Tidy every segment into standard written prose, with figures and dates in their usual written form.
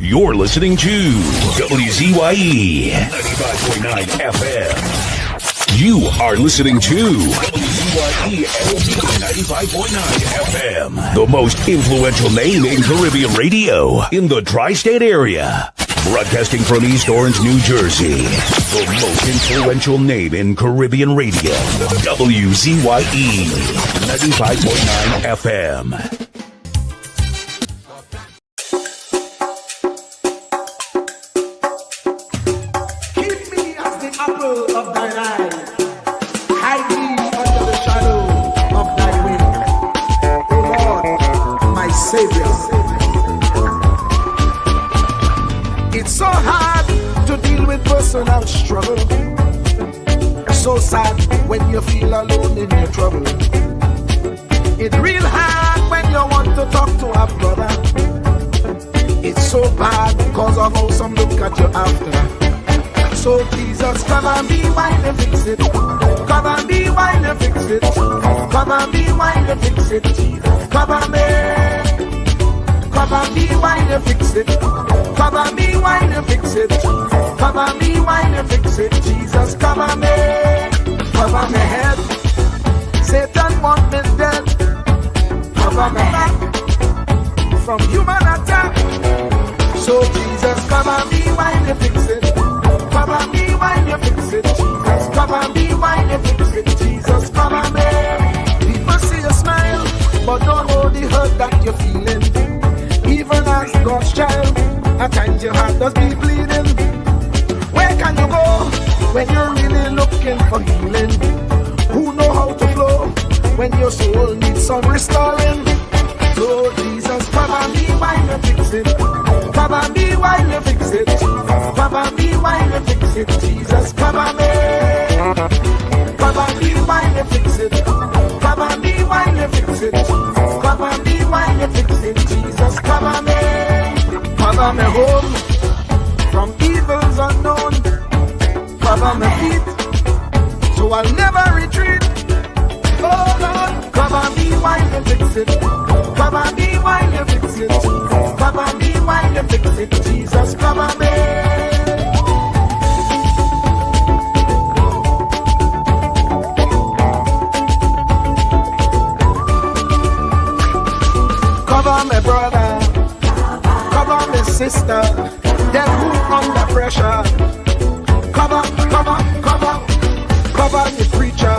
You're listening to WZYE 95.9 FM. You are listening to WZYE 95.9 FM, the most influential name in Caribbean radio in the tri-state area. Broadcasting from East Orange, New Jersey, the most influential name in Caribbean radio, WZYE 95.9 FM. Personal struggle. So sad when you feel alone in your trouble. It's real hard when you want to talk to a brother. It's so bad because of how some look at you after. So Jesus, come and be while you fix it. Come and be while you fix it. Come and be while you fix it. Jesus, come and be. Come and be while you fix it. Come and be while you fix it. Come and be while you fix it. Jesus, come and me. Cover my head. Satan want me dead. Cover my back from human attack. So Jesus, come and be while you fix it. Come and be while you fix it. Jesus, come and be while you fix it. Jesus, come and me. People see you smile, but don't know the hurt that you're feeling. Even as God's child, at times your heart does be bleeding. Where can you go when you're really looking for healing? Who know how to flow when your soul needs some restoring? So Jesus, come and be while you fix it. Come and be while you fix it. Come and be while you fix it. Jesus, come and be. Come and be while you fix it. Come and be while you fix it. Come and be while you fix it. Jesus, come and be. Cover me home from evils unknown. Cover my feet so I'll never retreat. Oh Lord, cover me while you fix it. Cover me while you fix it. Cover me while you fix it. Jesus, cover me. Cover my brother, cover my sister, them who under pressure. Cover the preacher,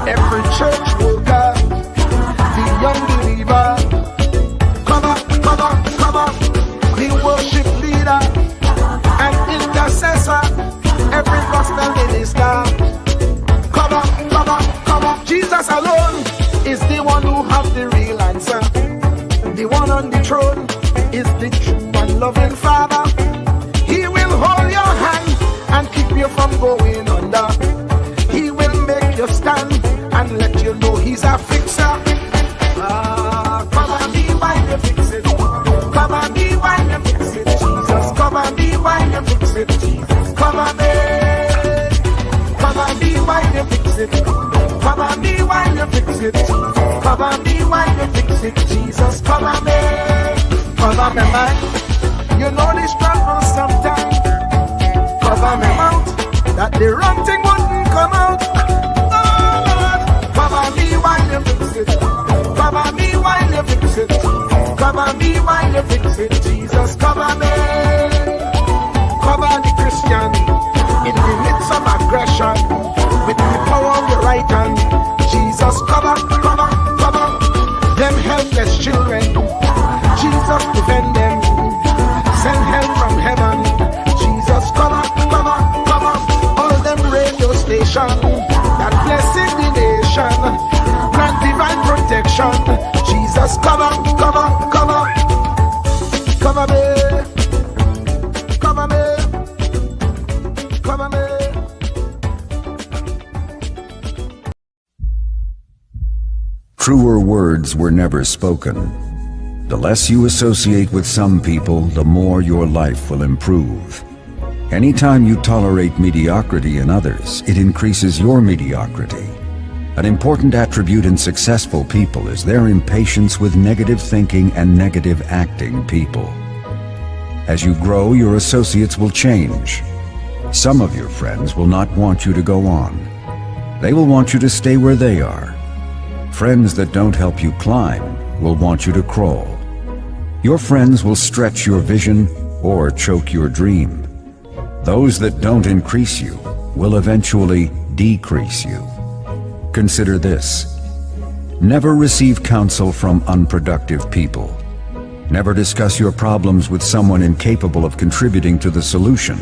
every church worker, the young believer. Cover the worship leader and intercessor, every gospel minister. Cover. Jesus alone is the one who has the real answer. The one on the throne is the true and loving Father. He will hold your hand and keep you from going under. He will make you stand and let you know he's a fixer. Come and be while you fix it. Come and be while you fix it. Jesus, come and be while you fix it. Jesus, come and be. Come and be while you fix it. Come and be while you fix it. Come and be while you fix it. Jesus, come and be. Cover me mind. You know the struggle sometimes. Cover me mouth, that the wrong thing wouldn't come out. Oh Lord, cover me while you fix it. Cover me while you fix it. Cover me while you fix it. Jesus, cover me. Cover the Christian in the midst of aggression with the power of your right hand. Jesus, cover them helpless children. Jesus, defend them. Send help from heaven. Jesus, cover all them radio stations that blessing the nation. Grant divine protection. Jesus, cover me. Truer words were never spoken. The less you associate with some people, the more your life will improve. Anytime you tolerate mediocrity in others, it increases your mediocrity. An important attribute in successful people is their impatience with negative thinking and negative acting people. As you grow, your associates will change. Some of your friends will not want you to go on. They will want you to stay where they are. Friends that don't help you climb will want you to crawl. Your friends will stretch your vision or choke your dream. Those that don't increase you will eventually decrease you. Consider this. Never receive counsel from unproductive people. Never discuss your problems with someone incapable of contributing to the solution,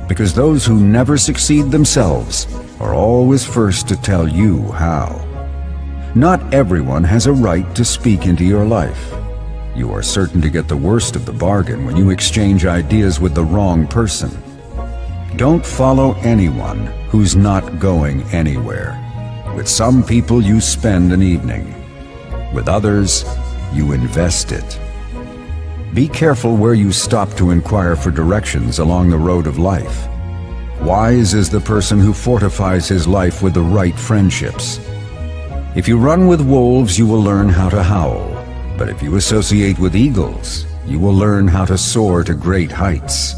because those who never succeed themselves are always first to tell you how. Not everyone has a right to speak into your life. You are certain to get the worst of the bargain when you exchange ideas with the wrong person. Don't follow anyone who's not going anywhere. With some people you spend an evening. With others, you invest it. Be careful where you stop to inquire for directions along the road of life. Wise is the person who fortifies his life with the right friendships. If you run with wolves, you will learn how to howl. But if you associate with eagles, you will learn how to soar to great heights.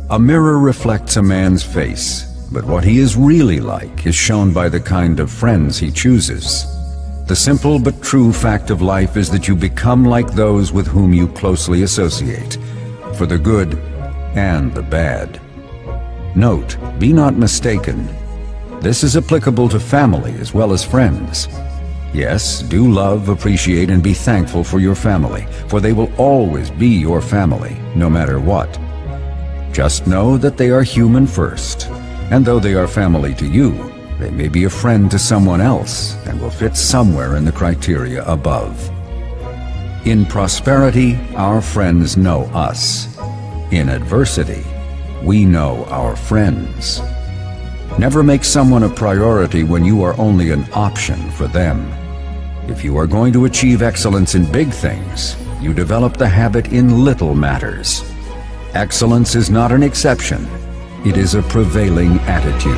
A mirror reflects a man's face, but what he is really like is shown by the kind of friends he chooses. The simple but true fact of life is that you become like those with whom you closely associate, for the good and the bad. Note, be not mistaken. This is applicable to family as well as friends. Yes, do love, appreciate, and be thankful for your family, for they will always be your family, no matter what. Just know that they are human first, and though they are family to you, they may be a friend to someone else and will fit somewhere in the criteria above. In prosperity, our friends know us. In adversity, we know our friends. Never make someone a priority when you are only an option for them. If you are going to achieve excellence in big things, you develop the habit in little matters. Excellence is not an exception. It is a prevailing attitude.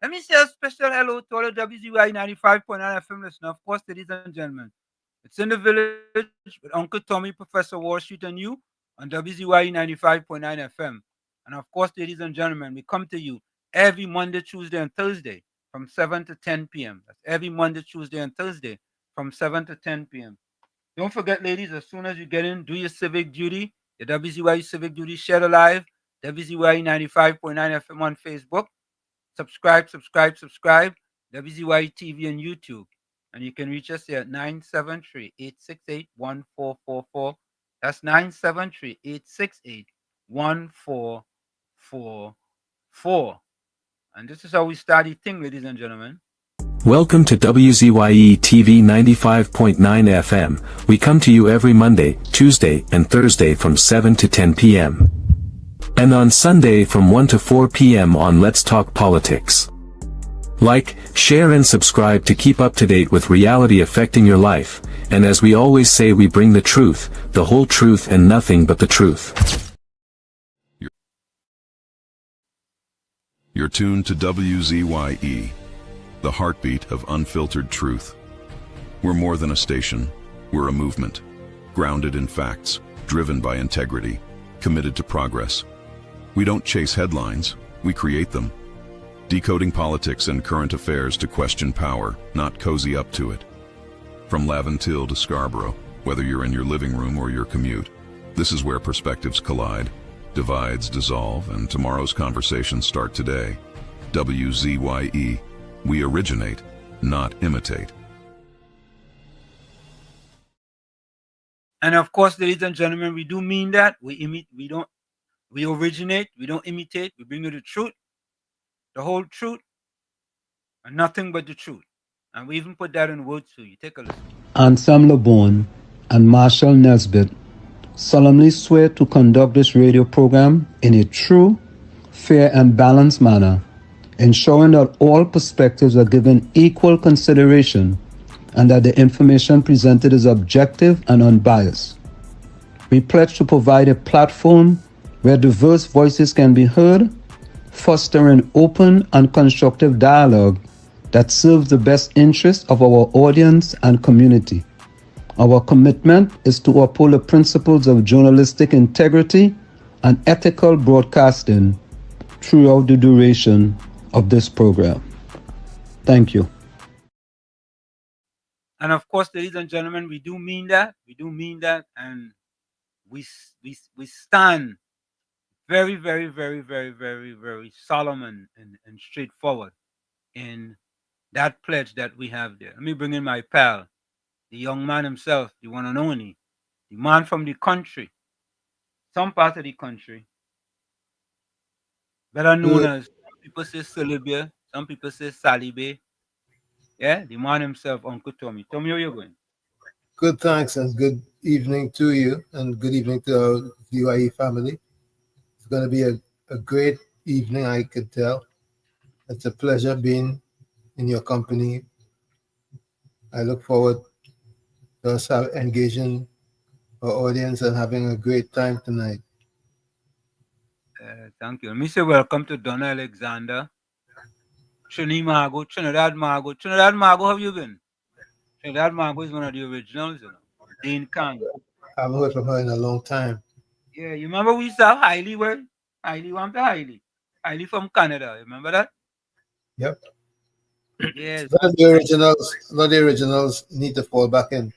Let me say a special hello to all the WZYE 95.9 FM listeners. Of course, ladies and gentlemen, it's in the village with Uncle Tommy, Professor Wall Street, and you on WZYE 95.9 FM. And of course, ladies and gentlemen, we come to you every Monday, Tuesday, and Thursday from 7 to 10 p.m. That's every Monday, Tuesday, and Thursday from 7 to 10 p.m. Don't forget, ladies, as soon as you get in, do your civic duty, your WZYE civic duty, share the live, WZYE 95.9 FM on Facebook. Subscribe, WZYE TV and YouTube. And you can reach us here at 973-868-1444. That's 973-868-1444. And this is how we start the thing, ladies and gentlemen. Welcome to WZYE TV 95.9 FM. We come to you every Monday, Tuesday, and Thursday from 7 to 10 p.m. And on Sunday from 1 to 4 p.m. on Let's Talk Politics. Like, share and subscribe to keep up to date with reality affecting your life, and as we always say, we bring the truth, the whole truth and nothing but the truth. You're tuned to WZYE, the heartbeat of unfiltered truth. We're more than a station, we're a movement, grounded in facts, driven by integrity, committed to progress. We don't chase headlines, we create them. Decoding politics and current affairs to question power, not cozy up to it. From Laventille to Scarborough, whether you're in your living room or your commute, this is where perspectives collide, divides dissolve, and tomorrow's conversations start today. WZYE, we originate, not imitate. And of course, ladies and gentlemen, we do mean that. We originate, we don't imitate, we bring you the truth, the whole truth, and nothing but the truth. And we even put that in words for you. Take a listen. Ansam LeBon and Marshall Nesbitt solemnly swear to conduct this radio program in a true, fair, and balanced manner, ensuring that all perspectives are given equal consideration and that the information presented is objective and unbiased. We pledge to provide a platform where diverse voices can be heard, fostering open and constructive dialogue that serves the best interests of our audience and community. Our commitment is to uphold the principles of journalistic integrity and ethical broadcasting throughout the duration of this program. Thank you. And of course, ladies and gentlemen, we do mean that. We do mean that. And we stand very, very, very, very, very, very solemn and straightforward in that pledge that we have there. Let me bring in my pal, the young man himself, the one and only, the man from the country, some part of the country, better known as, some people say Celibia, some people say Salibe. Yeah, the man himself, Uncle Tommy. Tommy, how you going? Good, thanks, and good evening to you, and good evening to our WZYE family. It's going to be a great evening, I could tell. It's a pleasure being in your company. I look forward to us engaging our audience and having a great time tonight. Thank you. Let me say welcome to Donna Alexander, Trinidad Margot. Trinidad Margot, how have you been? Trinidad Margot is one of the originals, you know. Dean Kang. I haven't heard from her in a long time. Yeah, you remember we saw Hailey where? Hailey, want to Hailey. Hailey from Canada. Remember that? Yep. Yes. None of the originals need to fall back in.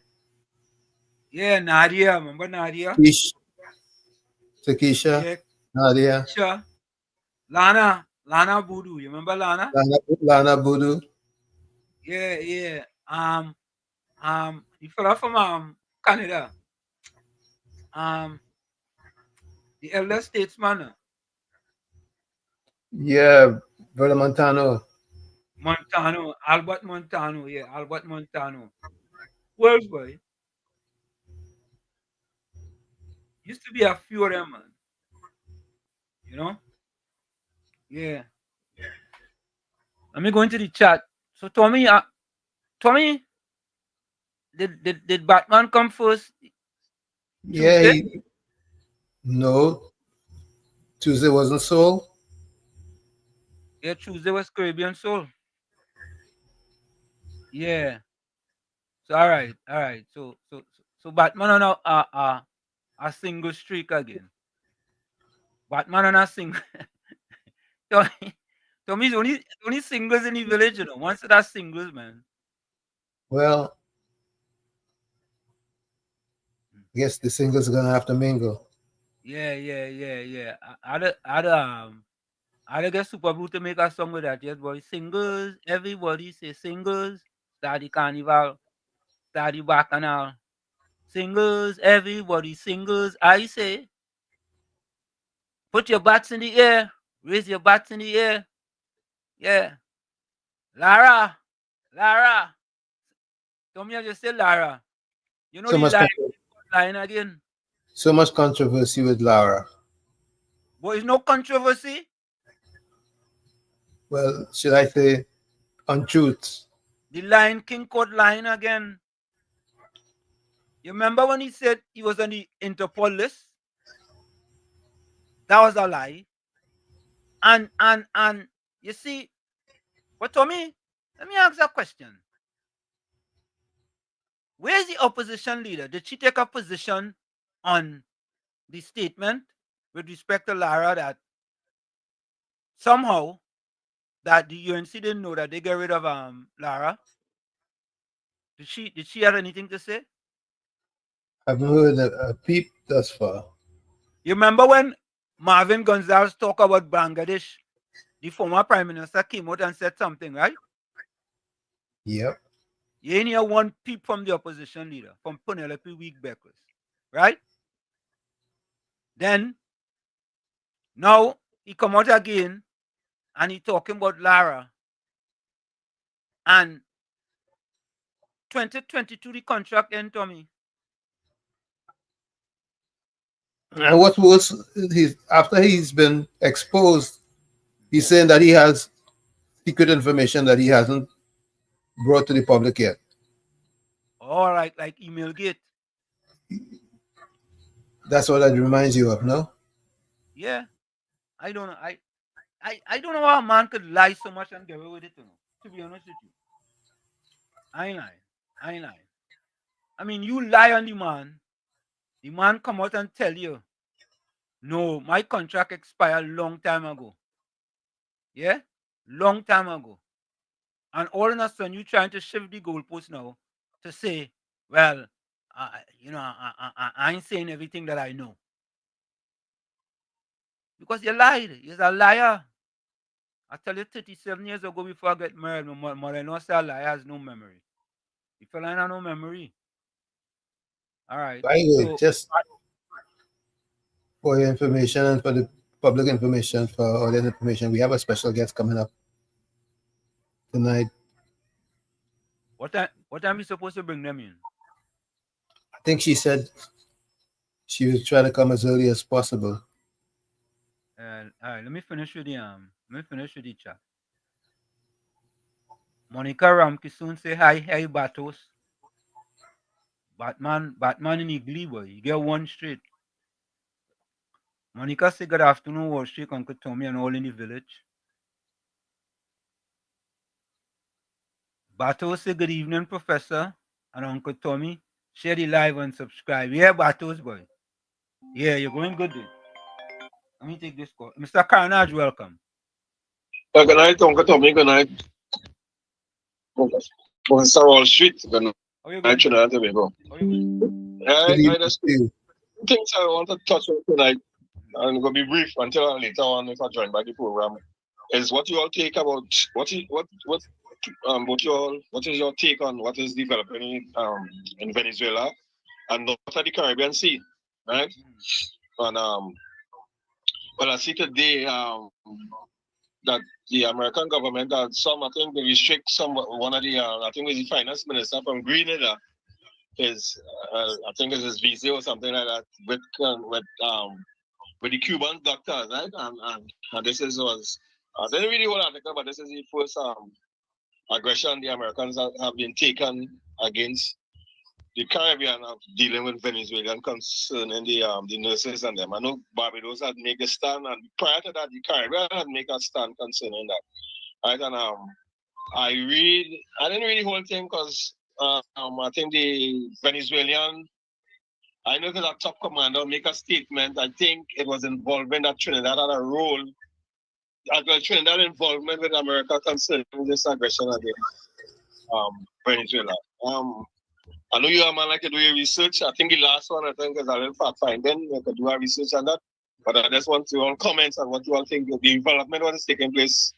Yeah, Nadia. Remember Nadia? Takesha, Yeah. Nadia. Sure. Lana Voodoo. You remember Lana? Lana Voodoo. Yeah. The fella from Canada. The elder statesman. Yeah, Brother Montano. Albert Montano. Yeah, Albert Montano. World boy. Used to be a few of them, man. You know? Yeah. Let me go into the chat. So Tommy, did Batman come first? Yeah, no. Tuesday wasn't Soul. Yeah, Tuesday was Caribbean Soul. Yeah. So all right. So Batman on a single streak again. Batman on a single. Tommy's only singles in the village, you know. Once that's singles, man. Well, I guess the singles are gonna have to mingle. Yeah. I'd get Super Blue to make a song with that, yes, boy. Singles, everybody say singles. Start the carnival, start the bacchanal. Singles, everybody singles. I say, put your butts in the air, raise your butts in the air. Yeah. Lara. Tommy, I just say Lara. You know So the much line again. So much controversy with Laura. But it's no controversy. Well, should I say untruths? The Lion King caught line again. You remember when he said he was on the Interpol list? That was a lie. And you see, but Tommy, let me ask a question. Where is the opposition leader? Did she take a position on the statement with respect to Lara that somehow that the UNC didn't know that they get rid of Lara? Did she have anything to say? I haven't heard a peep thus far. You remember when Marvin Gonzalez talked about Bangladesh? The former prime minister came out and said something, right? Yep. You ain't hear one peep from the opposition leader, from Penelope Week-Beckers, right? Then, now, he come out again, and he talking about Lara. And 2022, the contract end, Tommy. And what was after he's been exposed, he's saying that he has secret information that he hasn't brought to the public yet. All right, like email gate. That's what that reminds you of, no? Yeah. I don't know. I don't know how a man could lie so much and get away with it, you know, to be honest with you. I ain't lying. I ain't lying. I mean, you lie on the man come out and tell you, no, my contract expired long time ago. Yeah? Long time ago. And all of a sudden, you trying to shift the goalpost now to say, well, I ain't saying everything that I know. Because you lied. You're a liar. I tell you, 37 years ago before I get married, my mother-in-law said a liar has no memory. The fella ain't have no memory. All right. By the way, So, just for your information and for the public information, for audience information, we have a special guest coming up tonight. what time we supposed to bring them in? I think she said she was trying to come as early as possible. All right, let me finish with the chat. Monica Ramki soon say hi, hey Batos. Batman in the glee boy. You get one straight. Monica say good afternoon, worship Uncle Tommy and all in the village. Batos say good evening, Professor and Uncle Tommy. Share the live and subscribe. Yeah, Batos boy. Yeah, you're going good dude. Let me take this call. Mr. Carnage, welcome. Good night, Uncle Tommy. Good night, Professor Wall Street. Good How you night, good? Trinidad and Tobago. How you good? Good evening I just to you. things I want to touch on tonight. I'm going to be brief until later on if I join by the program. Is what you all take about what is your take on what is developing in Venezuela and not at the Caribbean Sea, right? And well, I see today that the American government had some, I think they restrict some, one of the, I think it was the finance minister from Grenada, his, I think it's his visa or something like that, with the Cuban doctors, right? And this was, I didn't really want to article, but this is the first aggression the Americans have been taken against the Caribbean of dealing with Venezuelan concerning the nurses and them. I know Barbados had made a stand, and prior to that, the Caribbean had made a stand concerning that. Right, and I didn't read the whole thing because I think the Venezuelan, I know that a top commander make a statement. I think it was involving that Trinidad had a role, Trinidad involvement with America concerning this aggression against Venezuela. I know you're a man like to do your research. I think the last one, I think, is a little fact finding. You could do a research on that. But I just want to all comments on what you all think of the development what is taking place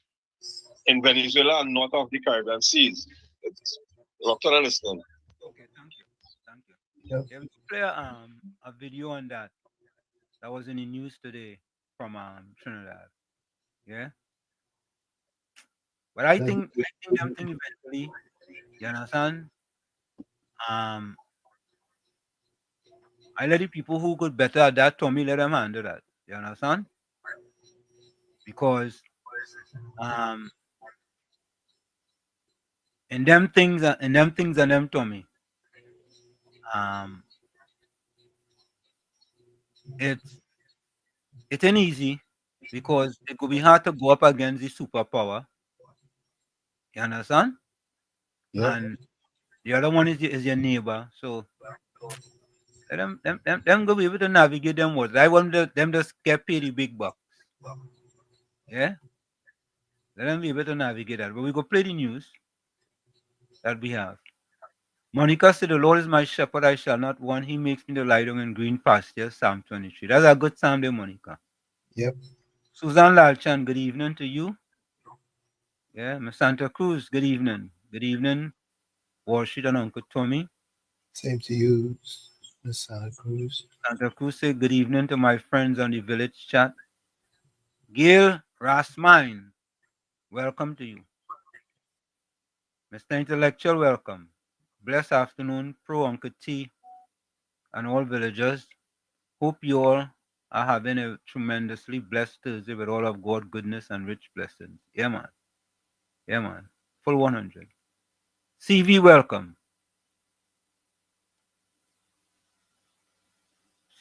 in Venezuela and north of the Caribbean seas. It's rough to understand. Okay, thank you. Thank you. Yep. Yeah, we play a video on that was in the news today from Trinidad. Yeah. But I think them thing eventually, you understand? Um I let the people who could better at that, Tommy, let them handle that. You understand? Because um in them things and them Tommy, um it's it ain't easy because it could be hard to go up against the superpower. You understand? Yep. And the other one is your neighbor. So let them go be able to navigate them waters. I want them just get paid the big bucks. Yeah? Let them be able to navigate that. But we go play the news that we have. Monica said, the Lord is my shepherd, I shall not want. He makes me to lie down in green pastures, Psalm 23. That's a good psalm there, Monica. Yep. Susan Lalchan, good evening to you. Yeah, Miss Santa Cruz, good evening. Good evening, Warshid and Uncle Tommy. Same to you, Miss Santa Cruz. Santa Cruz said, good evening to my friends on the village chat. Gail Rasmine, welcome to you. Mr. Intellectual, welcome. Blessed afternoon, Pro Uncle T and all villagers. Hope you all are having a tremendously blessed Thursday with all of God goodness and rich blessings. Yeah, man. Yeah, man. Full 100. CV, welcome.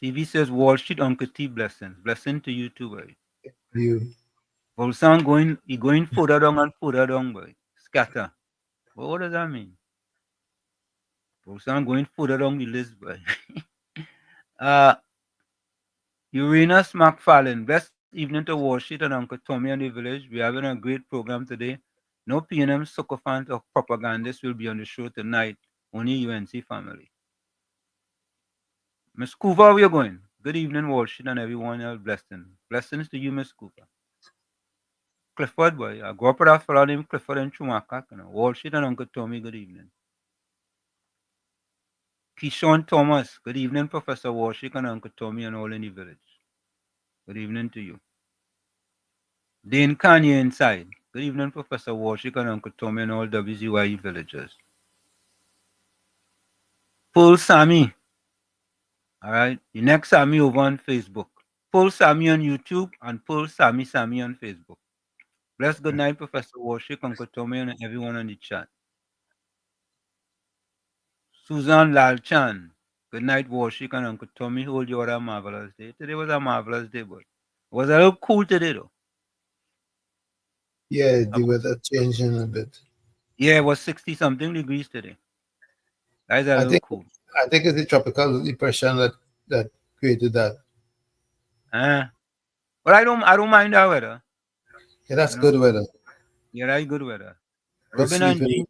CV says, Wall Street, Uncle T, blessings. Blessing to you too, boy. You. Bolsan going further down, boy. Scatter. Well, what does that mean? Bolsan going further down the list, boy. uh, Uranus McFarlane. Best evening to Washington and Uncle Tommy and the village. We're having a great program today. No PNM sycophant or propagandist will be on the show tonight. Only UNC family. Miss Cooper, where you going? Good evening, Washington, and everyone else. Blessings to you, Miss Cooper. Clifford, boy. I grew up with a fellow named Clifford in Chumaka. Washington and Uncle Tommy, good evening. Keyshawn Thomas, good evening, Professor Washington and Uncle Tommy and all in the village. Good evening to you. Dane Kanye inside. Good evening, Professor Washington and Uncle Tommy and all WZYE villagers. Full Sammy. All right. The next Sammy over on Facebook. Full Sammy on YouTube and full Sammy on Facebook. Bless good night, Professor Washington, Uncle Tommy, and everyone on the chat. Susan Lalchan. Good night, Washington, Uncle Tommy. Hold you a marvelous day. Today was a marvelous day, but it was a little cool today, though. Yeah, the weather changing a bit. Yeah, it was 60 something degrees today. That is a I little think cool. I think it's the tropical depression that created that. But I don't mind that weather. Yeah, that's You know? good weather. Yeah, that's good weather. Good Robin and sleeping.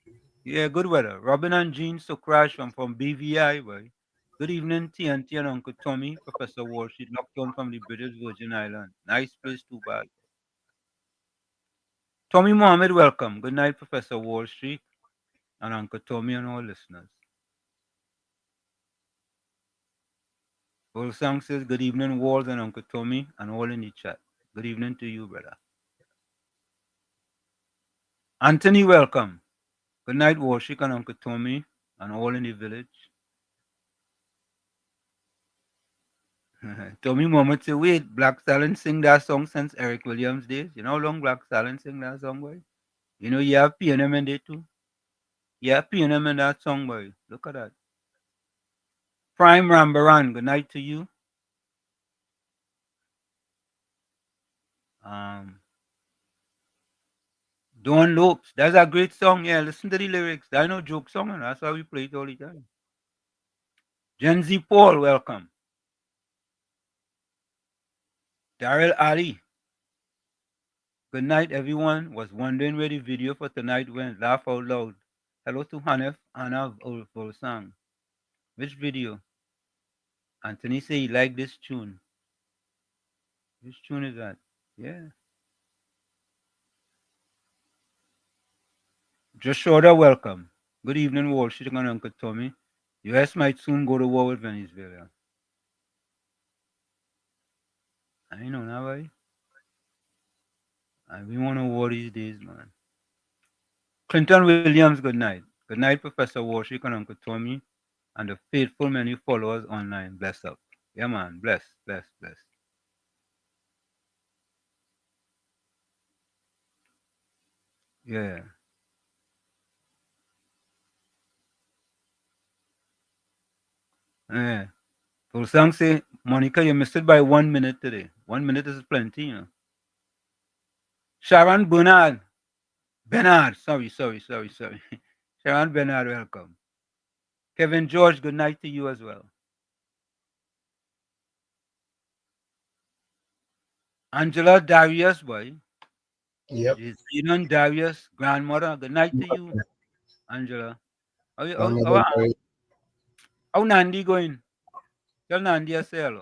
Jean. Yeah, good weather. Robin and Jean so crash from BVI, boy. Good evening, TNT and Uncle Tommy, Professor Walsh, locked on from the British Virgin Islands. Nice place too bad. Tommy Mohammed, welcome. Good night, Professor Wall Street and Uncle Tommy and all listeners. Bolsang says, good evening, Walls and Uncle Tommy and all in the chat. Good evening to you, brother. Anthony, welcome. Good night, Warshik and Uncle Tommy and all in the village. Tommy Mohammed say, wait, Black Stallion sing that song since Eric Williams days. You know how long Black Stallion sing that song, boy? You know, you have PNM in there too. You have PNM in that song, boy. Look at that. Prime Rambaran, good night to you. Don Lopes, that's a great song. Yeah, listen to the lyrics. That's no joke song, and that's why we play it all the time. Gen Z Paul, welcome. Daryl Ali, good night, everyone. Was wondering where the video for tonight went. Laugh out loud. Hello to Hanif Anna Volsang. Which video? Anthony say he like this tune. Which tune is that? Yeah. Joshua, welcome. Good evening, Wall Street and Uncle Tommy. US might soon go to war with Venezuela. I know now, right? And we want to war these days, man. Clinton Williams, good night. Good night, Professor Warshik and Uncle Tommy, and the faithful many followers online. Bless up. Yeah, man. Bless, bless, bless. Yeah. Yeah. Fulsang say, Monica, you missed it by 1 minute today. 1 minute is plenty, you know. Sharon Bernard. Sorry. Sharon Bernard, welcome. Kevin George, good night to you as well. Angela Darius, boy. Yep. Darius, grandmother, good night to you, Angela. Grandmother Mary. How Nandi going? Tell Nandi I say hello.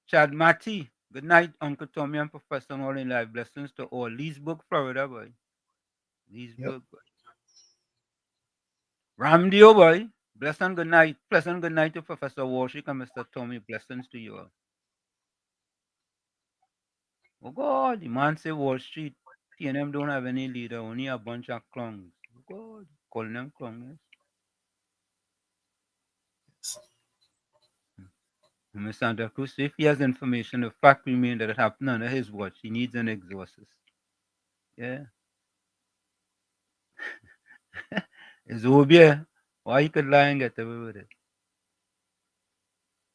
Chad Matty, good night, Uncle Tommy and Professor all in life. Blessings to all. Leesburg, Florida, boy. Leesburg, boy. Ramdio, boy. Blessing good night. Pleasant good night to Professor Warshik and Mr. Tommy. Blessings to you all. Oh God, the man say Wall Street. TNM don't have any leader, only a bunch of clowns. Oh God, calling them clowns. Mr. Santa Cruz, if he has information, the fact remains that it happened under his watch. He needs an exorcist. Yeah. It's Obia. Why he could lie and get away with it?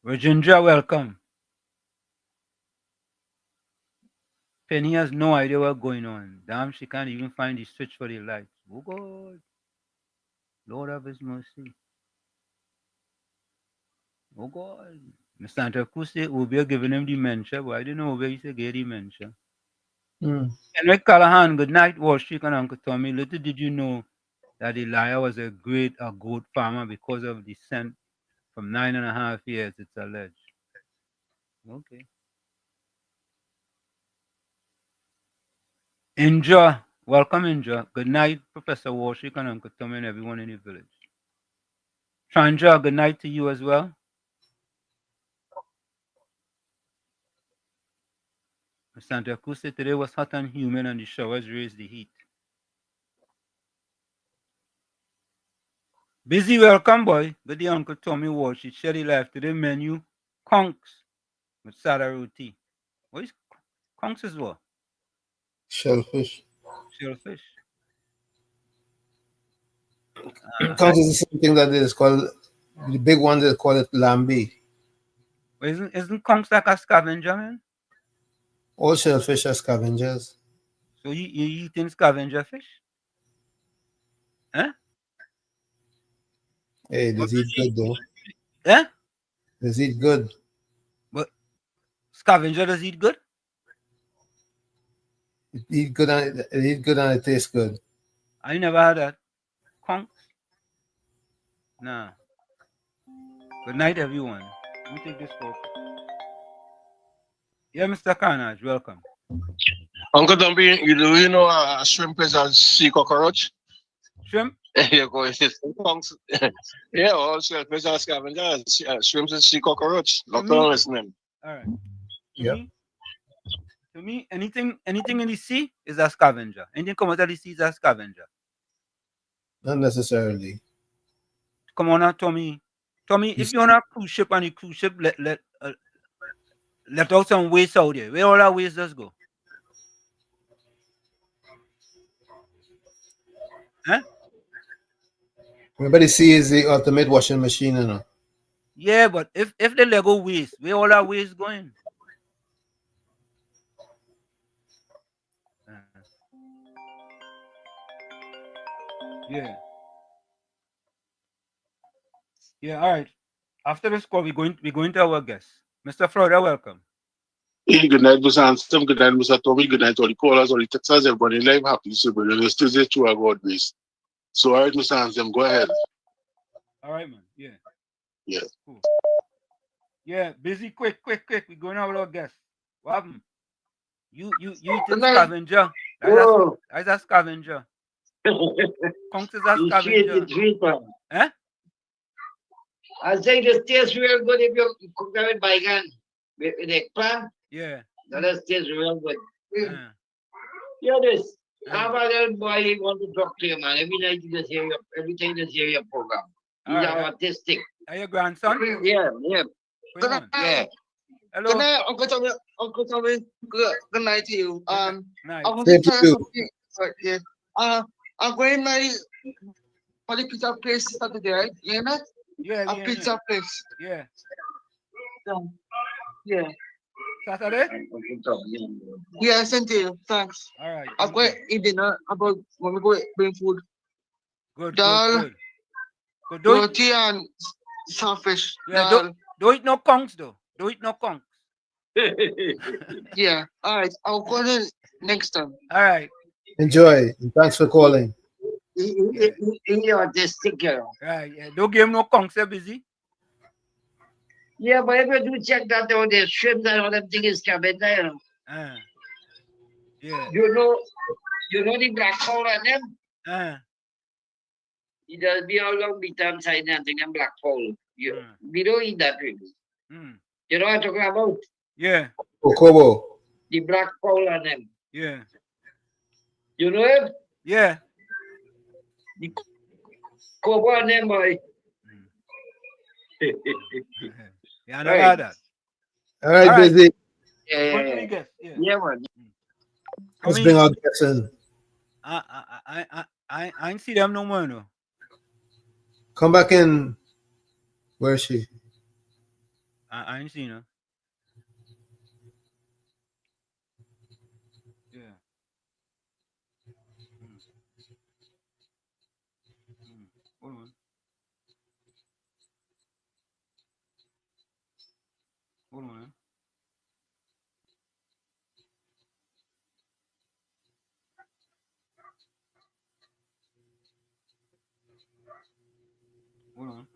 Virginia, welcome. Penny has no idea what's going on. Damn, she can't even find the switch for the lights. Oh God. Lord have his mercy. Oh God. Mr. Santa Cruz said Obia giving him dementia, but I didn't know where he said get dementia. Henrik Callahan, good night, Wall Street and Uncle Tommy. Little did you know that Elijah was a goat farmer because of descent from 9.5 years, it's alleged. Okay. Inja, welcome Inja. Good night, Professor Wall Street and Uncle Tommy and everyone in the village. Tranja, good night to you as well. Santa Cruz said today was hot and humid and the showers raised the heat. Busy, welcome, boy. Good day, Uncle Tommy Walsh. It's Sherry Life. Today menu, conchs with sada roti. What is conchs is what? Shellfish. Shellfish. Conch is the same thing that is called, the big ones they call it lambi. Isn't conchs like a scavenger, man? All shellfish are scavengers. So you eating scavenger fish? Huh? Hey, they eat good though. Yeah? They eat good. But scavenger does eat good? It eat good and it tastes good. I never had that. Conchs? Nah. Good night, everyone. Let me take this call. Yeah, Mr. Carnage, welcome. Uncle Dumpy, you know shrimp is a sea cockroach? Shrimp? You go, yeah, all shellfish are scavengers. Shrimp is sea cockroach. Local listening. All right. Yeah. To me, anything in the sea is a scavenger. Anything come out of the sea is a scavenger. Not necessarily. Come on now, Tommy. Tommy, if you're on a cruise ship and the cruise ship let out some waste out there, where all that waste does go? Huh? Remember, the sea is the ultimate washing machine, you know. Yeah, but if the Lego waste, where all that waste going? Yeah. Yeah, all right. After this call, we're going to our guest. Mr. Florida, welcome. Hey, good night, Mr. Ansem. Good night, Mr. Tommy. Good night, all the callers, all the Texas, everybody live happy celebrating. It's Tuesday through our God grace. So, all right, Mr. Ansem, go ahead. All right, man. Yeah. Yeah. Cool. Yeah, busy, quick. We're going to our guest. What happened? You eating scavenger. That's a scavenger. Conch is a scavenger. Eh? I say the tastes real good if you cook them with bacon, with eggplant. Yeah. That tastes real good. Yeah, this. How about that boy he want to talk to you, man? Every night you just hear your program. He's artistic. Are your grandson? Yeah. Good Yeah. Hello. Good night, Uncle Tommy. Good night to you. Nice. I want to tell you something. Yeah. I'm going for the pizza place Saturday, right? You know? Yeah. A pizza place. Yeah. Yeah. Saturday? Yeah, I sent you. Thanks. All right. I'm going to eat dinner about when we go bring food. Good. Dal, Good. roti and saltfish. Yeah, don't eat no conchs though. Don't eat no conchs. Yeah. All right. I'll call in next time. All right. Enjoy. And thanks for calling. He's artistic, you know. Right. Yeah. Don't give him no conchs. They're busy. Yeah, but if you do check that out, the shrimp and all them things is scavenger, you know. Yeah. You know the black hole on them? It does be all long the time side and thing and black hole. We don't eat that really. You know what I'm talking about? Yeah. Okobo. The black hole on them. Yeah. You know it? Yeah. The cover on them, boy. Yeah, I never had that. All right, busy. Yeah, man. Let's bring our guests in. I ain't see them no more, no. Come back in. Where is she? I ain't seen her. Yeah. Hold on. Hold on. Hold on.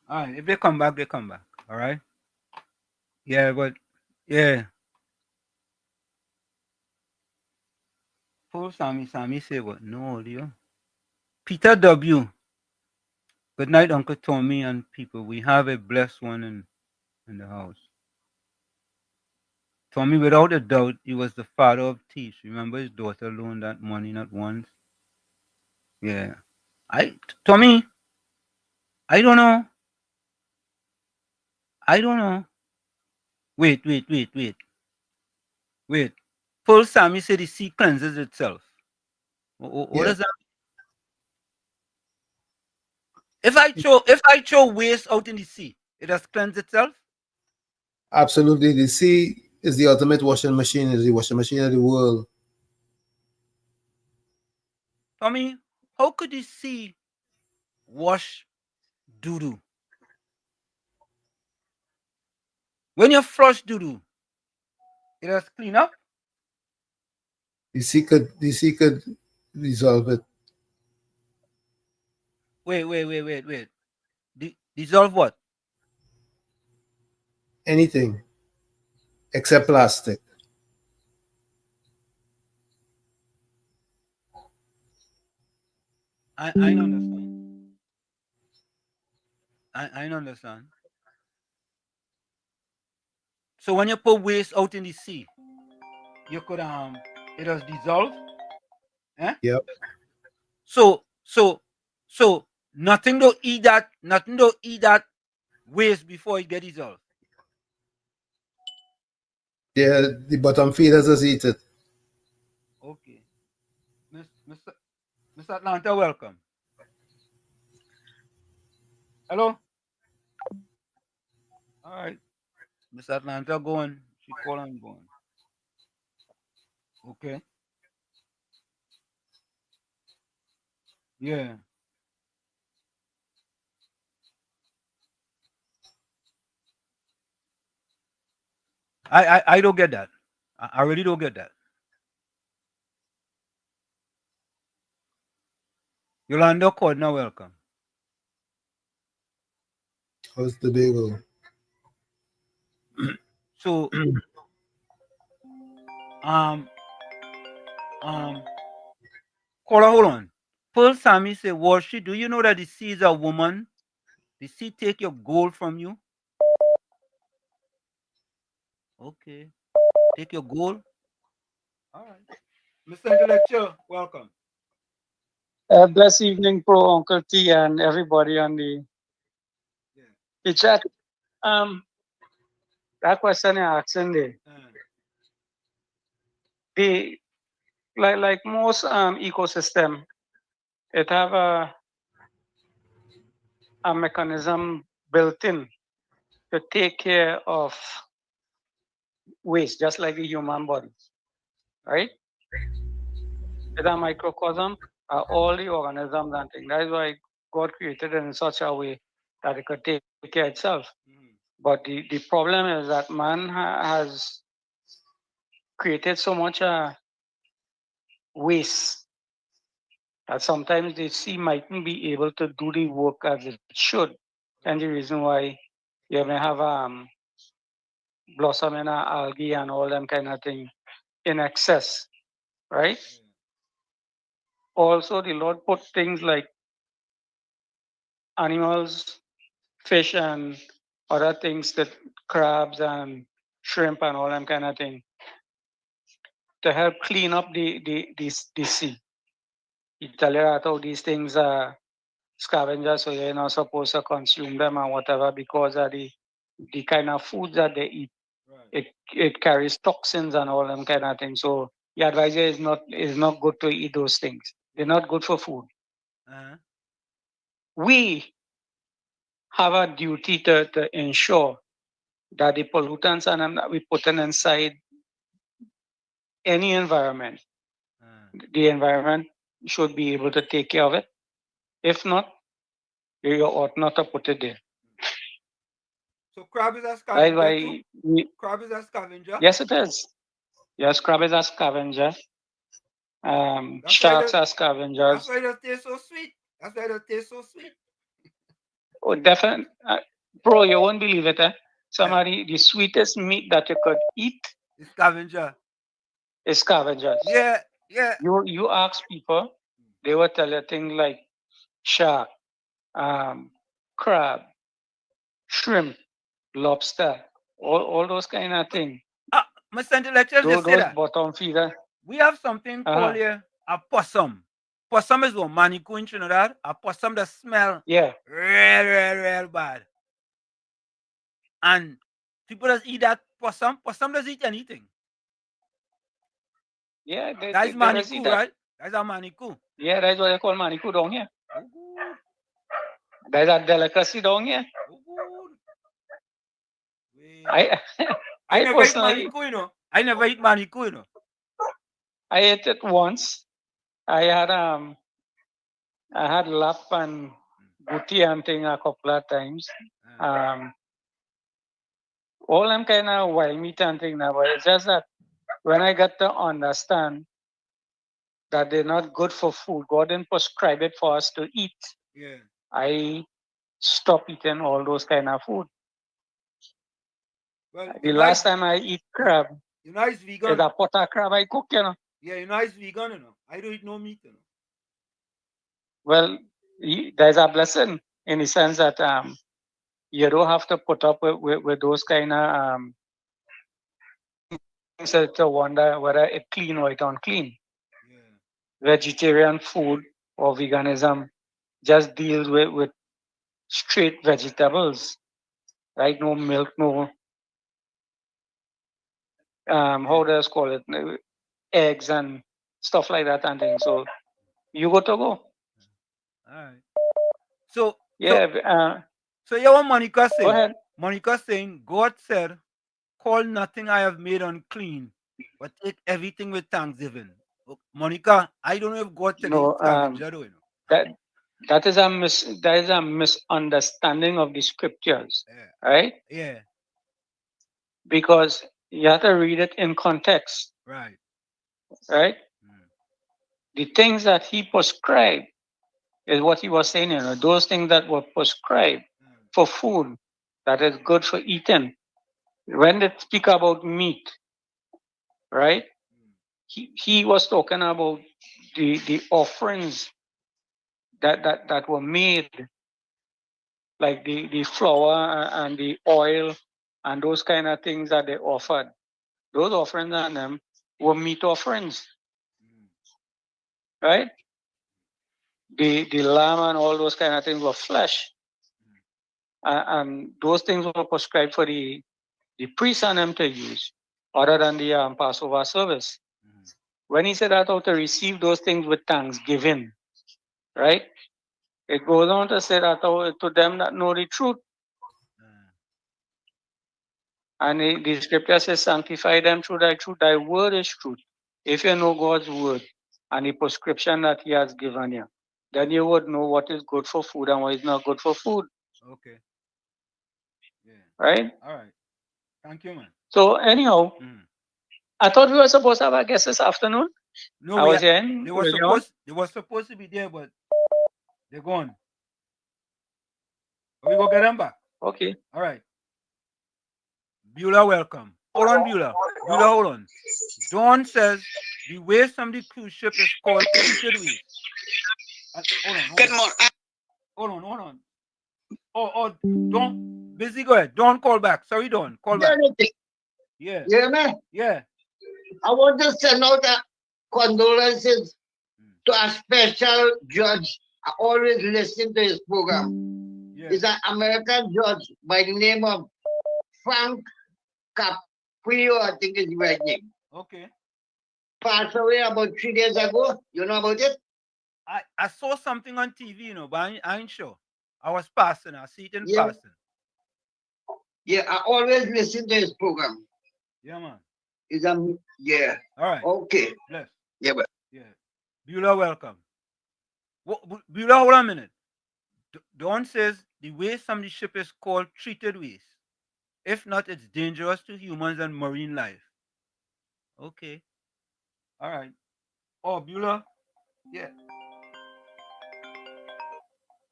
All right. If they come back, they come back. All right. Yeah, but yeah. Poor Sammy say what? No, Leo. Peter W. Good night, Uncle Tommy and people. We have a blessed one in the house. Tommy, without a doubt, he was the father of thieves. Remember his daughter loaned that money not once? Yeah. Tommy, I don't know. I don't know. Wait. Paul Sammy said the sea cleanses itself. What does that mean? If I throw waste out in the sea, it has cleansed itself? Absolutely. The sea is the ultimate washing machine, is the washing machine of the world. Tommy, how could the sea wash doo-doo? When you flush doo-doo, it has clean up? The sea could resolve it. Wait. Dissolve what? Anything except plastic. I understand. I understand. So when you put waste out in the sea, you could it has dissolved? Eh? Yep. So nothing to eat that waste before it get dissolved. Yeah, the bottom feeders just eat it. Okay. Miss Atlanta, welcome. Hello? All right. Miss Atlanta going. She calling going. Okay. Yeah. I don't get that. I really don't get that. Yolanda Cordner, welcome. How's the bagel? So hold on. Pearl Sammy say, Washi, do you know that the sea is a woman? The sea take your gold from you? Okay. Take your gold? All right. Mr. Intellectual, welcome. Blessed evening, Pro Uncle T, and everybody on the chat. That question you're asking the like most ecosystem, it have a mechanism built in to take care of waste, just like the human body, right? It's a microcosm, all the organisms and things. That is why God created it in such a way that it could take care of itself. But the problem is that man has created so much waste that sometimes the sea mightn't be able to do the work as it should. And the reason why you may have blossoming algae and all them kind of thing in excess, right? Also, the Lord put things like animals, fish, and other things that crabs and shrimp and all them kind of thing to help clean up the sea. He tell you that all these things are scavengers, so you're not supposed to consume them or whatever because of the kind of food that they eat. Right. It carries toxins and all them kind of things. So the advisor is not good to eat those things. They're not good for food. We have a duty to ensure that the pollutants and them that we put inside any environment, the environment should be able to take care of it. If not, you ought not to put it there. So crab is a scavenger too? Crab is a scavenger? Yes, it is. Yes, crab is a scavenger. Sharks are scavengers. That's why they taste so sweet. That's why they taste so sweet. Oh, definitely. Bro, you won't believe it, eh? The sweetest meat that you could eat is scavenger. Is scavengers. Yeah, yeah. You ask people, they will tell you things like shark, crab, shrimp, lobster, all those kind of things. My Sunday lectures just say that. Bottom feeder. We have something called here a possum. Possum is what manico in Trinidad. A possum that smell real bad. And people that eat that possum doesn't eat anything. Yeah, that's manico, right? That's a manico. Yeah, that's what they call manico down here. There's a delicacy down here. I never eat manico, you know. I never eat manico, you know. I ate it once. I had lap and booty and thing a couple of times. All them kind of wild meat and thing now, but it's just that when I got to understand that they're not good for food, God didn't prescribe it for us to eat. Yeah. I stopped eating all those kind of food. Well, the last time I eat crab, it's vegan. It's a pot of crab I cook, you know. Yeah, it's vegan, you know. I don't eat no meat, you know. Well, there's a blessing in the sense that you don't have to put up with those kind of things to wonder whether it's clean or it's unclean. Yeah. Vegetarian food or veganism just deals with straight vegetables, right? No milk, no how does call it, eggs and stuff like that and things. So you got to go. All right. So yeah. So you want Monica saying? Go ahead. Monica saying, God said, "Call nothing I have made unclean, but take everything with thanksgiving." Monica, I don't know if God said you know. That is a misunderstanding of the scriptures, right? Yeah. Because you have to read it in context. Right. Right? The things that he prescribed is what he was saying, you know, those things that were prescribed for food that is good for eating. When they speak about meat, right? He was talking about the offerings that were made, like the flour and the oil and those kind of things that they offered. Those offerings on them were meat offerings. Right? The lamb and all those kind of things were flesh. And those things were prescribed for the priests and them to use, other than the Passover service. When he said that how to receive those things with thanksgiving, right? It goes on to say that to them that know the truth. And the scripture says, sanctify them through thy truth. Thy word is truth. If you know God's word and the prescription that he has given you, then you would know what is good for food and what is not good for food. Okay. Yeah. Right? All right. Thank you, man. So anyhow, I thought we were supposed to have a guest this afternoon. No, they were supposed to be there, but they're gone. We go get them back. Okay. All right. Beulah, welcome. Hold on, Beulah. Beulah, hold on. Dawn says the waste from the cruise ship is called treated waste. Hold on. Good morning. Hold on. Oh, Dawn. Busy, go ahead. Dawn, call back. Sorry, Dawn. Call back. Yeah. Yeah. Yeah, man. Yeah. I want to send out a condolences to a special judge. I always listen to his program. Yeah. He's an American judge by the name of Frank Caprio, I think is the right name. Okay. Passed away about 3 days ago. You know about it? I saw something on TV, you know, but I ain't sure. I was passing. I see it in passing. Yeah, I always listen to his program. Yeah, man. Yeah. All right. Okay. Bless. Yeah, but yeah. Beulah, welcome. Beulah, hold on a minute. Dawn says the waste from the ship is called treated waste. If not, it's dangerous to humans and marine life. Okay. All right. Oh, Beulah. Yeah.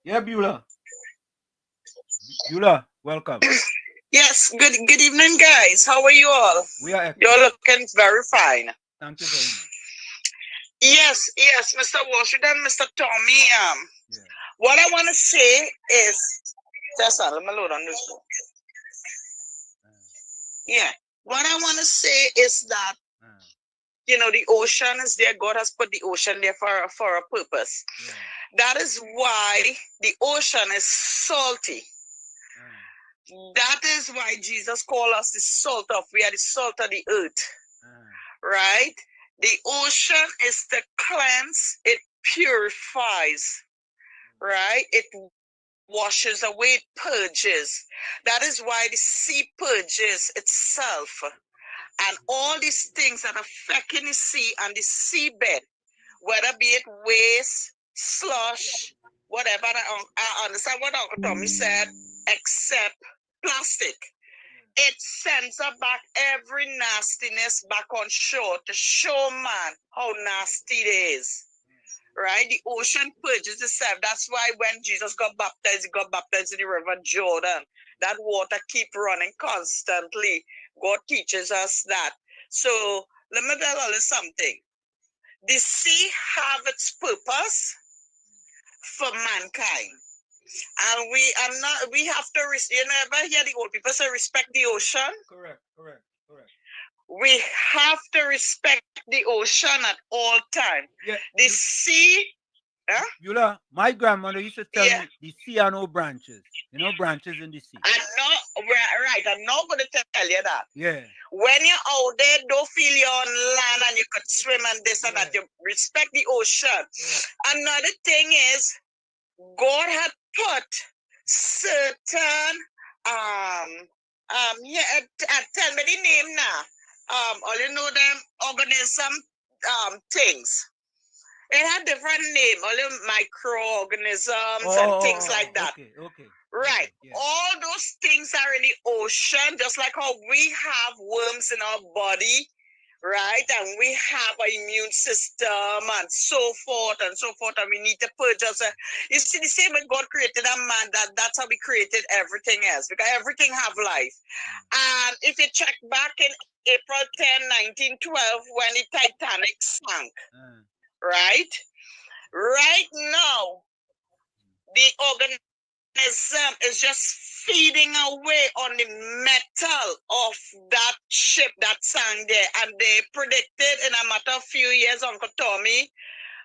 Yeah, Beulah. Beulah, welcome. Yes, good evening, guys. How are you all? We are excellent. You're looking very fine. Thank you very much. Yes, Mr. Washington, Mr. Tommy. What I want to say is, just let me load on this. Yeah, what I want to say is that you know the ocean is there. God has put the ocean there for a purpose. Yeah. That is why the ocean is salty. That is why Jesus called us the salt of. We are the salt of the earth, right? The ocean is to cleanse. It purifies, right? It washes away, it purges. That is why the sea purges itself. And all these things that affect the sea and the seabed, whether be it waste, slush, whatever. I understand what Uncle Tommy said, except plastic. It sends back every nastiness back on shore to show man how nasty it is. Right? The ocean purges itself. That's why when Jesus got baptized, he got baptized in the river Jordan. That water keep running constantly. God teaches us that. So let me tell you something. The sea have its purpose for mankind. And we have to, you never hear the old people say respect the ocean? Correct. We have to respect the ocean at all times. Yeah. The sea, Beulah, my grandmother used to tell me the sea are no branches. You know, branches in the sea. I know, right. I'm not going to tell you that. Yeah. When you're out there, don't feel you're on land and you could swim and this and that. You respect the ocean. Yeah. Another thing is, God had put certain tell me the name now. All you know them organism things. It had different name, only microorganisms and things like that. Okay. Right. Okay, yeah. All those things are in the ocean, just like how we have worms in our body, right? And we have an immune system and so forth, and we need to purge us. You see, the same way God created a man, that's how we created everything else, because everything have life. And if you check back in April 10, 1912, when the Titanic sank, right? Right now, the organism is just feeding away on the metal of that ship that sank there. And they predicted in a matter of few years, Uncle Tommy,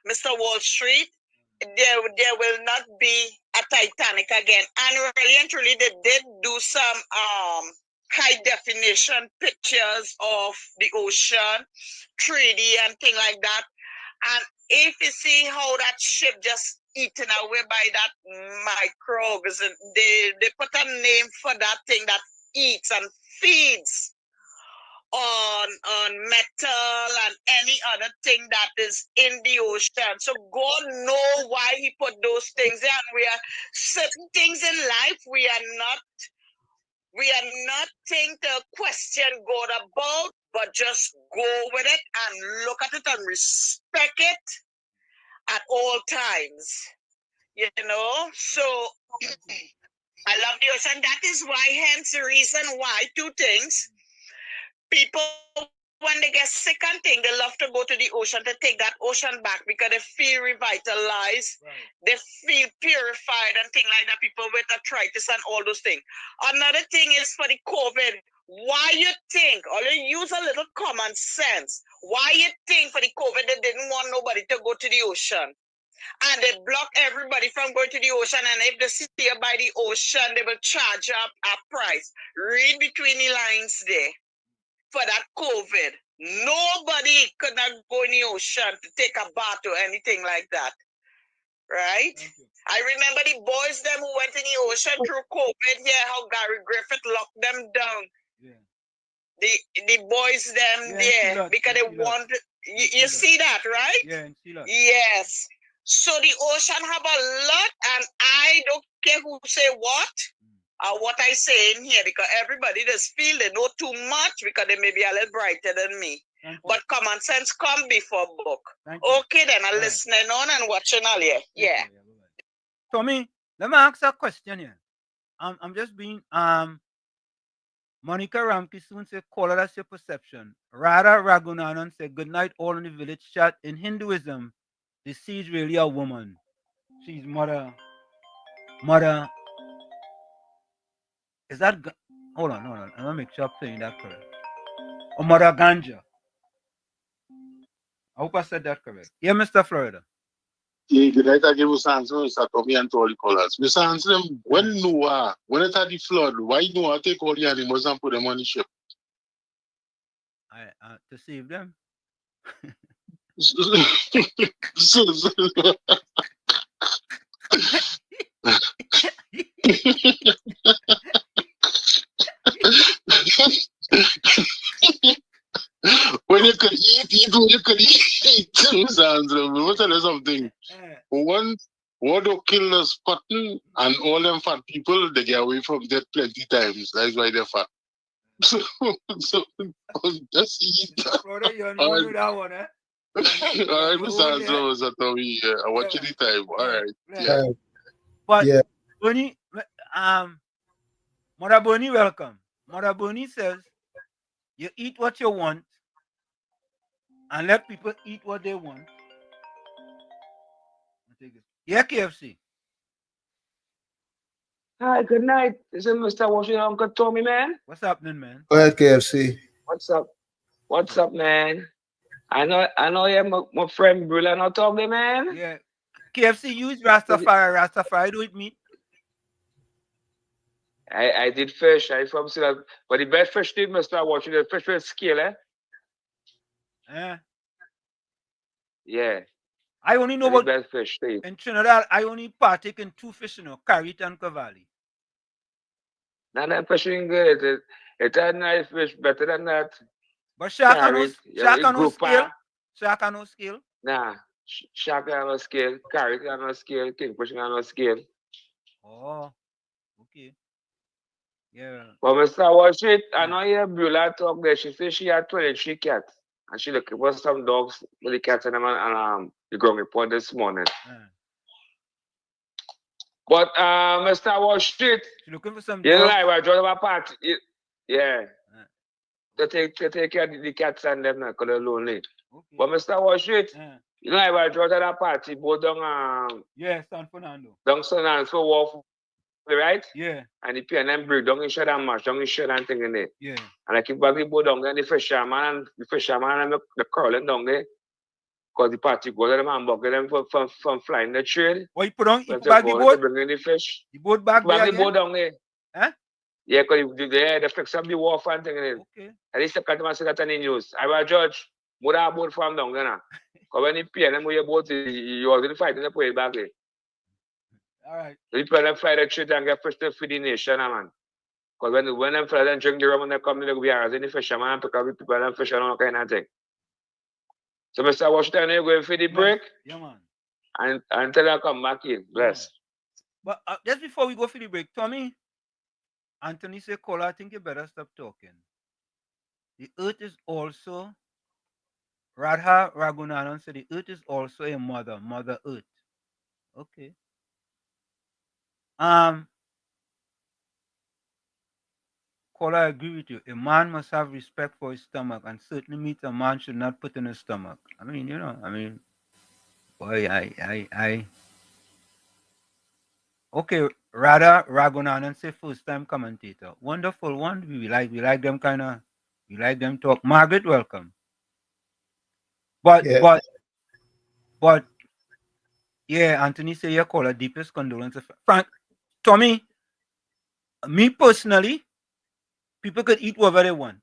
Mr. Wall Street, there will not be a Titanic again. And really and truly, they did do some high definition pictures of the ocean, 3D and thing like that. And if you see how that ship just eaten away by that microorganism, they put a name for that thing that eats and feeds on metal and any other thing that is in the ocean. So God knows why he put those things there. And we are certain things in life we are not think to question God about, but just go with it and look at it and respect it at all times. You know? So I love the ocean. That is why, hence the reason why, two things. People, when they get sick and things, they love to go to the ocean to take that ocean back because they feel revitalized, they feel purified and things like that. People with arthritis and all those things. Another thing is for the COVID, Why you think, or you use a little common sense, why you think for the COVID they didn't want nobody to go to the ocean? And they block everybody from going to the ocean, and if they sit there by the ocean, they will charge up a price. Read between the lines there. For that COVID, nobody could not go in the ocean to take a bath or anything like that. Right? I remember the boys them who went in the ocean through COVID here, how Gary Griffith locked them down. Yeah. The boys them there because they want you see that, right? Yeah, see that. Yes. So the ocean have a lot, and I don't care who say what. What I say in here, because everybody just feel they know too much because they may be a little brighter than me. But common sense come before book. Okay, then I'm listening on and watching all here. Yeah. Tommy, let me ask a question here. I'm just being Monica Ramke soon said, call it as your perception. Radha Ragunanan said, good night all in the village chat. In Hinduism, the sea is really a woman. She's mother. Is that, hold on. I want to make sure I'm saying that correct. Or Mother Ganja. I hope I said that correct. Yeah, Mr. Florida. Yeah, good night. I give you answer, Mr. Tommy and to all the callers. Mr. Answer, when Noah, when it had the flood, why Noah take all the animals and put them on the ship? To save them. When you could eat when you could eat. Mr. Answer, let me tell you something. What do kill the cotton and all them fat people, they get away from death plenty times. That's why they're fat. So just eat. Brother, you know that one, eh? All right, Mr. Tommy, I watch you the time. All right. Yeah. But Bonnie, Mother Bonnie, welcome. Mother Bonnie says, you eat what you want and let people eat what they want. Yeah, KFC. Hi, good night. This is Mr. Washington, Uncle Tommy, man. What's happening, man? Go ahead, KFC. What's up? What's up, man? I know you're my friend Brula not talking, man. Yeah. KFC use Rastafari do it meat. I did fish. I from Singapore. But the best fish did Mr. Washington, fish with scale, eh? Yeah. I only know about best fish. In Trinidad, I only partake in two fish, carrot and cavalli. Now that fishing good. It's a nice fish, better than that. But shark on no scale. Shark on no scale. Nah, shark on no scale. Carrot on no scale. Kingfish on no scale. Oh, okay. Yeah. But Mr. Washington, I know you hear Beulah talk there. She says she had 23 cats. And she looking for some dogs with the cats and them and the ground report this morning. But Mr. Washington, she looking for some dogs. You know, I drove a party. Yeah. To take care of the cats and them because they're lonely. Okay. But Mr. Washington, you know, I drove to that party, go down San Fernando. Down San Fernando Wharf, right? Yeah. And the piano break down in shed and mash, down in shed and thing in there. Yeah. And I keep back the boat down there, and the fisherman and the curling down there. Because the party go to them and bucket them from flying the trade. What you put on? You back the boat? Bring in the fish. The boat back there the boat down there. Huh? Yeah, because they fix up the wharf and thing in it. Okay. And this customer said that on the news. I was judge, more that boat from down there now. Because when you pay them with your boat, you are going to fight in the play back there. All right. So people them fly the trade and get fish to feed the nation, man. Because when them fly and drink the rum and they come, they go be in the fisherman and pick up the people and fish and all kind of thing. So Mr. Washington, you're going for the break? Yeah, man. And until I come back in. Bless. But just before we go for the break, Tommy, Anthony said, caller, I think you better stop talking. The earth is also, Radha Ragunanan said, the earth is also a mother, Mother Earth. Okay. Caller, I agree with you. A man must have respect for his stomach, and certainly meat a man should not put in his stomach. I mean, boy, okay, Radha Raghunandan say first time commentator. Wonderful one. We like them we like them talk. Margaret, welcome. But yeah, Anthony say you call her deepest condolences. Frank, Tommy, me personally, people could eat whatever they want.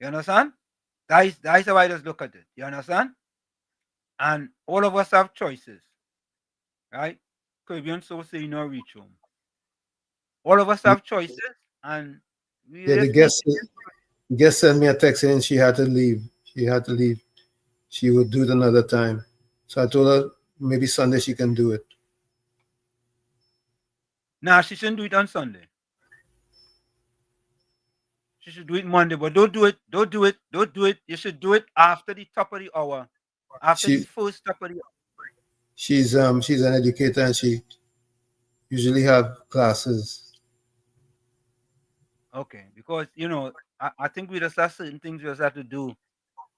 You understand? That's how I just look at it. You understand? And all of us have choices. Right? Caribbean so say you know reach home. All of us have choices, and the guest sent me a text saying she had to leave. She would do it another time. So I told her maybe Sunday she can do it. Nah, she shouldn't do it on Sunday. She should do it Monday, but don't do it. You should do it after the top of the hour. After the first top of the hour. She's an educator and she usually have classes. Okay, because I think we just have certain things we just have to do,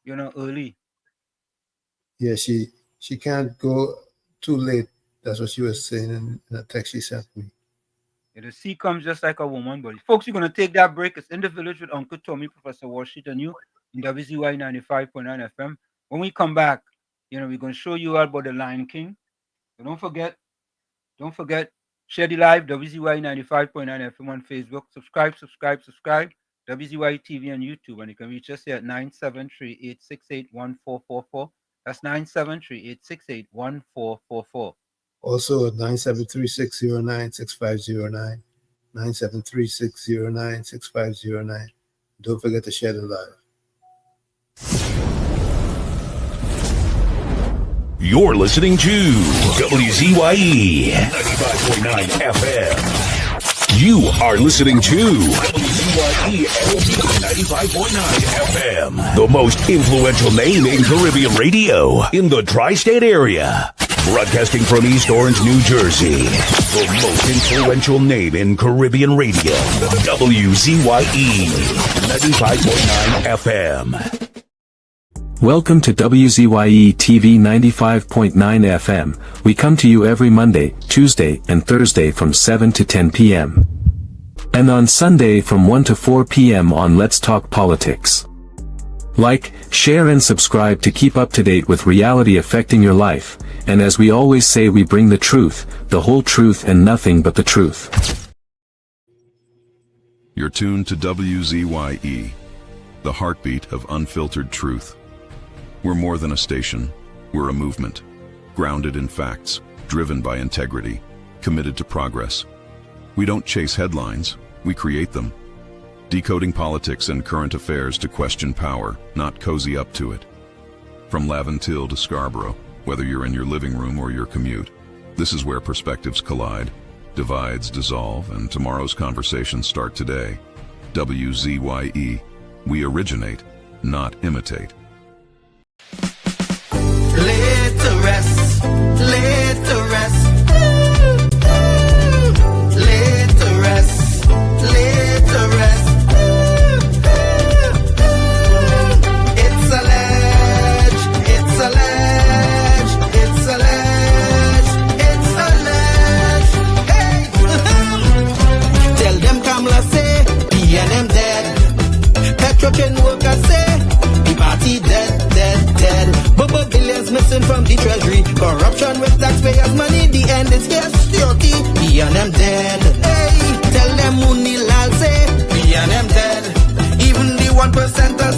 early. Yeah, she can't go too late. That's what she was saying in the text she sent me. Yeah, the sea comes just like a woman, buddy. Folks, you're gonna take that break. It's In the Village with Uncle Tommy, Professor Washington, and you in WZYE 95.9 FM. When we come back, we're gonna show you all about the Lion King. So don't forget, share the live, WZYE 95.9 FM on Facebook. Subscribe. WZYE TV on YouTube, and you can reach us here at 973-868-1444. That's 973-868-1444. Also at 973-609-6509. 973-609-6509. Don't forget to share the live. You're listening to WZYE 95.9 FM. You are listening to WZYE 95.9 FM, the most influential name in Caribbean radio in the tri-state area. Broadcasting from East Orange, New Jersey, the most influential name in Caribbean radio, WZYE 95.9 FM. Welcome to WZYE TV 95.9 FM. We come to you every Monday, Tuesday, and Thursday from 7 to 10 p.m. And on Sunday from 1 to 4 p.m. on Let's Talk Politics. Like, share and subscribe to keep up to date with reality affecting your life. And as we always say, we bring the truth, the whole truth and nothing but the truth. You're tuned to WZYE, the heartbeat of unfiltered truth. We're more than a station, we're a movement, grounded in facts, driven by integrity, committed to progress. We don't chase headlines, we create them. Decoding politics and current affairs to question power, not cozy up to it. From Laventille to Scarborough, whether you're in your living room or your commute, this is where perspectives collide, divides dissolve, and tomorrow's conversations start today. WZYE, we originate, not imitate. Laid to rest, laid to rest, laid to rest, laid to rest. It's alleged, it's alleged, it's alleged, it's alleged. Hey, tell them Kamala say, PNM dead. Petrocan workers say, the party dead, dead, dead. Bubble billions missing from the treasury. Corruption with taxpayers' money. The end is here, security. PNM dead. Hey, tell them Munilal say, PNM dead. Even the 1%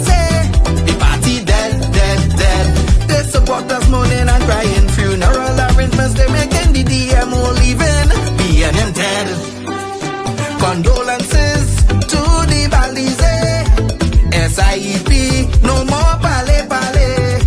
say, the party dead, dead, dead. They support us mourning and crying. Funeral arrangements they making. The DMO leaving. PNM dead. Condolences to the Balize. SIEP, no more pale pale.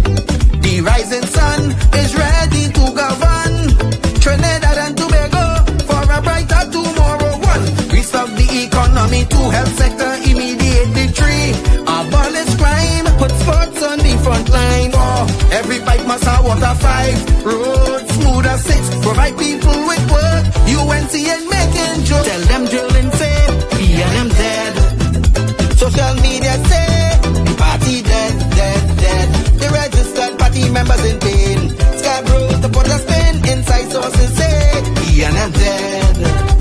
The rising sun is ready to govern Trinidad and Tobago for a brighter tomorrow. One, restart the economy, two, health sector, immediate victory. Abolish crime, put sports on the front line. Oh, every pipe must have water. 5, roads smooth as 6, provide people with work. UNC and making jokes. Tell them drilling say, PNM dead. Social media say, the party dead, dead, dead. The registered party members in pain. Scarborough to put a spin, inside sources say, PNM dead.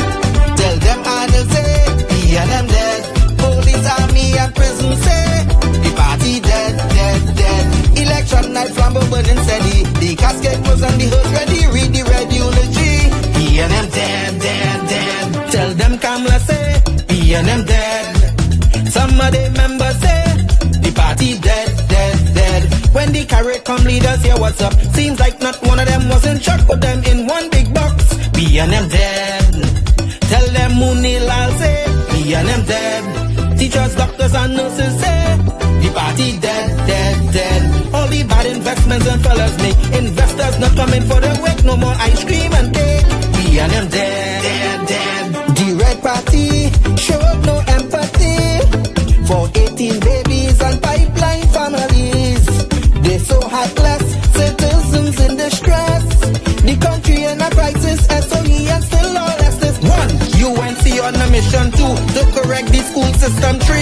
and them dead. Some of the members say the party dead, dead, dead. When the carrot come leaders here, what's up? Seems like not one of them was in shock, put them in one big box. B and them dead. Tell them Munil I'll say, B and them dead. Teachers, doctors and nurses say the party dead, dead, dead. All the bad investments and fellas make investors not coming for the wake. No more ice cream and cake. B and them dead, dead, dead. The Red Party showed no empathy for 18 babies and pipeline families. They so heartless, citizens in distress. The country in a crisis, SOE and still all this. 1. UNC on a mission 2 to correct the school system. 3.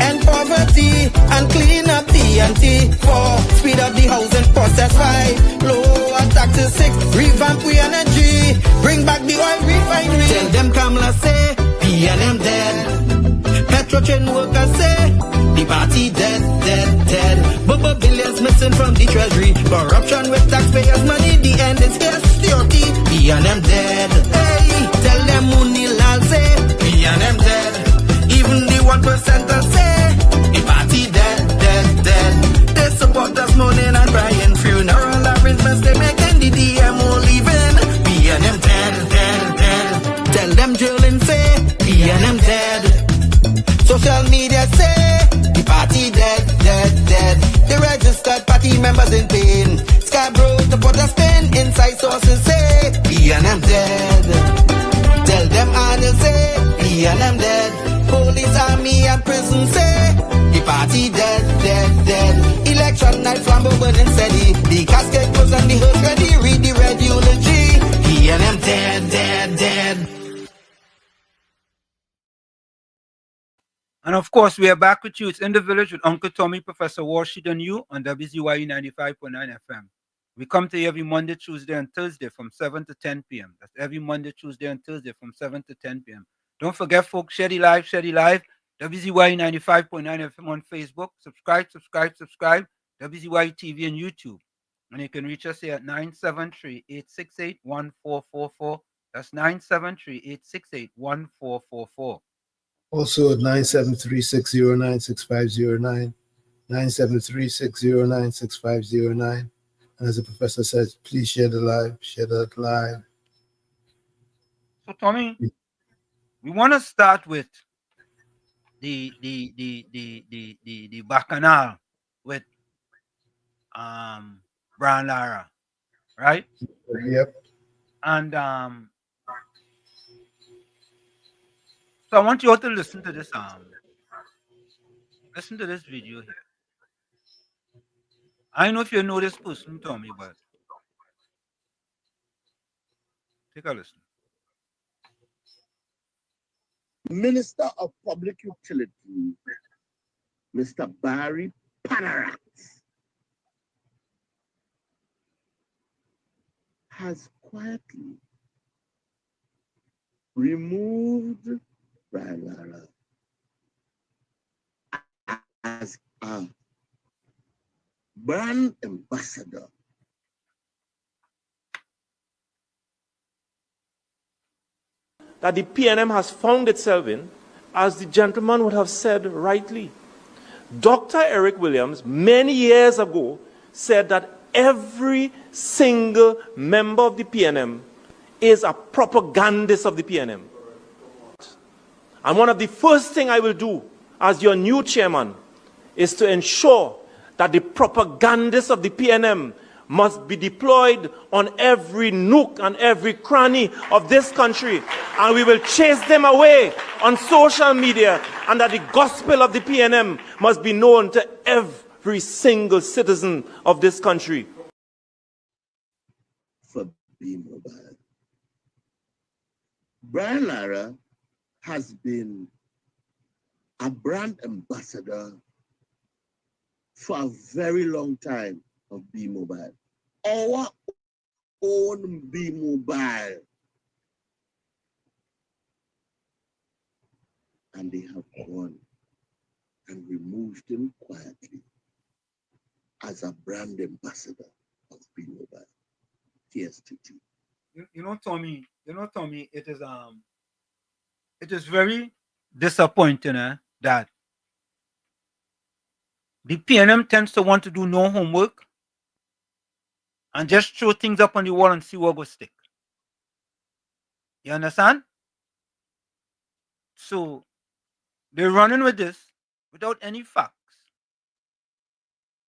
End poverty and clean up TNT. 4. Speed up the housing process. 5. Lower taxes. 6. Revamp we energy. Bring back the oil refinery. Tell them Kamala say PNM dead. Petro chain workers say the party dead, dead, dead. Bubba billions missing from the treasury. Corruption with taxpayers' money. The end is here. Security. PNM dead. Hey, tell them Munil I'll say PNM dead. Even the 1% say the party dead, dead, dead. They support us mourning and crying. Funeral arrangements they making. The DMO leaving. PNM dead, dead, dead. Tell them drilling say PNM dead. Social media say the party dead, dead, dead. The registered party members in pain. Scarborough to put a spin. Inside sources say PNM dead. Tell them Arnold say PNM dead. Police, army and prison say the party dead, dead, dead. Election night flambeau burning steady. The casket closed and the hearse ready. Read the red eulogy. PNM dead, dead, dead. And of course, we are back with you. It's In the Village with Uncle Tommy, Professor Warsheet and you on WZYE 95.9 FM. We come to you every Monday, Tuesday, and Thursday from 7 to 10 p.m. That's every Monday, Tuesday, and Thursday from 7 to 10 p.m. Don't forget, folks, Shady Live, WZYE 95.9 FM on Facebook. Subscribe. WZYE TV and YouTube. And you can reach us here at 973-868-1444. That's 973-868-1444. Also at 973-609-6509, 973-609-6509. And as the professor says, please share the live, share that live. So, Tommy, we want to start with the bacchanal with Brian Lara, right? Yep. And so I want you all to listen to this video here. I don't know if you know this person, Tommy, but take a listen. Minister of Public Utilities, Mr. Barry Panarat, has quietly removed Brian Lara as a brand ambassador. That the PNM has found itself in, as the gentleman would have said rightly. Dr. Eric Williams, many years ago, said that every single member of the PNM is a propagandist of the PNM. And one of the first things I will do as your new chairman is to ensure that the propagandists of the PNM must be deployed on every nook and every cranny of this country. And we will chase them away on social media, and that the gospel of the PNM must be known to every single citizen of this country. For B-Mobile. Brian Lara has been a brand ambassador for a very long time of B-Mobile. Our own B-Mobile. And they have gone and removed him quietly as a brand ambassador of B-Mobile. TSTT. You know, Tommy, it is very disappointing that the PNM tends to want to do no homework and just throw things up on the wall and see what will stick. You understand? So they're running with this without any facts.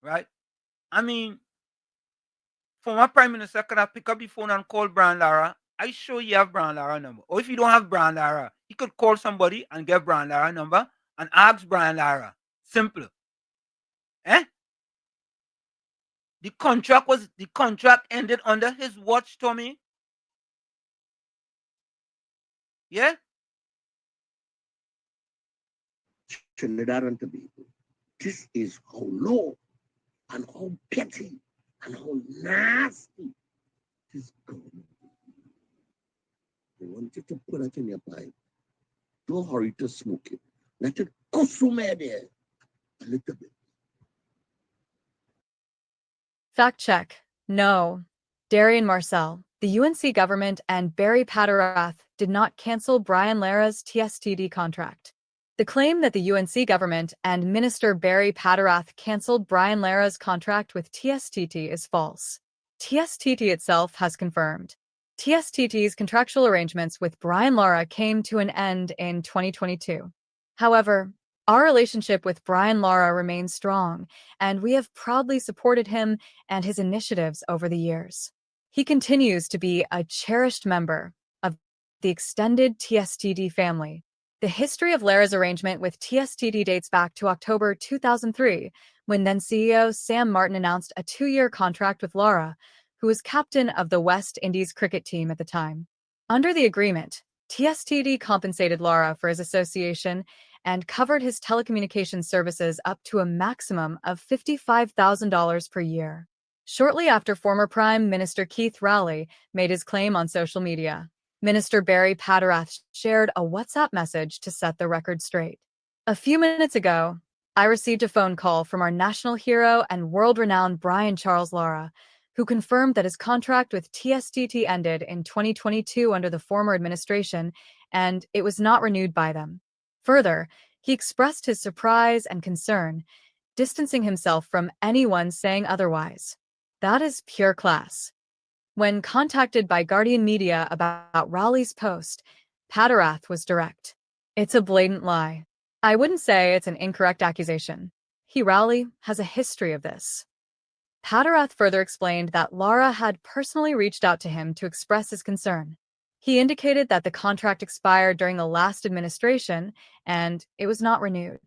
Right? I mean, former Prime Minister could have picked up the phone and called Brian Lara. I sure you have Brian Lara number. Or if you don't have Brian Lara, he could call somebody and get Brian Lara number and ask Brian Lara. Simple. Eh? The contract ended under his watch, Tommy. Yeah? Trinidad and Tobago. This is how low and how petty and how nasty this government. I want you to put it in your pipe. Don't hurry to smoke it. Let it consume there a little bit. Fact check. No. Darian Marcel, the UNC government, and Barry Paterath did not cancel Brian Lara's TSTD contract. The claim that the UNC government and Minister Barry Paterath canceled Brian Lara's contract with TSTT is false. TSTT itself has confirmed. TSTT's contractual arrangements with Brian Lara came to an end in 2022. However, our relationship with Brian Lara remains strong, and we have proudly supported him and his initiatives over the years. He continues to be a cherished member of the extended TSTD family. The history of Lara's arrangement with TSTD dates back to October 2003, when then CEO Sam Martin announced a 2-year contract with Lara, who was captain of the West Indies cricket team at the time. Under the agreement, TSTD compensated Lara for his association and covered his telecommunications services up to a maximum of $55,000 per year. Shortly after former Prime Minister Keith Rowley made his claim on social media, Minister Barry Paterath shared a WhatsApp message to set the record straight. A few minutes ago, I received a phone call from our national hero and world-renowned Brian Charles Lara, who confirmed that his contract with TSTT ended in 2022 under the former administration, and it was not renewed by them. Further, he expressed his surprise and concern, distancing himself from anyone saying otherwise. That is pure class. When contacted by Guardian Media about Rowley's post, Paterath was direct. It's a blatant lie. I wouldn't say it's an incorrect accusation. Rowley has a history of this. Paterath further explained that Lara had personally reached out to him to express his concern. He indicated that the contract expired during the last administration and it was not renewed.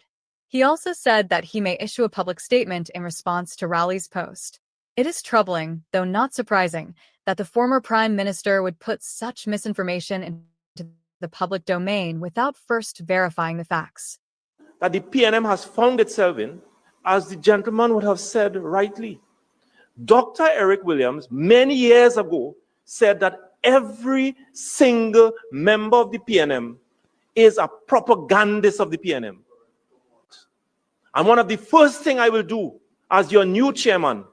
He also said that he may issue a public statement in response to Rowley's post. It is troubling, though not surprising, that the former Prime Minister would put such misinformation into the public domain without first verifying the facts. That the PNM has found itself in, as the gentleman would have said rightly. Dr. Eric Williams, many years ago, said that every single member of the PNM is a propagandist of the PNM. And one of the first things I will do as your new chairman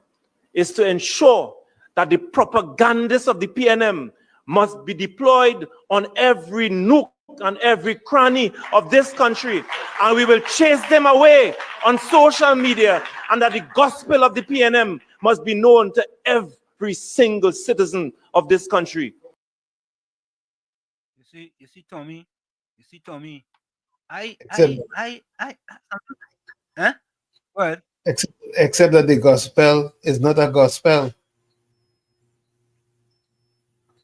is to ensure that the propagandists of the PNM must be deployed on every nook and every cranny of this country, and we will chase them away on social media, and that the gospel of the PNM must be known to every single citizen of this country. You see, Tommy. What? Except that the gospel is not a gospel.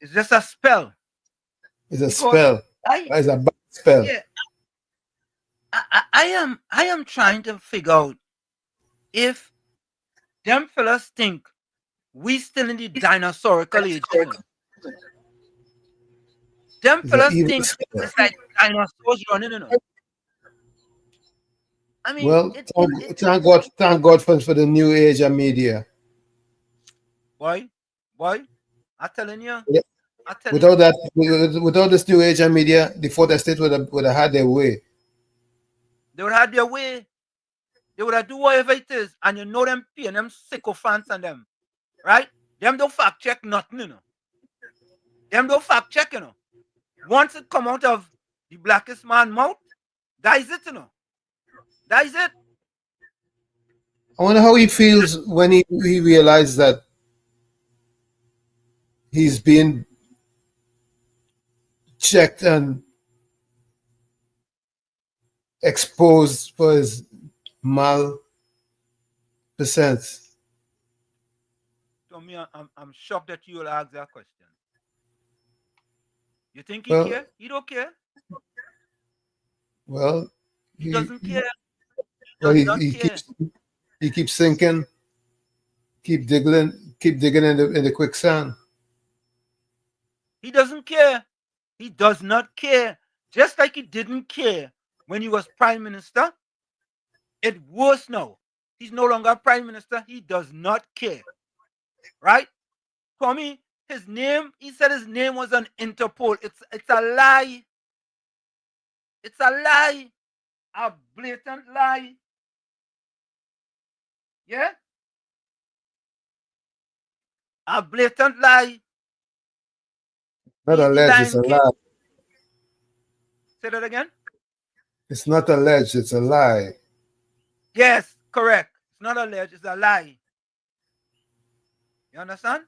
It's just a spell. It's a spell. It's a bad spell. Yeah, I am trying to figure out if them fellas think we still in the dinosaurical age. Them fellas think it's like dinosaurs running, you know. I mean, well, thank God for the new age of media. Boy, I'm telling you. Yeah. Without this new age of media, the fourth estate would have had their way. They would have had their way. They would have do whatever it is, and you know them PNM sycophants and them, right? Them don't fact check nothing, you know. Them don't fact check, you know. Once it come out of the blackest man mouth, That is it, you know. That is it. I wonder how he feels when he realizes that he's being checked and exposed for his mal percent. Tommy, I'm shocked that you will ask that question. You think he Well, care? He don't care. Well, He doesn't care. Well, Does not care. he keeps sinking, keep digging in the quicksand. He doesn't care. He does not care. Just like he didn't care when he was prime minister. It's worse now. He's no longer prime minister. He does not care. Right? Tommy, his name, he said his name was on Interpol. It's a lie. It's a lie. A blatant lie. Yeah? A blatant lie. Not alleged, it's a lie. Say that again? It's not alleged, it's a lie. Yes, correct. It's not alleged, it's a lie. You understand?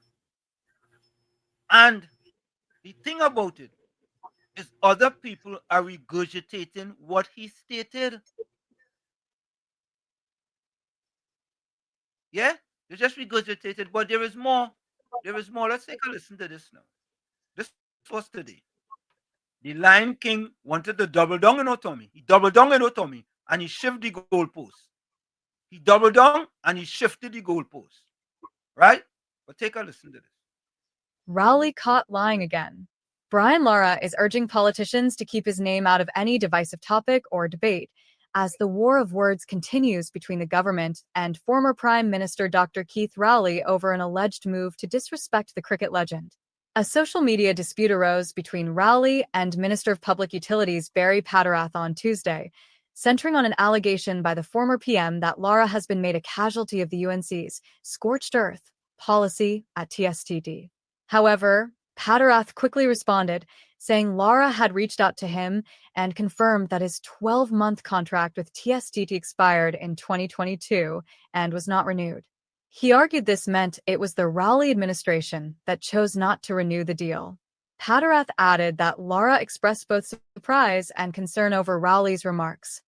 And the thing about it is other people are regurgitating what he stated. Yeah? They just regurgitated, but there is more. There is more. Let's take a listen to this now. This was today. The Lion King wanted to double down in Tommy. He doubled down in Tommy and he shifted the goalpost. He doubled down and he shifted the goalpost. Right? But take a listen to this. Rowley caught lying again. Brian Lara is urging politicians to keep his name out of any divisive topic or debate, as the war of words continues between the government and former Prime Minister Dr. Keith Rowley over an alleged move to disrespect the cricket legend. A social media dispute arose between Rowley and Minister of Public Utilities Barry Patterath on Tuesday, centering on an allegation by the former PM that Lara has been made a casualty of the UNC's scorched earth policy at TSTD. However, Patterath quickly responded, saying Lara had reached out to him and confirmed that his 12-month contract with TSTD expired in 2022 and was not renewed. He argued this meant it was the Rowley administration that chose not to renew the deal. Patterath added that Lara expressed both surprise and concern over Rowley's remarks.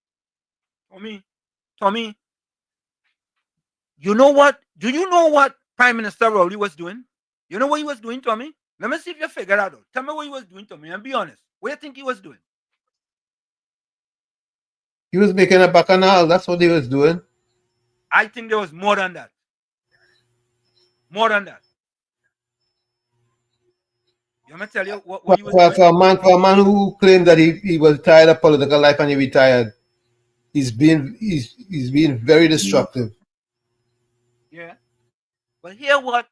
Tommy, you know what? Do you know what Prime Minister Rowley was doing? You know what he was doing, Tommy? Let me see if you figure that out. Tell me what he was doing, Tommy, and be honest. What do you think he was doing? He was making a bacchanal. That's what he was doing. I think there was more than that. More than that. You want me to tell you what he was doing? For a man who claimed that he was tired of political life and he retired, he's being very destructive. Yeah. But hear what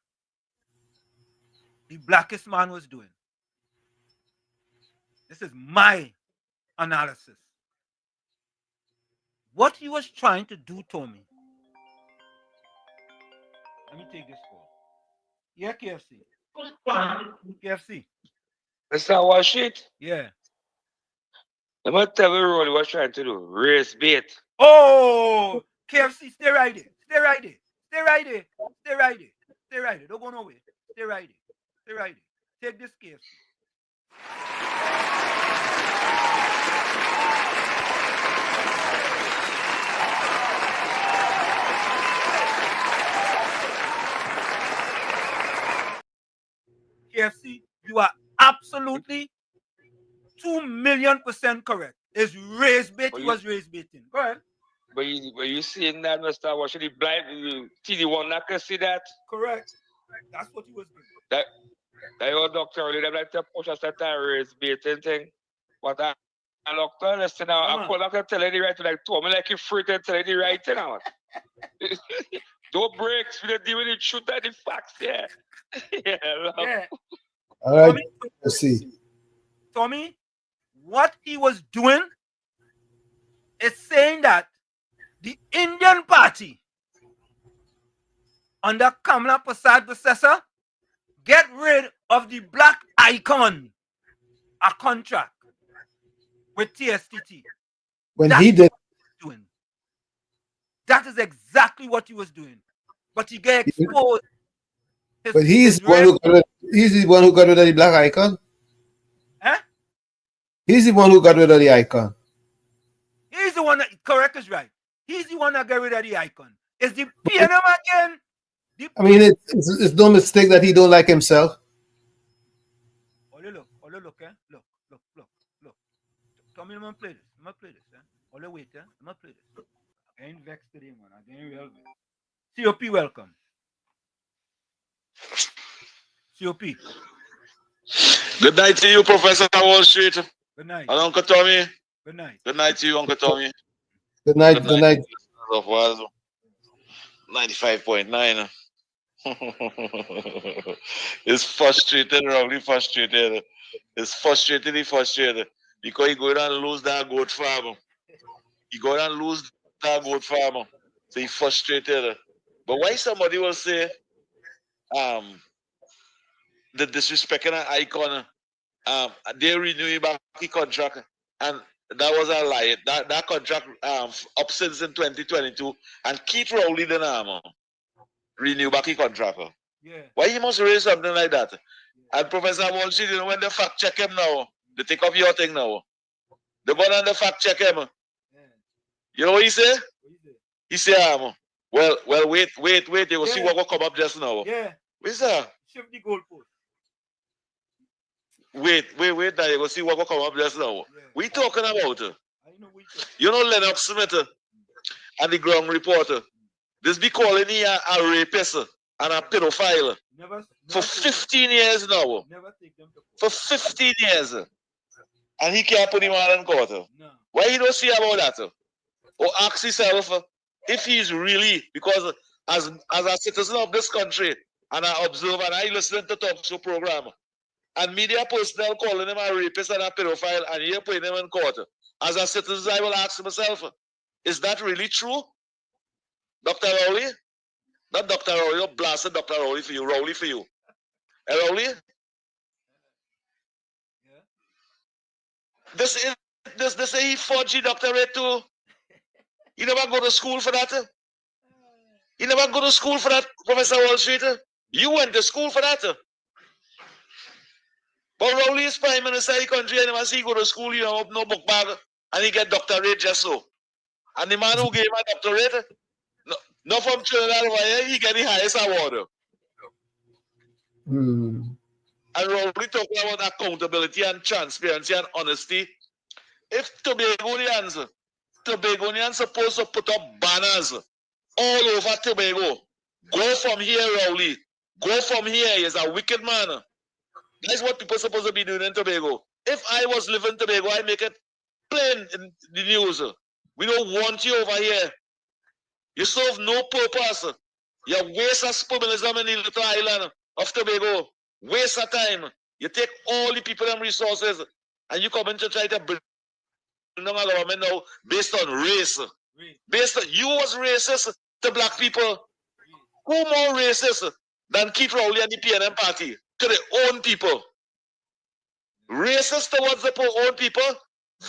the blackest man was doing. This is my analysis. What he was trying to do, Tommy. Let me take this call. Yeah, KFC. KFC. Mr. Washit? Yeah. Let me tell you what he was trying to do. Race bait. Oh, KFC, stay right there. Stay right there. Stay right there. Stay right there. Stay right there. Don't go nowhere. Stay right there. Stay right there. Take this KFC. KFC, you are absolutely 2,000,000% correct. It's race bait. He was race baiting. Go ahead. But you seeing that, Mr. Washit? The blind TD1 not can see that? Correct. That's what he was doing. That your doctor really like to push us that race baiting thing. But I doctor, listen now, I call back and tell you the right thing, like Tommy, like you free to tell you the right thing now. Don't breaks, we don't deal with the truth and the facts, yeah. Yeah. All right, let's see. Tommy, what he was doing is saying that the Indian party under Kamala Prasad Processor get rid of the black icon, a contract with TSTT. When he did. Doing. That is exactly what he was doing. But he get exposed. But he's the one who got rid of the black icon. Huh? He's the one who got rid of the icon. He's the one that, correct is right. He's the one that got rid of the icon. Is the PNM again? I mean, it's no mistake that he don't like himself. Look, eh? Look. Tommy, I'm gonna play this. Eh? Wait, eh? I'm gonna play this. I ain't vexed today, man. I ain't real vexed. COP, welcome. COP. Good night to you, Professor Wall Street. Good night. And Uncle Tommy. Good night. Good night to you, Uncle Tommy. Good night. Good night. Of was 95.9. It's frustrated, really frustrated. It's frustrated because he go down and lose that goat farm. So he frustrated. But why somebody will say, the disrespecting an icon, they renew back the contract, and that was a lie. That contract up since in 2022, and Keith Rowley didn't renew back the contract. Yeah. Why he must raise something like that? And Professor Wall Street, when they fact check him now, they take off your thing now. They go down and fact check him. Yeah. You know what he say? He say, well, wait, you will see what will come up just now. Yeah. What's that? Shift the goalpost. Wait, now you will see what will come up just now. Yeah. We talking about? You know Lennox Smith and the ground reporter. This be calling me a rapist and a pedophile for 15 years now. For 15 years. And he can't put him out in court. No. Why you don't see about that? Or ask yourself if he's really, because as a citizen of this country, and I observe and I listen to talk show program, and media personnel calling him a rapist and a pedophile, and you're putting him in court. As a citizen, I will ask myself, is that really true? Dr. Rowley? Not Dr. Rowley, not blasted Dr. Rowley for you, Rowley for you. Hey, Rowley? Yeah. This is he 4G doctorate too. You never go to school for that? You never go to school for that, Professor Wall Street? You went to school for that? But Rowley is Prime Minister of the country, and never see he go to school, you know, no book bag, and he get doctorate just so. And the man who gave him a doctorate, not from Trinidad over here, he get the highest award. And Rowley talking about accountability and transparency and honesty. If Tobagonians supposed to put up banners all over Tobago, go from here, Rowley. Go from here. He's a wicked man. That's what people are supposed to be doing in Tobago. If I was living in Tobago, I make it plain in the news. We don't want you over here. You serve no purpose. You waste of sperminism in the little island of Tobago. Waste of time. You take all the people and resources, and you come in to try to bring down a government now based on race. Based on you was racist to black people. Who more racist than Keith Rowley and the PNM party to their own people? Racist towards their own people,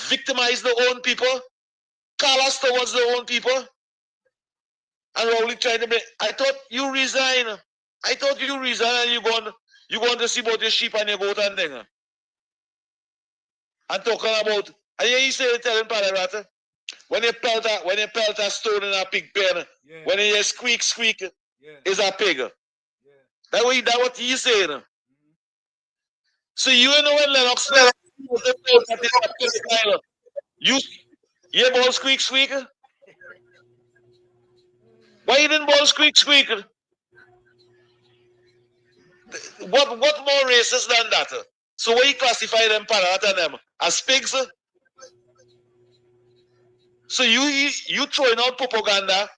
victimize their own people, callous towards their own people. And Rowley trying to make, I thought you resign. And you going to see about your sheep and your goat and thing. And talking about, and you say telling Padarata, when you pelt a stone in a pig pen, when you hear squeak, is a pig. That's what he's saying. So you know when Lennox you hear ball squeak? Why you didn't ball squeak? What more racist than that? So why you classify them Padarata and them as pigs? So you throwing out propaganda?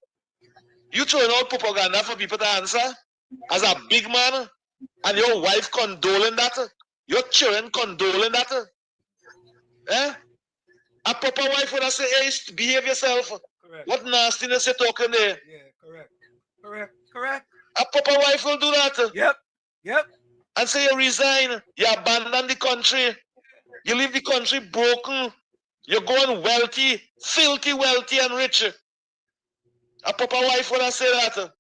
You throwing out propaganda for people to answer as a big man, and your wife condoling that? Your children condoling that? Eh? A proper wife would have said, hey, behave yourself. Correct. What nastiness you talking there? Yeah, correct. A proper wife will do that. Yep. And say you resign, you abandon the country, you leave the country broken, You're going wealthy, filthy wealthy and rich. A papa wife would have say that.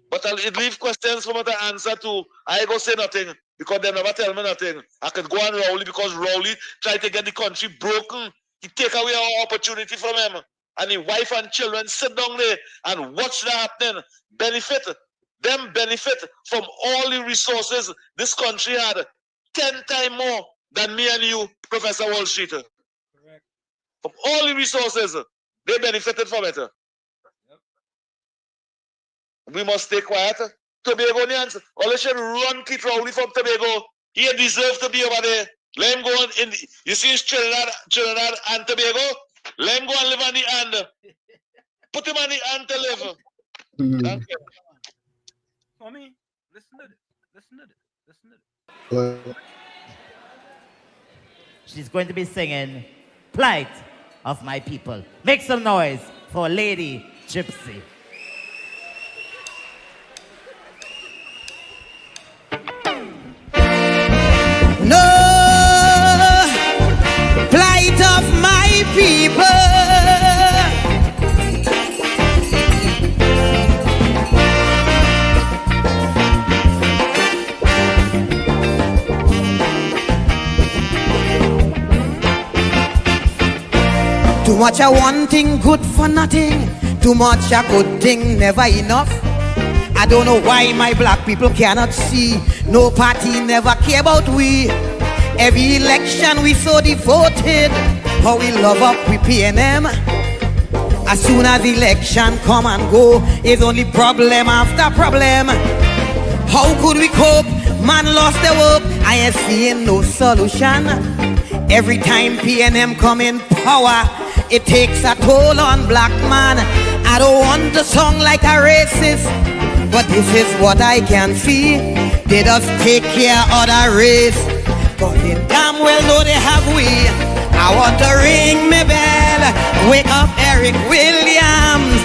But it leave questions for me to answer to. I go say nothing because they never tell me nothing. I could go on Rowley because Rowley tried to get the country broken. He take away our opportunity from him. And his wife and children sit down there and watch that happening. Benefit. Them benefit from all the resources this country had 10 times more than me and you, Professor Wall Street. Correct. From all the resources, they benefited from it. Yep. We must stay quiet. Tobagonians, all they should run Keith Rowley from Tobago. He deserves to be over there. Let him go on in the, you see Trinidad and Tobago? Let him go and live on the hand. Put him on the hand to live. Thank you. For me, listen to this. She's going to be singing Plight of My People. Make some noise for Lady Gypsy. No plight of my people. Too much a one thing good for nothing. Too much a good thing never enough. I don't know why my black people cannot see. No party never care about we. Every election we so devoted. How we love up we PNM. As soon as election come and go, it's only problem after problem. How could we cope? Man lost their hope. I ain't seeing no solution. Every time PNM come in power, it takes a toll on black man. I don't want to sound like a racist, but this is what I can see. They just take care of the race, but they damn well know they have we. I want to ring me bell, wake up Eric Williams,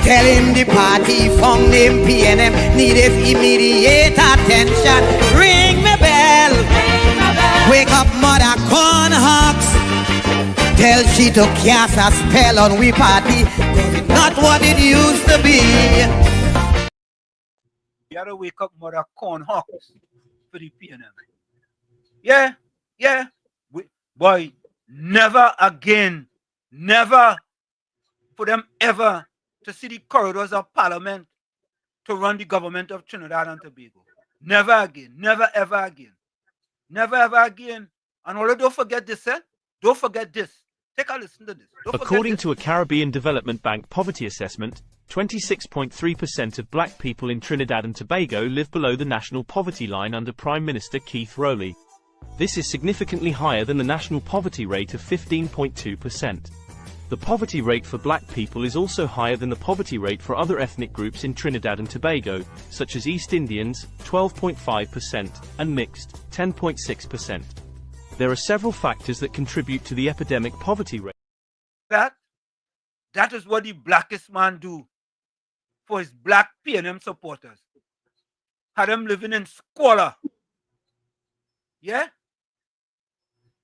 tell him the party found him PNM needed immediate attention. Ring me bell, wake up Mother Cornhucks, tell she to cast a spell on we party, cause it's not what it used to be. You gotta wake up Mother Cornhucks for the PNM. Yeah. Boy, never again, never for them ever to see the corridors of Parliament to run the government of Trinidad and Tobago. Never again, never ever again. Never ever again. And although don't forget this, don't forget this. Take a listen to this. According to a Caribbean Development Bank poverty assessment, 26.3% of black people in Trinidad and Tobago live below the national poverty line under Prime Minister Keith Rowley. This is significantly higher than the national poverty rate of 15.2%. The poverty rate for black people is also higher than the poverty rate for other ethnic groups in Trinidad and Tobago, such as East Indians, 12.5%, and mixed, 10.6%. There are several factors that contribute to the epidemic poverty rate. That is what the blackest man do for his black PNM supporters. Had them living in squalor. Yeah?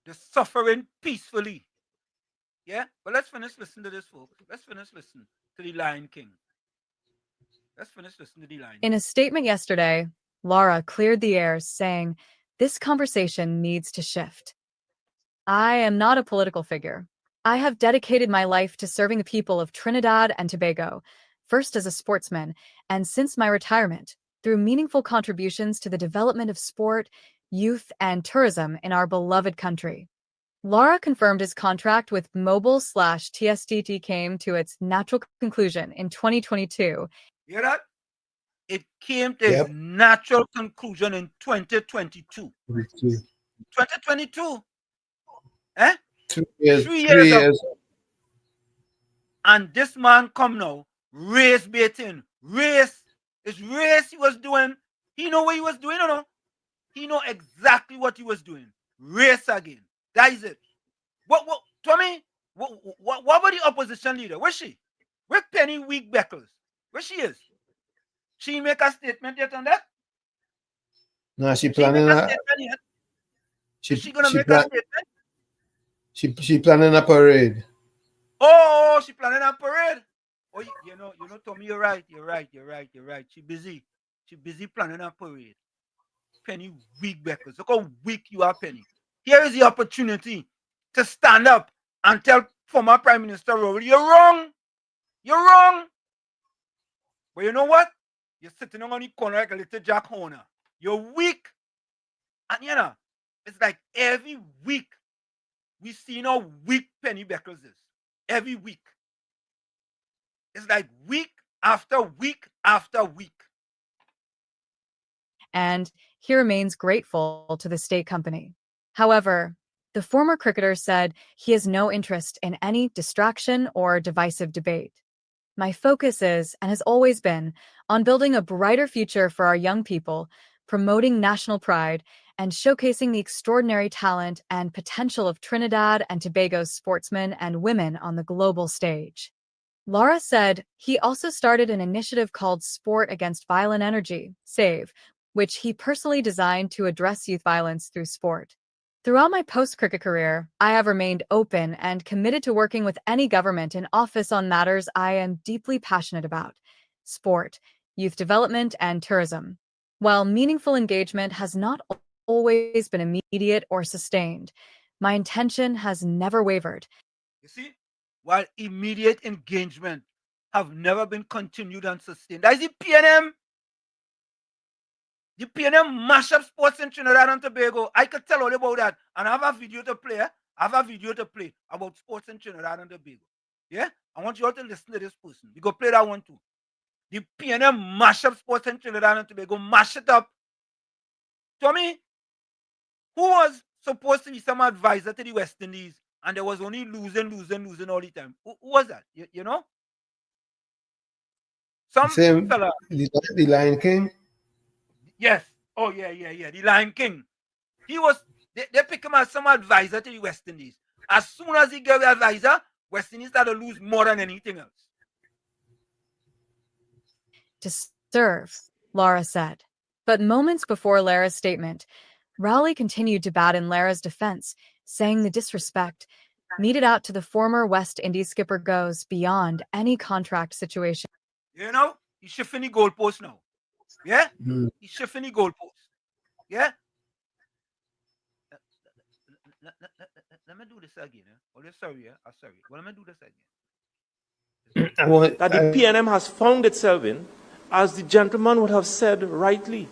They're suffering peacefully. Yeah? But let's finish listening to this, folks. Let's finish listening to the Lion King. Let's finish listening to the Lion King. In a statement yesterday, Laura cleared the air, saying, "This conversation needs to shift. I am not a political figure. I have dedicated my life to serving the people of Trinidad and Tobago, first as a sportsman, and since my retirement, through meaningful contributions to the development of sport, youth, and tourism in our beloved country." Laura confirmed his contract with Mobile/TSTT came to its natural conclusion in 2022. Hear that? It came to its natural conclusion in 2022. 2022. Eh? 3 years. 3 years. And this man come now, race baiting. Race. It's race he was doing. He know what he was doing, or no? He know exactly what he was doing. Race again. That is it. What Tommy? What about the opposition leader? Where's she? Where's Penny Week Beckles? Where she is? She make a statement yet on that? No, she planning that. Is she gonna make a statement? She planning a parade. Oh, she planning a parade. Oh, you know, Tommy, you're right. She busy planning a parade. Penny weak, Beckers. Look how weak you are, Penny. Here is the opportunity to stand up and tell former Prime Minister Rowley, you're wrong. But you know what? You're sitting on the corner like a little Jack Horner. You're weak. And you know, it's like every week we see how weak Penny Beckers is. Every week. It's like week after week after week. And he remains grateful to the state company. However, the former cricketer said he has no interest in any distraction or divisive debate. My focus is, and has always been, on building a brighter future for our young people, promoting national pride, and showcasing the extraordinary talent and potential of Trinidad and Tobago's sportsmen and women on the global stage. Lara said he also started an initiative called Sport Against Violent Energy, SAVE, which he personally designed to address youth violence through sport. Throughout my post-cricket career, I have remained open and committed to working with any government in office on matters I am deeply passionate about: sport, youth development, and tourism. While meaningful engagement has not always been immediate or sustained, my intention has never wavered. You see, while immediate engagement have never been continued and sustained. That is the PNM. The PNM mash up sports in Trinidad and Tobago. I could tell all about that. And I have a video to play. I have a video to play about sports in Trinidad and Tobago. Yeah? I want you all to listen to this person. You go play that one too. The PNM mash up sports in Trinidad and Tobago. Mash it up. Tommy, who was supposed to be some advisor to the West Indies and there was only losing all the time? Who was that? You know? Some fella. The Lion King? Yes. Oh, yeah. The Lion King. They pick him as some advisor to the West Indies. As soon as he gave the advisor, West Indies started to lose more than anything else. To serve, Lara said. But moments before Lara's statement, Rowley continued to bat in Lara's defense, saying the disrespect meted out to the former West Indies skipper goes beyond any contract situation. You know, he's shifting the goalpost now. Yeah? He's shifting the goalpost. Yeah? Let me do this again. Oh, sorry. I'm sorry. Well, let me do this again. That the PNM has found itself in, as the gentleman would have said rightly.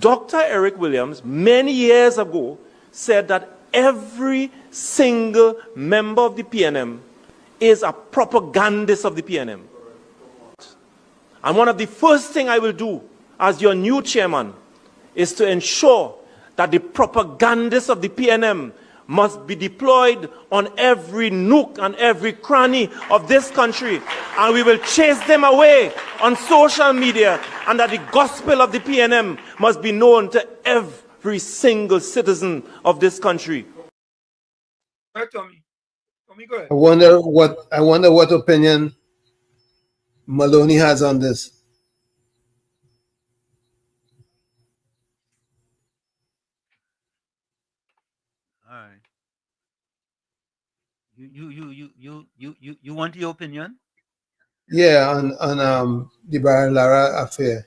Dr. Eric Williams, many years ago, said that every single member of the PNM is a propagandist of the PNM. And one of the first things I will do as your new chairman is to ensure that the propagandists of the PNM must be deployed on every nook and every cranny of this country. And we will chase them away on social media, and that the gospel of the PNM must be known to every single citizen of this country. Tommy, go ahead. I wonder what opinion Maloney has on this. All right. You want your opinion? Yeah, on the Brian Lara affair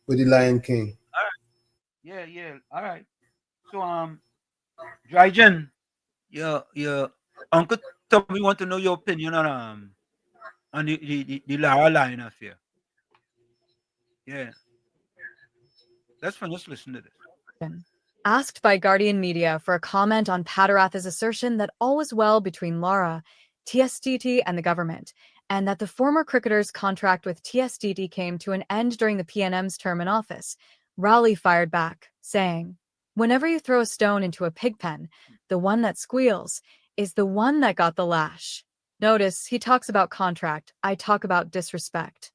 with the Lion King. All right. Yeah. All right. So Drygen, your Uncle Tommy want to know your opinion on the Lara Lion affair. Yeah. Let's finish listening to this. Asked by Guardian Media for a comment on Patarath's assertion that all was well between Lara, TSTT, and the government, and that the former cricketer's contract with TSTT came to an end during the PNM's term in office, Rowley fired back, saying, "Whenever you throw a stone into a pig pen, the one that squeals is the one that got the lash." Notice he talks about contract, I talk about disrespect.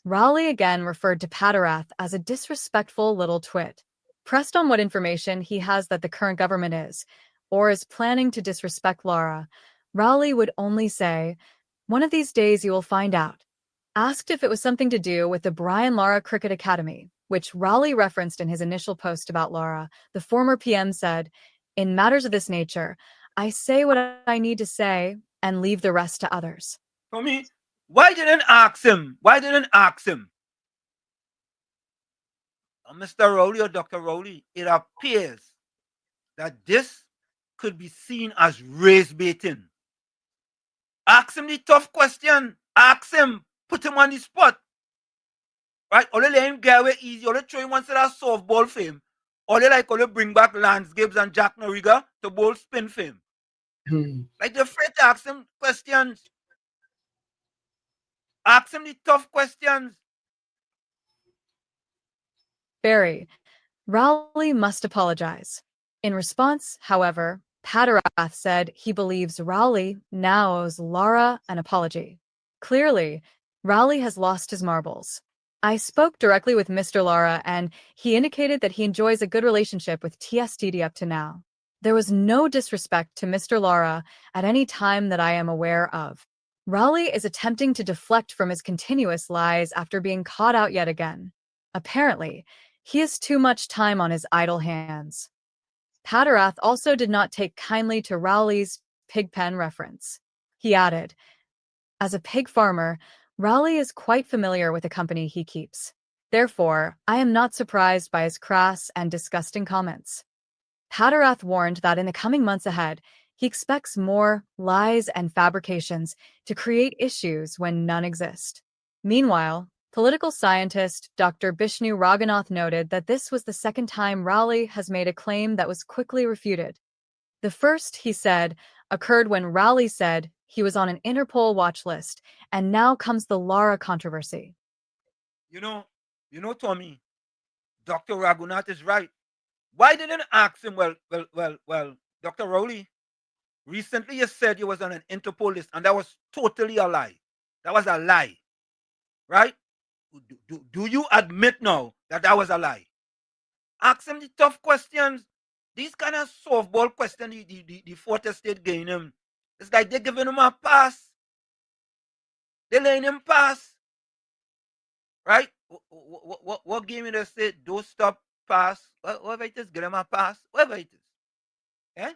Rowley again referred to Patarath as a disrespectful little twit. Pressed on what information he has that the current government is, or is planning to disrespect Lara, Rowley would only say, "One of these days you will find out." Asked if it was something to do with the Brian Lara Cricket Academy, which Rowley referenced in his initial post about Lara, the former PM said, "In matters of this nature, I say what I need to say and leave the rest to others. For me, why didn't ask him? Why didn't ask him? Mr. Rowley or Dr. Rowley, it appears that this could be seen as race baiting. Ask him the tough question. Ask him. Put him on the spot. Right? Only let him get away easy. Only throw him one set of softball fame. Only like only bring back Lance Gibbs and Jack Noriga to bowl spin fame. Like they're afraid to ask him questions. Ask him the tough questions. Barry, Rowley must apologize. In response, however, Patterath said he believes Rowley now owes Lara an apology. Clearly, Rowley has lost his marbles. I spoke directly with Mr. Lara, and he indicated that he enjoys a good relationship with TSTD up to now. There was no disrespect to Mr. Lara at any time that I am aware of. Rowley is attempting to deflect from his continuous lies after being caught out yet again. Apparently, he has too much time on his idle hands. Patterath also did not take kindly to Rowley's pig pen reference. He added, as a pig farmer, Rowley is quite familiar with the company he keeps. Therefore, I am not surprised by his crass and disgusting comments. Patterath warned that in the coming months ahead, he expects more lies and fabrications to create issues when none exist. Meanwhile, political scientist Dr. Bishnu Raghunath noted that this was the second time Rowley has made a claim that was quickly refuted. The first, he said, occurred when Rowley said he was on an Interpol watch list, and now comes the Lara controversy. You know, Tommy, Dr. Raghunath is right. Why didn't ask him? Well, Dr. Rowley, recently you said you was on an Interpol list, and that was totally a lie. That was a lie, right? Do you admit now that that was a lie? Ask him the tough questions. These kind of softball questions the Fourth Estate gave him. It's like they're giving him a pass. They're letting him pass. Right? What game they say? Don't stop, pass. Whatever it is, give him a pass. Whatever it is. Yeah?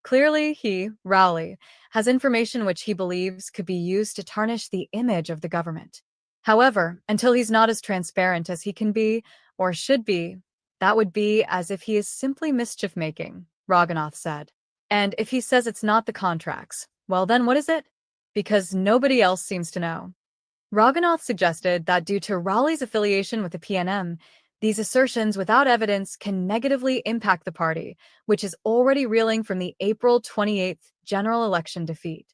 Clearly, he, Rowley, has information which he believes could be used to tarnish the image of the government. However, until he's not as transparent as he can be, or should be, that would be as if he is simply mischief-making, Raghunath said. And if he says it's not the contracts, well then what is it? Because nobody else seems to know. Raghunath suggested that due to Rowley's affiliation with the PNM, these assertions without evidence can negatively impact the party, which is already reeling from the April 28th general election defeat.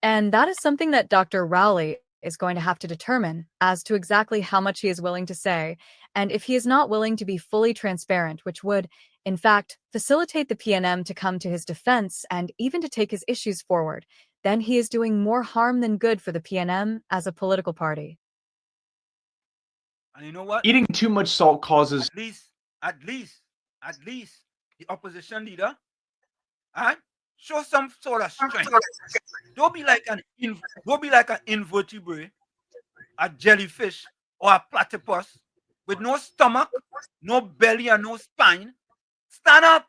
And that is something that Dr. Rowley is going to have to determine as to exactly how much he is willing to say, and if he is not willing to be fully transparent, which would, in fact, facilitate the PNM to come to his defense and even to take his issues forward, then he is doing more harm than good for the PNM as a political party. And you know what? Eating too much salt causes... At least, the opposition leader, show some sort of strength. Don't be like an invertebrate, a jellyfish, or a platypus with no stomach, no belly, and no spine. Stand up.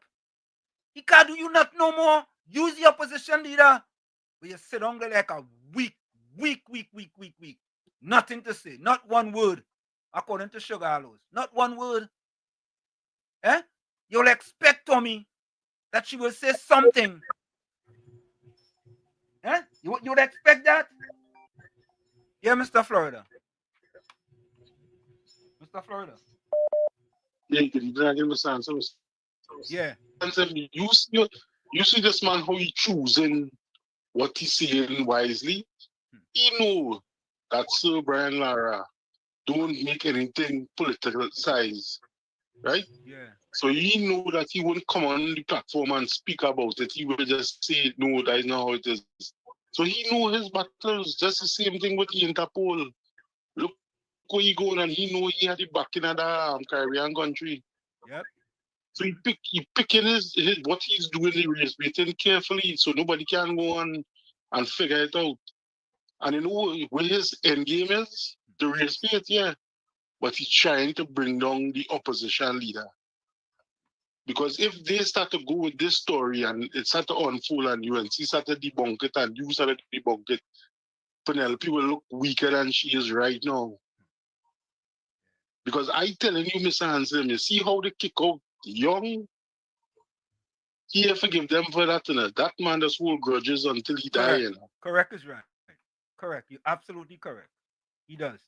He can't do you not no more. Use the opposition leader. But you sit down there like a weak. Nothing to say. Not one word. According to Sugar Hollows. Not one word. You'll expect Tommy that she will say something. You would expect that? Yeah, Mr. Florida. Mr. Florida. Yeah. You see this man, how he choosing what he's saying wisely? He know that Sir Brian Lara don't make anything political size, right? Yeah. So he know that he won't come on the platform and speak about it. He will just say, no, that is not how it is. So he know his battles. Just the same thing with the Interpol. Look where he going, and he know he had the back in the Caribbean country. Yep. So he picking his what he's doing, the race baiting carefully, so nobody can go on and figure it out. And you know where his end game is? The race bait, yeah. But he's trying to bring down the opposition leader. Because if they start to go with this story and it start to unfold and UNC start to debunk it and you start to debunk it, Penelope will look weaker than she is right now. Because I telling you, Mr. Hansen, you see how they kick out Young? He forgive them for that. That man just hold grudges until he dies. You know? Correct is right. Correct. You're absolutely correct. He does.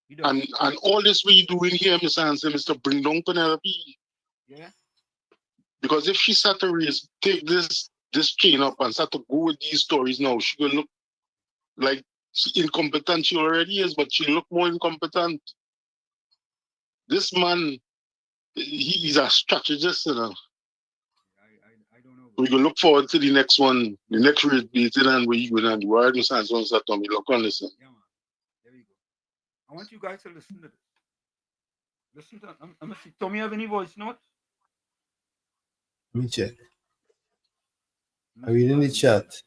He does. And all this we doing here, Mr. Hansen, is to bring down Penelope. Yeah. Because if she start to take this chain up and start to go with these stories now, she will look like incompetent. She already is, but she look more incompetent. This man, he's a strategist, you know. I don't know. We can look forward to the next one, the next race meeting, and where you going to do. I understand someone start to me. Look on listen. Yeah, man. There you go. I want you guys to listen to this. Listen to. I'm gonna see. Tommy, have any voice notes? Let me check. I read in the chat.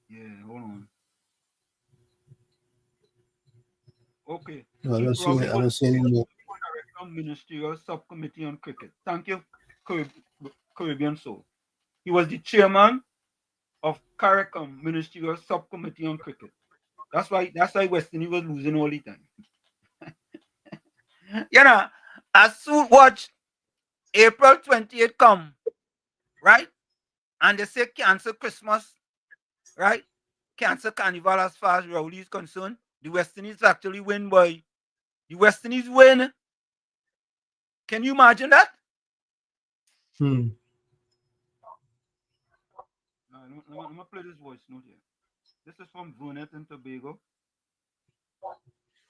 Yeah, hold on. Okay. No, I don't see any more. Ministerial Subcommittee on Cricket. Thank you, Caribbean Soul. He was the chairman of CARICOM Ministerial Subcommittee on Cricket. That's why West Indies was losing all the time. You know, as soon watch April 28th come, right? And they say cancel Christmas, right? Cancel Carnival as far as Rowley is concerned. The West Indies actually win, boy. The West Indies win. Can you imagine that? Hmm. I'm going to play this voice note here. This is from Vernet and Tobago.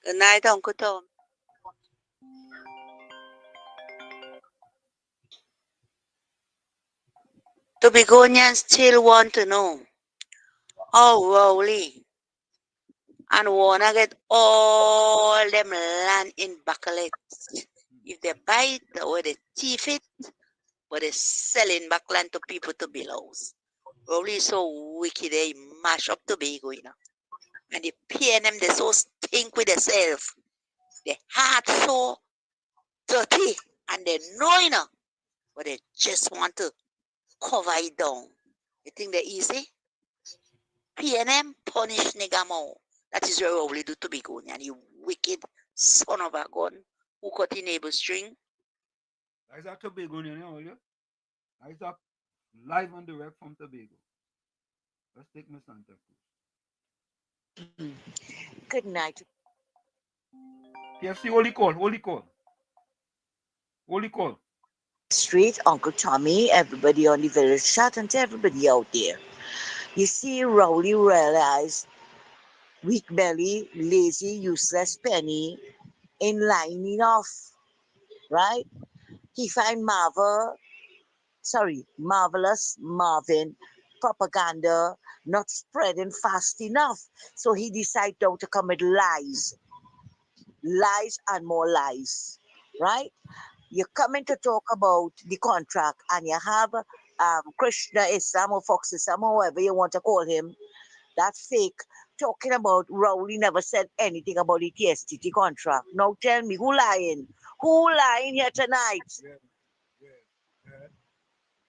Good night, Uncle Tom. Tobagonians still want to know how Rowley and wanna get all them land in Bacalet. If they buy it or they thief it, but they're selling back land to people to build house. Rowley is so wicked, they mash up Tobago, you know. And the PNM, they so stink with themselves. Their heart so dirty, and they know, you know, but they just want to cover it down. You think they're easy? PNM punish Negamo. That is what Rowley do to Begonian. You wicked son of a gun who cut the neighbor string. That's a Tobagonian, you know, that's up live on direct from Tobago. Let's take Miss Santa Cruz. Good night. PFC, holy call. Street, Uncle Tommy, everybody on the village chat, and to everybody out there. You see, Rowley realized weak belly, lazy, useless Penny in line enough, right? He find marvelous Marvin propaganda not spreading fast enough. So he decided now to commit lies and more lies, right? You're coming to talk about the contract and you have Krishna Islam or Fox Islam or whatever you want to call him, that fake, talking about Rowley never said anything about the TSTT contract. Now tell me, who lying? Who lying here tonight?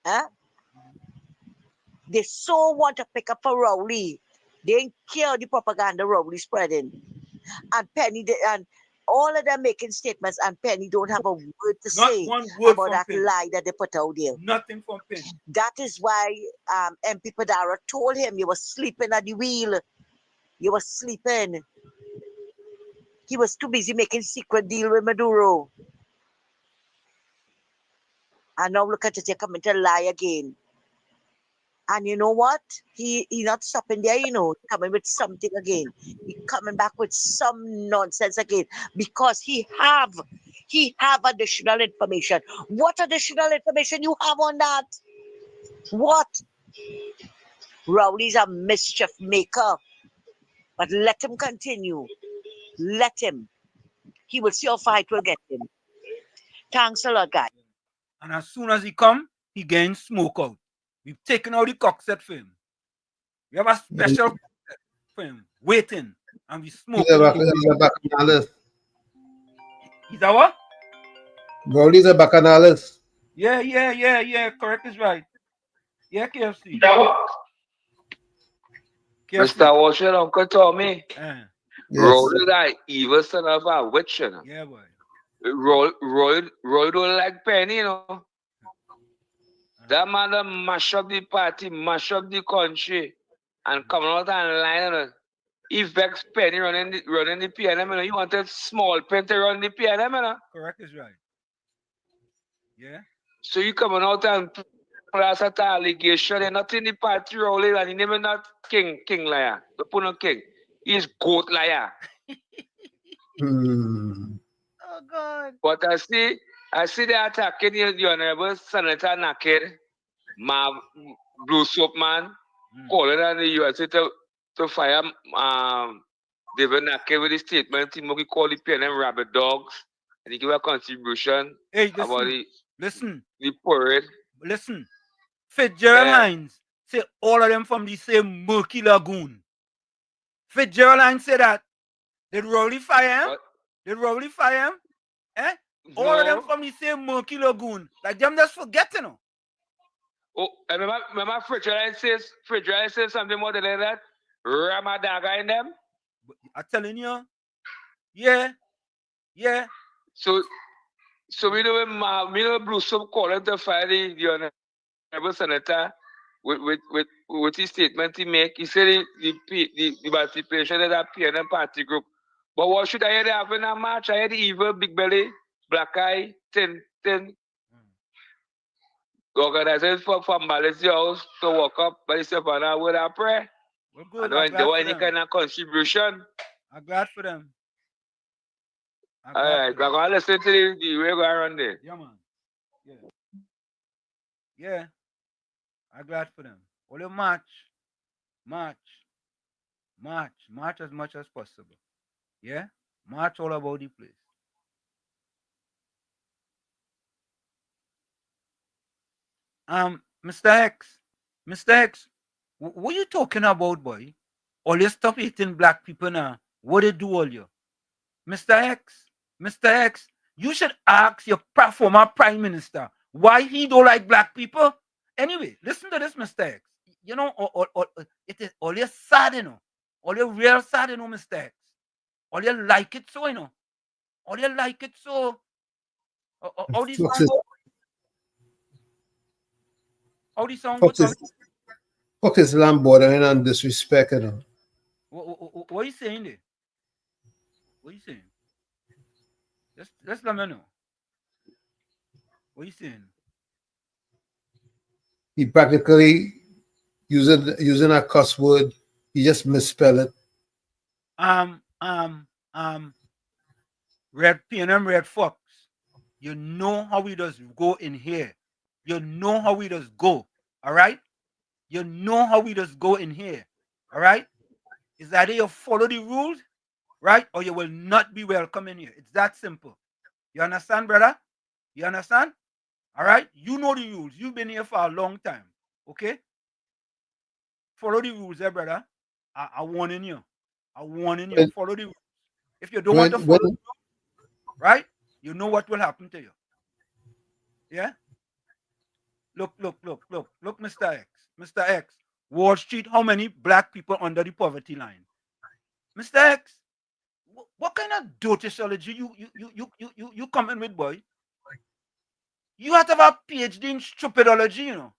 Huh? They so want to pick up for Rowley. They ain't care the propaganda Rowley spreading. And Penny, and all of them making statements, and Penny don't have a word to say about that lie that they put out there. Nothing from Penny. That is why MP Padara told him you were sleeping at the wheel. You were sleeping. He was too busy making secret deal with Maduro. And now look at it, you're coming to lie again. And you know what? He not stopping there, you know, coming with something again. He coming back with some nonsense again because he have additional information. What additional information you have on that? What? Rowley's a mischief maker. But let him continue. Let him. He will see how far it will get him. Thanks a lot, guys. And as soon as he come, he gains smoke out. We've taken out the cockset for him. We have a special cockset for him waiting, and we smoke. He's back on the list. He's a what? Rowley's a Bacanalis. Yeah. Correct is right. Yeah, KFC. Mr. Washington, Uncle Tommy. Yes. Rowley that evil son of a witch, you know. Yeah, boy. Roy don't like Penny, you know. That man done mash up the party, mash up the country, and come out and line, you know. He vex Penny running the PNM, you know. You wanted small pen to run the PNM, you know. Correct is right. Yeah. So you coming out and plus that allegation, and not in the party Rowley, and he never not king liar. The Puno king. He's goat liar. Oh God. But I see they attacking the Honorable Senator Naked, Blue Soap Man, calling on the USA to fire David Naked with the statement he call the PNM rabbit dogs, and he give a contribution about the parade. Listen, Fitzgerald Hines say all of them from the same murky lagoon. Fitzgerald Hines say that. Did Rowley fire him? Did Rowley fire him? Eh? All of them from the same murky lagoon. Like them just forgetting, you know. Oh, remember Fitzgerald says something more than that? Ramadaga in them? I'm telling you. Yeah. So we know Blue Soap calling to fire the Honorable Senator with his statement he make. He said the participation of that PNM party group. But what should I have in a match? I had evil, big belly, black eye, thin. Organizers from Malaysia house to walk up by yourself and I would have pray. We're good. And there was any kind of contribution. I'm glad for them. Alright, we're going to listen to the way we're around there. Yeah, man. Yeah. I'm glad for them. Only march as much as possible. Yeah? March all about the place. Mr. X, what you talking about, boy? All you stop eating black people now. What they do all you? Mr. X, you should ask your former prime minister why he don't like black people. Anyway, listen to this, Mr. X. You know, it is all you sad, you know. All you real sad, you know, Mr. X. All you like it so, you know. All you like it so. How these song Fuck is land bordering and disrespect, you know. What are you saying there? What are you saying? Just let me know. What are you saying? He practically using a cuss word. He just misspell it. Red PNM Red Fox. You know how we does go in here. You know how we does go. All right? You know how we does go in here. All right? Is that you follow the rules, right? Or you will not be welcome in here. It's that simple. You understand, brother? You understand? All right? You know the rules. You've been here for a long time. Okay? Follow the rules, brother. I'm warning you. Follow the rules. If you don't want to follow the rules, right? You know what will happen to you. Yeah? Look, Mr. X. Mr. X. Wall Street, how many black people under the poverty line? Mr. X, what kind of dotishology you coming with, boy? You have to have a PhD in stupidology, you know.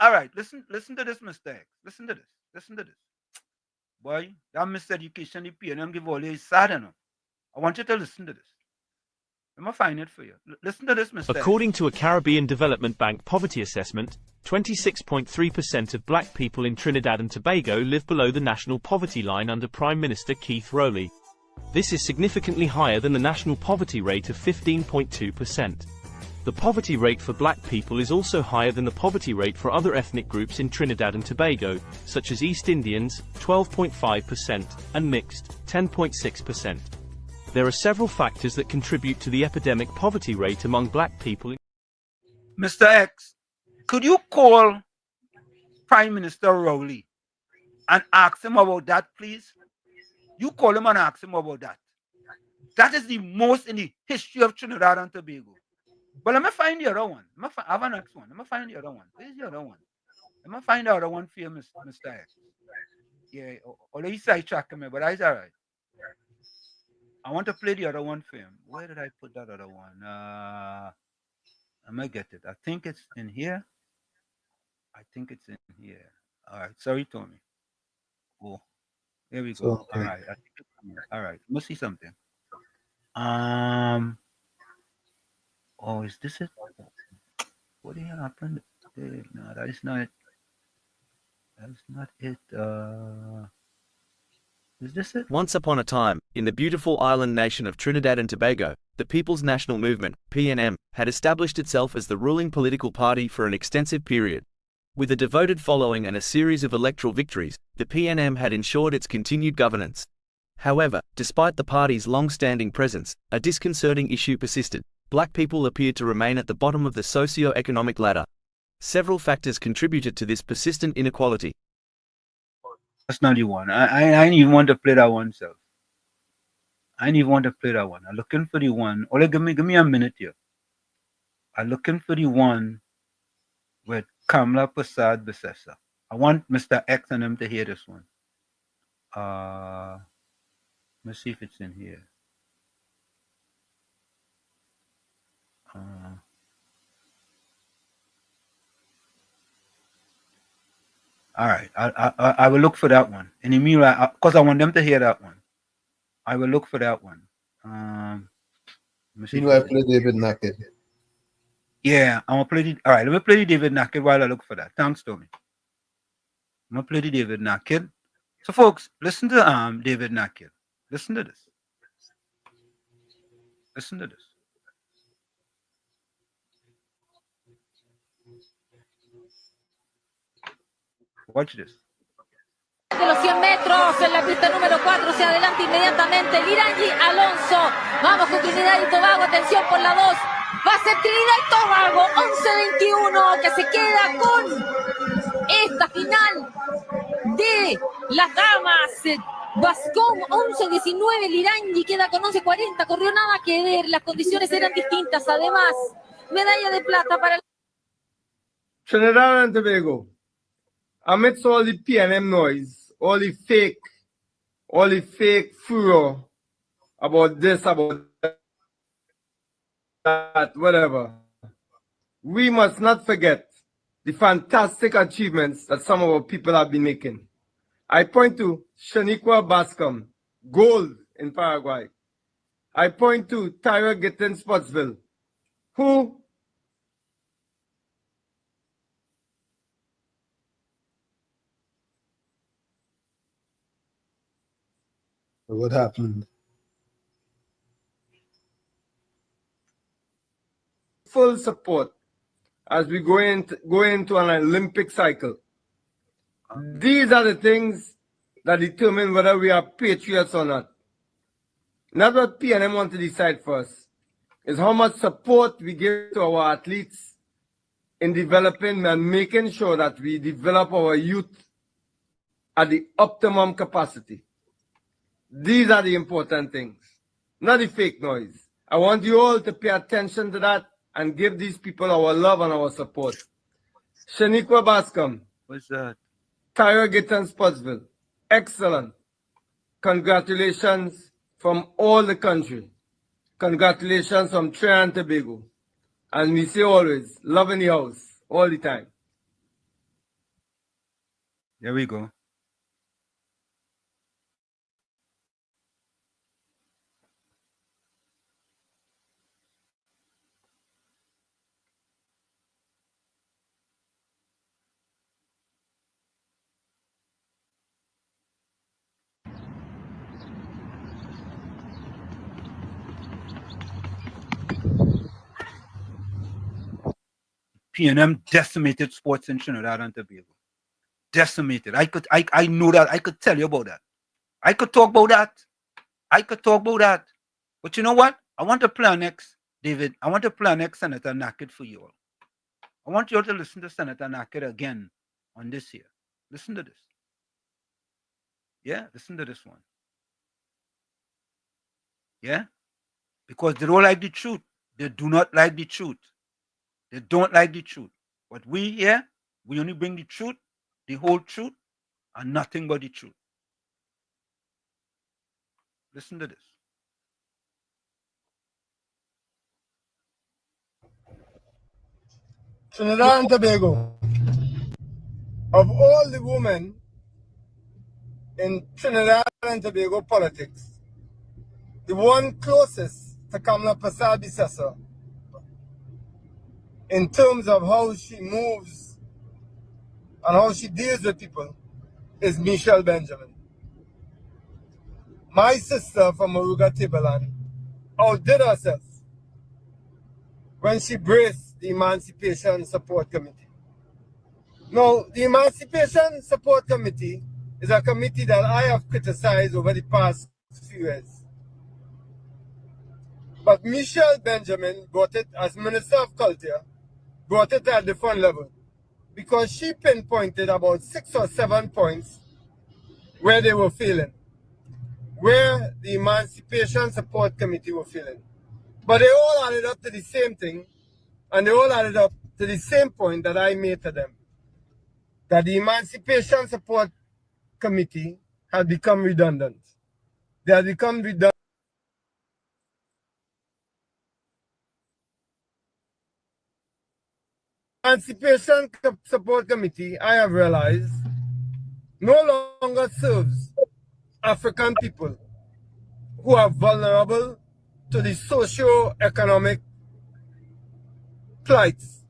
All right, listen to this, Mr. X. Listen to this. Boy, that miseducation the PNM give all is sad, you know. I want you to listen to this. I'm going to find it for you. Listen to this, Mr. According to a Caribbean Development Bank poverty assessment, 26.3% of black people in Trinidad and Tobago live below the national poverty line under Prime Minister Keith Rowley. This is significantly higher than the national poverty rate of 15.2%. The poverty rate for black people is also higher than the poverty rate for other ethnic groups in Trinidad and Tobago, such as East Indians, 12.5%, and mixed, 10.6%. There are several factors that contribute to the epidemic poverty rate among black people. Mr. X, could you call Prime Minister Rowley and ask him about that, please? You call him and ask him about that. That is the most in the history of Trinidad and Tobago. But let me find the other one. I have a next one. Let me find the other one. Where's the other one? Let me find the other one for you, Mr. X. Yeah, although he's sidetracking me, but that's all right. I want to play the other one for him. Where did I put that other one? Let me get it. I think it's in here. I think it's in here. All right. Sorry, Tommy. Oh, here we go. So, All right. I think it's in here. All right. Let me see something. Oh, is this it? What the hell happened? No, that is not it. That's not it. Is this it? Once upon a time, in the beautiful island nation of Trinidad and Tobago, the People's National Movement, PNM, had established itself as the ruling political party for an extensive period. With a devoted following and a series of electoral victories, the PNM had ensured its continued governance. However, despite the party's long-standing presence, a disconcerting issue persisted. Black people appeared to remain at the bottom of the socio-economic ladder. Several factors contributed to this persistent inequality. That's not the one. I didn't even want to play that one, so. I didn't even want to play that one. I'm looking for the one. Ole, give me a minute here. I'm looking for the one with Kamla Prasad Besessa. I want Mr. X and him to hear this one. Let's see if it's in here. All right, I will look for that one. And in meanwhile, because I want them to hear that one, I will look for that one. Meanwhile, play David Naked. Yeah, I'm gonna play the. All right, let me play the David Naked while I look for that. Thanks, Tommy. I'm gonna play the David Naked. So, folks, listen to David Naked. Listen to this. Listen to this. Watch this. De los 100 metros en la pista número 4 se adelanta inmediatamente Lirangi Alonso. Vamos con Trinidad y Tobago, atención por la 2. Va a ser Trinidad y Tobago 11-21 que se queda con esta final de las damas. Bascom 11-19, Lirangi queda con 11-40, corrió nada que ver, las condiciones eran distintas. Además, medalla de plata para Trinidad and Tobago. Amidst all the PNM noise, all the fake furor about this, about that, whatever, we must not forget the fantastic achievements that some of our people have been making. I point to Shaniqua Bascom, gold in Paraguay. I point to Tyra Gittin Spotsville, who What happened? full support as we go into an Olympic cycle. These are the things that determine whether we are patriots or not. Not what PNM want to decide first, is how much support we give to our athletes in developing and making sure that we develop our youth at the optimum capacity. These are the important things, not the fake noise. I want you all to pay attention to that and give these people our love and our support. Shaniqua Bascom. What's that? Tyra Gittin Spotsville. Excellent. Congratulations from all the country. Congratulations from Trinidad and Tobago. And we say always, love in the house, all the time. There we go. PNM decimated sports in Trinidad and Tobago. Decimated. I know that. I could tell you about that. I could talk about that. But you know what? I want to play next, David. I want to play next Senator Naked for you all. I want you all to listen to Senator Naked again on this here. Listen to this. Yeah, listen to this one. Yeah? Because they don't like the truth. They do not like the truth. They don't like the truth. But we here, we only bring the truth, the whole truth, and nothing but the truth. Listen to this. Trinidad and Tobago, of all the women in Trinidad and Tobago politics, the one closest to Kamala Persad-Bissessor in terms of how she moves and how she deals with people is Michelle Benjamin. My sister from Moruga Tibaland outdid herself when she braced the Emancipation Support Committee. Now, the Emancipation Support Committee is a committee that I have criticized over the past few years. But Michelle Benjamin brought it, as Minister of Culture, brought it at a different level because she pinpointed about 6 or 7 points where they were failing, where the Emancipation Support Committee were failing. But they all added up to the same thing, and they all added up to the same point that I made to them, that the Emancipation Support Committee had become redundant. They had become redundant. Emancipation Support Committee, I have realized, no longer serves African people who are vulnerable to the socio-economic plights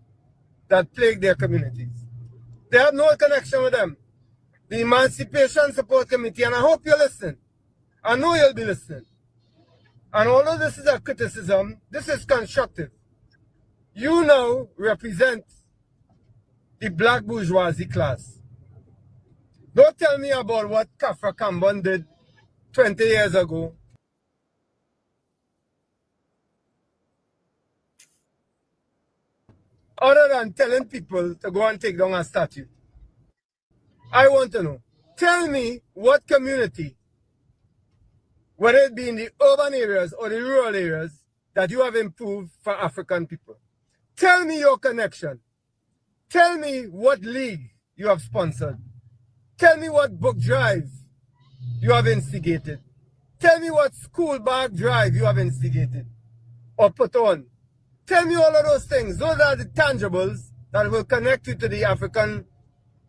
that plague their communities. They have no connection with them. The Emancipation Support Committee, and I hope you're listening. I know you'll be listening. And although this is a criticism, this is constructive. You now represent the black bourgeoisie class. Don't tell me about what Kafra Kambon did 20 years ago. Other than telling people to go and take down a statue. I want to know. Tell me what community, whether it be in the urban areas or the rural areas, that you have improved for African people. Tell me your connection. Tell me what league you have sponsored. Tell me what book drive you have instigated. Tell me what school bag drive you have instigated or put on. Tell me all of those things. Those are the tangibles that will connect you to the African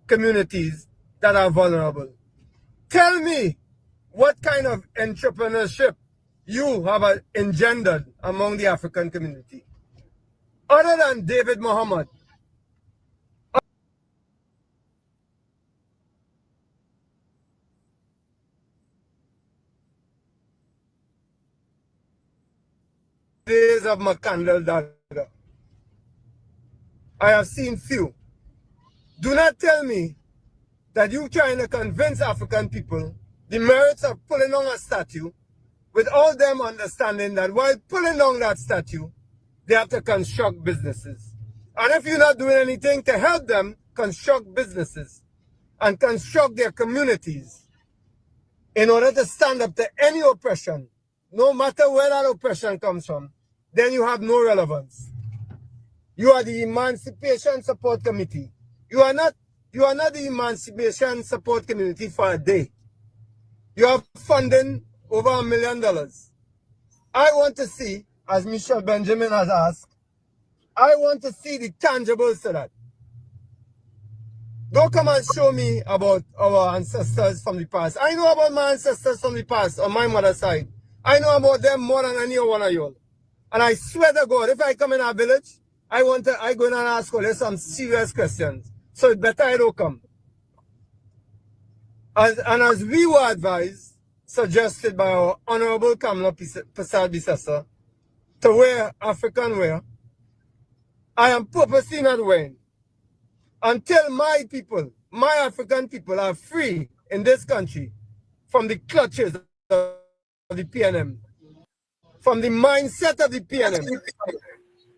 communities that are vulnerable. Tell me what kind of entrepreneurship you have engendered among the African community. Other than David Muhammad, days of McCandle Dagger, I have seen few. Do not tell me that you're trying to convince African people the merits of pulling down a statue without them understanding that while pulling down that statue, they have to construct businesses. And if you're not doing anything to help them construct businesses and construct their communities in order to stand up to any oppression, no matter where that oppression comes from, then you have no relevance. You are the Emancipation Support Committee. You are not the Emancipation Support Committee for a day. You are funding over $1 million. I want to see, as Michelle Benjamin has asked, I want to see the tangibles to that. Don't come and show me about our ancestors from the past. I know about my ancestors from the past on my mother's side. I know about them more than any one of you. And I swear to God, if I come in our village, I go in and ask you some serious questions. So it's better I don't come. And as we were advised, suggested by our Honorable Kamala Persad-Bissessor, to wear African wear, I am purposely not wearing. Until my people, my African people, are free in this country from the clutches of the PNM, from the mindset of the PNM,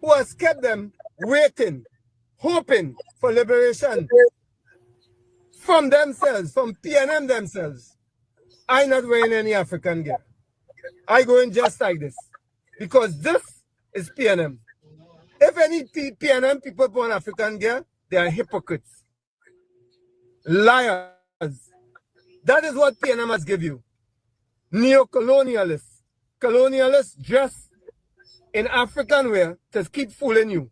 who has kept them waiting, hoping for liberation from themselves, from PNM themselves. I'm not wearing any African gear. I go in just like this. Because this is PNM. If any PNM people born African girl, they are hypocrites. Liars. That is what PNM has given you. Neo-colonialists. Colonialists dressed in African wear to keep fooling you.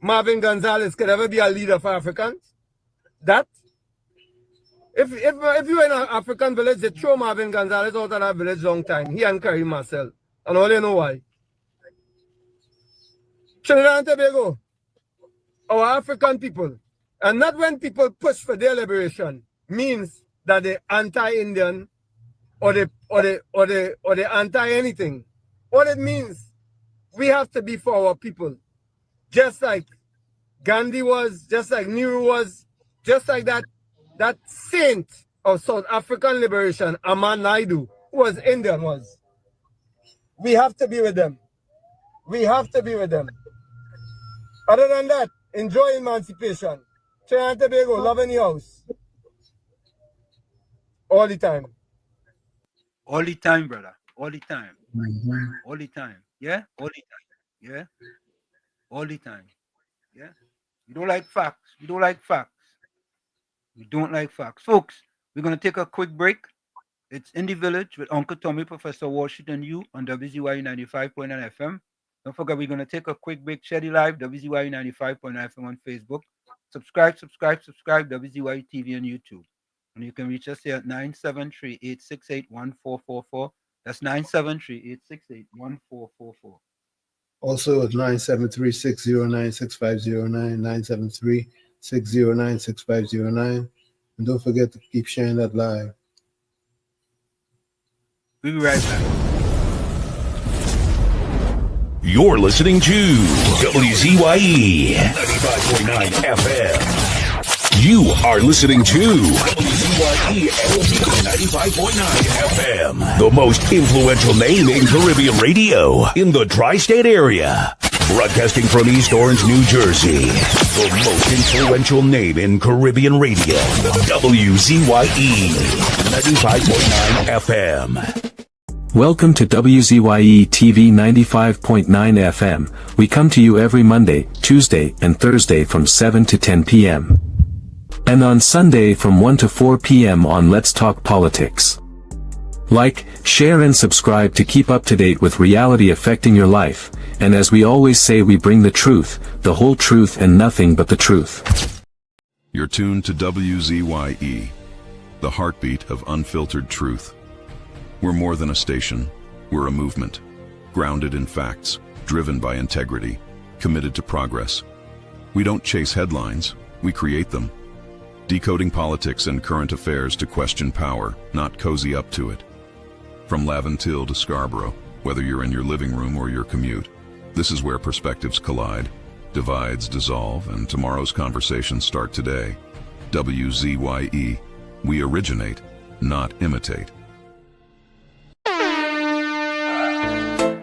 Marvin Gonzalez could ever be a leader for Africans? That? If you're in an African village, they throw Marvin Gonzalez out of that village long time. He and Karim Marcel. And all you know why. Trinidad and Tobago, our African people, and not when people push for their liberation, means that they're anti-Indian or they anti-anything. All it means, we have to be for our people. Just like Gandhi was, just like Nehru was, just like that saint of South African liberation, Aman Naidu, who was Indian, was. We have to be with them. We have to be with them. Other than that, enjoy emancipation. Trinidad and Tobago, love in your house. All the time. All the time, brother. All the time. All the time. Yeah? All the time. Yeah? All the time. Yeah? We don't like facts. We don't like facts. We don't like facts. Folks, we're going to take a quick break. It's In the Village with Uncle Tommy, Professor Washington U on WZYE 95.9 FM. Don't forget, we're going to take a quick break. Share the live, WZYE 95.9 FM on Facebook. Subscribe, WZYE TV on YouTube. And you can reach us here at 973-868-1444. That's 973-868-1444. Also at 973-609-6509, 973-609-6509. And don't forget to keep sharing that live. We'll be right back. You're listening to WZYE 95.9 FM. You are listening to WZYE 95.9 FM, the most influential name in Caribbean radio in the tri-state area. Broadcasting from East Orange, New Jersey, the most influential name in Caribbean radio, WZYE 95.9 FM. Welcome to WZYE TV 95.9 FM. We come to you every Monday, Tuesday, and Thursday from 7 to 10 p.m. And on Sunday from 1 to 4 p.m. on Let's Talk Politics. Like, share and subscribe to keep up to date with reality affecting your life. And as we always say, we bring the truth, the whole truth and nothing but the truth. You're tuned to WZYE, the heartbeat of unfiltered truth. We're more than a station, we're a movement, grounded in facts, driven by integrity, committed to progress. We don't chase headlines, we create them. Decoding politics and current affairs to question power, not cozy up to it. From Laventille to Scarborough, whether you're in your living room or your commute, this is where perspectives collide, divides dissolve, and tomorrow's conversations start today. WZYE, we originate, not imitate.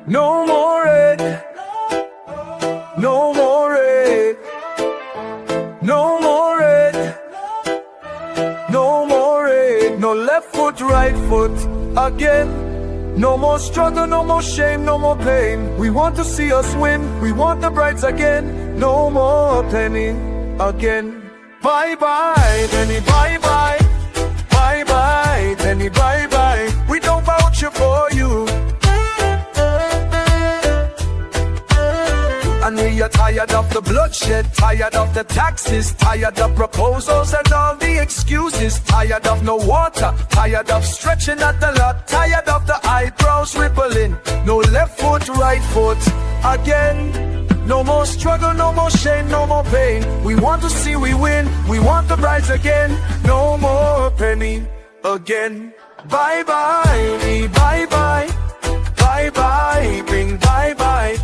No more red, no more red, no more red, no more red, no left foot, right foot again. No more struggle, no more shame, no more pain. We want to see us win, we want the brides again. No more penny again. Bye bye, penny, bye bye. Bye bye, penny, bye bye. We don't vouch for you. And we are tired of the bloodshed, tired of the taxes, tired of proposals and all the excuses, tired of no water, tired of stretching at the lot, tired of the eyebrows rippling. No left foot, right foot again. No more struggle, no more shame, no more pain. We want to see we win, we want the brides again. No more penny again. Bye bye, me bye bye. Bye bye, bring bye bye.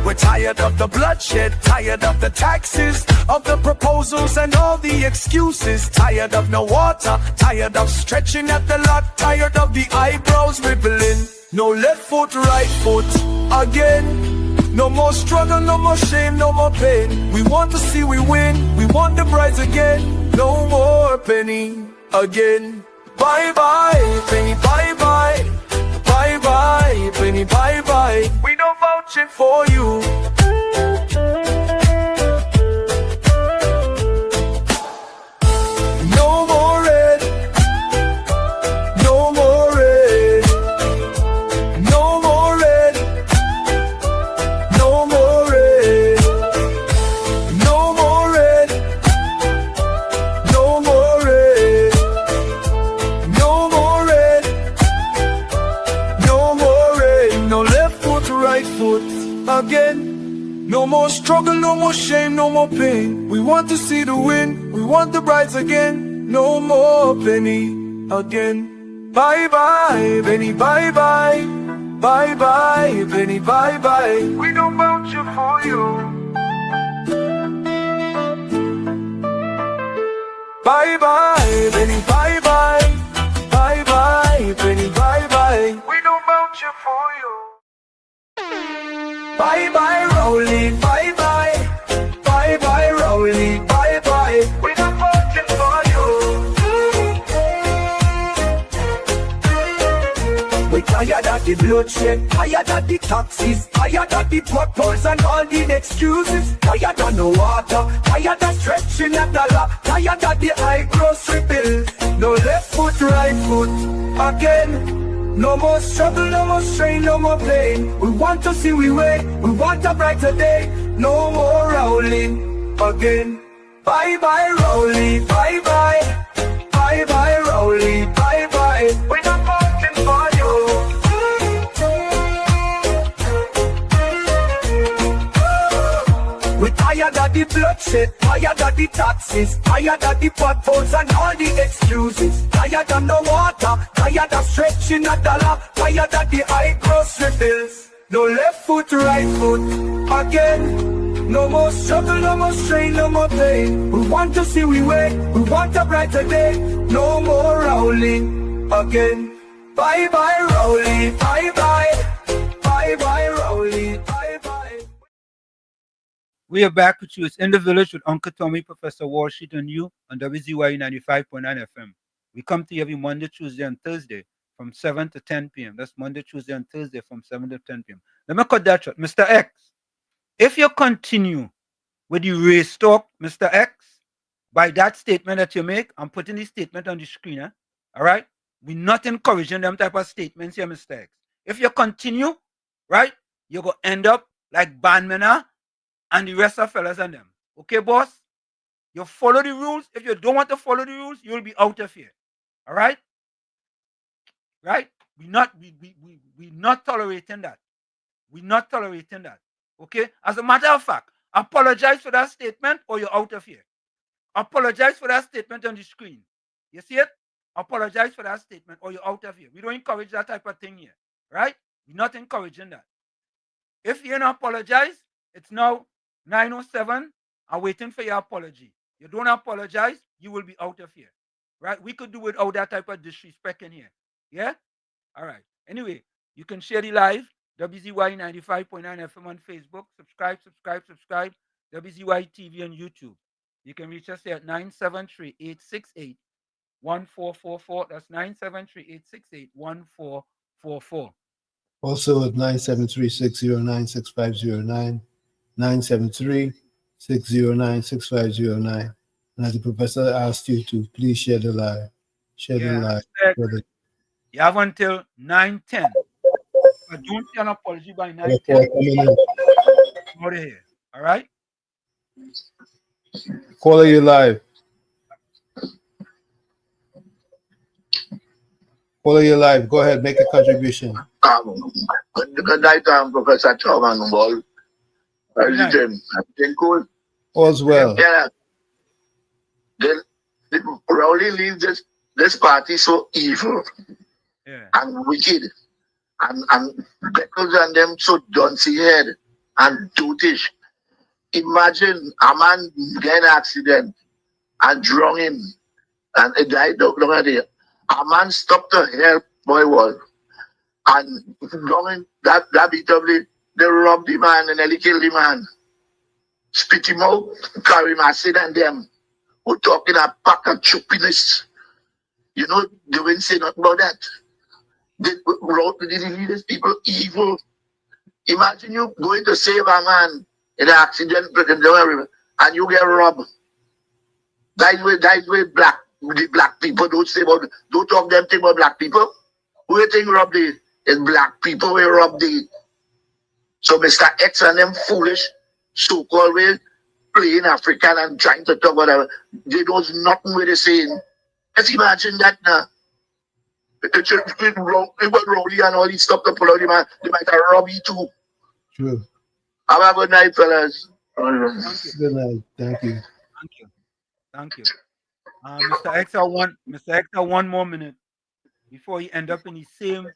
We're tired of the bloodshed, tired of the taxes, of the proposals and all the excuses, tired of no water, tired of stretching at the lot, tired of the eyebrows rippling. No left foot, right foot again. No more struggle, no more shame, no more pain. We want to see we win, we want the brides again. No more penny again. Bye bye, penny bye bye. Bye bye, penny bye bye. We don't vouch it for you. No more red. No more red. No more red. No more red. No more red. No more red. No more red. No more red. No left foot, right foot again. No more struggle, no more shame, no more pain. We want to see the win, we want the brides again. No more penny again. Bye bye, penny bye bye. Bye bye, penny bye bye. We don't vouch you for you. Bye bye, penny bye bye. Bye bye, penny bye bye. We don't vouch you for you. Bye bye, Rowley, bye bye. Bye bye, Rowley, bye bye. We don't vouch you for you. We tired of the bloodshed, tired of the taxes, tired of the potholes and all the excuses. Tired of no water, tired of stretching at the law, tired of the high grocery bills. No left foot, right foot again. No more struggle, no more strain, no more pain. We want to see we way, we want a brighter day. No more rolling again. Bye bye, Rowley, bye bye. Bye bye, Rowley, bye bye. We're not voting for you. We're tired of the bloodshed, tired of the taxes, tired of the potholes and all the excuses. Tired of no water, tired of stretching a dollar, tired of the high grocery bills. No left foot, right foot again. No more struggle, no more strain, no more pain. We want to see we way, we want a brighter day. No more rolling again. Bye bye, Rowley, bye bye. Bye bye, Rowley, bye bye. We are back with you. It's In the Village with Uncle Tommy, Professor Wall Street, and you on WZYE 95.9 FM. We come to you every Monday, Tuesday, and Thursday from 7 to 10 p.m. That's Monday, Tuesday, and Thursday from 7 to 10 p.m. Let me cut that short. Mr. X, if you continue with the race talk, Mr. X, by that statement that you make, I'm putting this statement on the screen, all right? We're not encouraging them type of statements here, Mr. X. If you continue, right, you're going to end up like Bandmana and the rest of fellas and them. Okay, boss? You follow the rules. If you don't want to follow the rules, you'll be out of here. All right? Right? We're not tolerating that. We're not tolerating that. Okay? As a matter of fact, apologize for that statement or you're out of here. Apologize for that statement on the screen. You see it? Apologize for that statement or you're out of here. We don't encourage that type of thing here. Right? We're not encouraging that. If you don't apologize, it's now 9:07. I'm waiting for your apology. You don't apologize, you will be out of here. Right? We could do without that type of disrespect in here. Yeah? All right. Anyway, you can share the live. WZYE 95.9 FM on Facebook. Subscribe. WZYE TV on YouTube. You can reach us here at 973-868-1444. That's 973-868-1444. Also at 973-609-6509. 973-609-6509. And as the professor asked you to please share the live. Share the live. You have until 9:10. But don't say an apology by 9:10. Out of here. All right? Caller, you live. Caller, you live. Go ahead, make a contribution. Good night, Professor Chairman Ball. Everything cool. All's well. Yeah. Rowley leaves this party so evil and wicked and Beckles and them so duncy head and dutish. Imagine a man get an accident and drown him and he died down there. A man stopped to help boy wall and drown him that BW. They robbed the man and they killed the man. Spit him out, carry him acid and them who talking a pack of choppiness. You know, they wouldn't say nothing about that. These people evil. Imagine you going to save a man in an accident and you get robbed. That's where the black people don't talk them thing about black people. Who you think robbed it? It's black people who robbed it. So Mr. X and them foolish so-called way playing African and trying to talk whatever. They don't nothing with the saying. Let's imagine that now. It should be Rowley and all these stuff to pull out the man. They might have robbed you too. True. Have a good night, fellas. Good night. Thank you. Thank you. Mr. X, I want 1 more minute before he end up in the same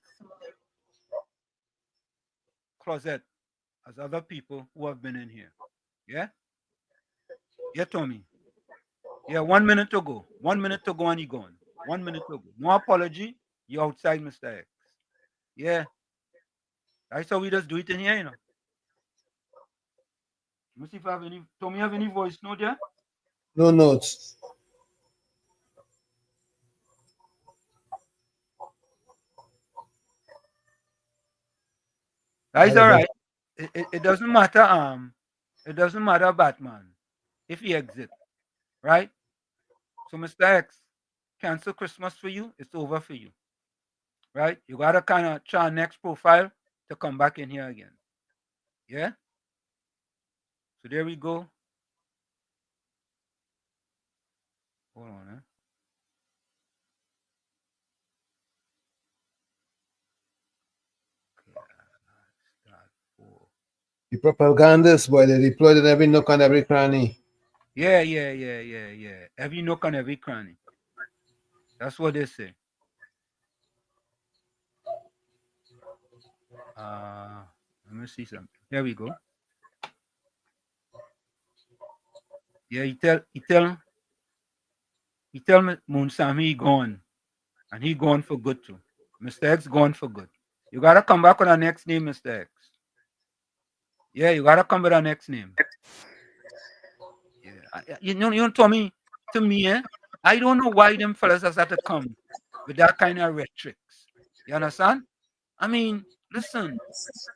closet as other people who have been in here. Yeah? Yeah, Tommy. Yeah, 1 minute to go. 1 minute to go and he gone. 1 minute to go. No apology. You're outside, Mr. X. Yeah. That's how we just do it in here, you know. Let me see if I have any. Tommy, have any voice note there? No notes. That's all right. It doesn't matter. It doesn't matter, Batman, if he exits, right? So, Mr. X, cancel Christmas for you. It's over for you, right? You gotta kind of try next profile to come back in here again. Yeah. So there we go. Hold on, The propagandists, boy, they deployed in every nook and every cranny. Yeah. Every nook and every cranny. That's what they say. Let me see something. There we go. Yeah, he tell Moonsami he gone. And he gone for good too. Mr. X gone for good. You gotta come back with our next name, Mr. X. Yeah, you gotta come with our next name. Yeah, you know, Tommy, to me, I don't know why them fellas has had to come with that kind of rhetorics. You understand? I mean, listen,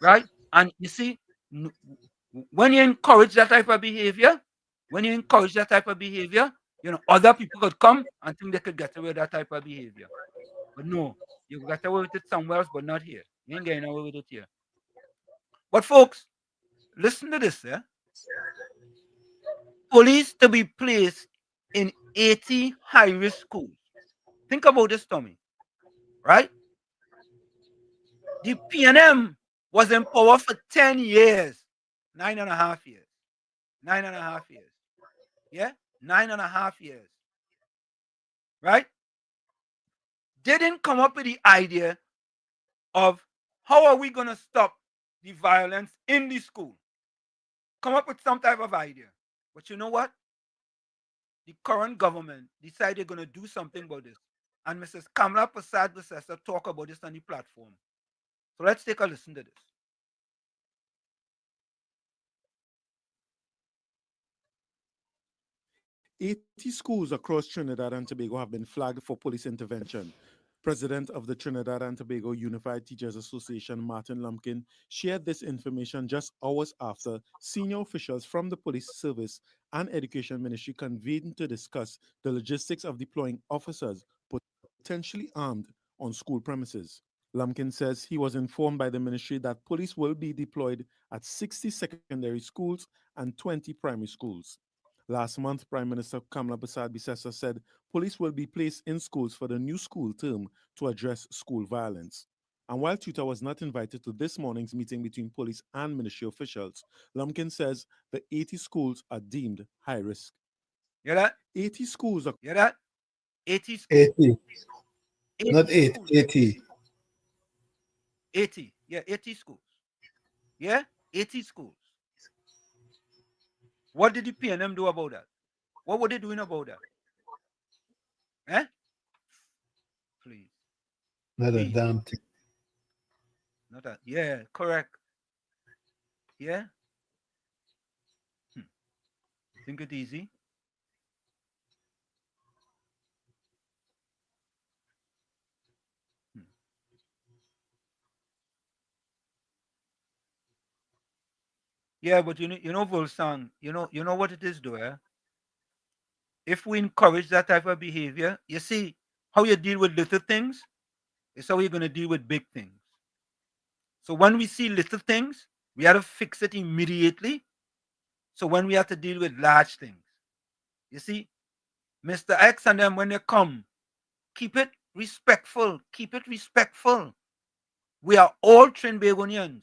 right? And you see, when you encourage that type of behavior, you know, other people could come and think they could get away with that type of behavior. But no, you got away with it somewhere else, but not here. You ain't getting away with it here. But folks, listen to this, yeah? Police to be placed in 80 high-risk schools. Think about this, Tommy, right? The PNM was in power for 10 years, 9.5 years. 9.5 years. Yeah? 9.5 years. Right? They didn't come up with the idea of how are we going to stop the violence in the school. Come up with some type of idea. But you know what? The current government decided they're going to do something about this. And Mrs. Kamala Prasad Visesa talk about this on the platform. So let's take a listen to this. 80 schools across Trinidad and Tobago have been flagged for police intervention. President of the Trinidad and Tobago Unified Teachers Association, Martin Lumpkin, shared this information just hours after senior officials from the police service and education ministry convened to discuss the logistics of deploying officers potentially armed on school premises. Lumpkin says he was informed by the ministry that police will be deployed at 60 secondary schools and 20 primary schools. Last month, Prime Minister Kamala Prasad Visesa said police will be placed in schools for the new school term to address school violence. And while Twitter was not invited to this morning's meeting between police and ministry officials, Lumpkin says the 80 schools are deemed high risk. Hear that? 80 schools are... Hear that? 80 schools. 80. Not 8, 80. 80. Yeah, 80 schools. Yeah? 80 schools. What did the PNM do about that? What were they doing about that? Eh? Please. Not a damn thing. Not that. Yeah, correct. Yeah? Think it easy? Yeah, but you know, Volsang, you know what it is, though. Eh? If we encourage that type of behavior, you see how you deal with little things is how you're gonna deal with big things. So when we see little things, we have to fix it immediately. So when we have to deal with large things, you see, Mr. X and them when they come, keep it respectful. Keep it respectful. We are all Trinbagonians.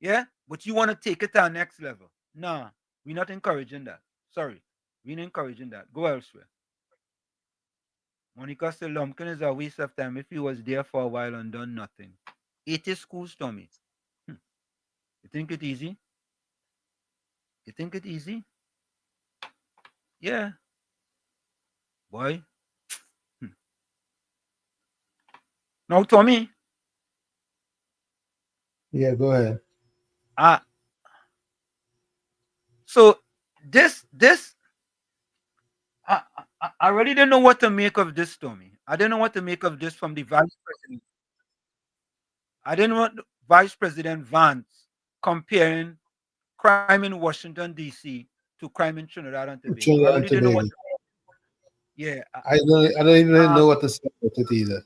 Yeah? But you want to take it to our next level. Nah, we're not encouraging that. Sorry. We're not encouraging that. Go elsewhere. Monica said Lumpkin is a waste of time if he was there for a while and done nothing. 80 schools, Tommy. You think it easy? You think it easy? Yeah. Boy. Now, Tommy. Yeah, go ahead. So this I really didn't know what to make of this, Tommy. I didn't know what to make of this from the vice president. I didn't want Vice President Vance comparing crime in Washington D.C. to crime in Trinidad and Tobago. I Trinidad and really didn't know what. Tobago. Yeah, I don't even know what to say about it either.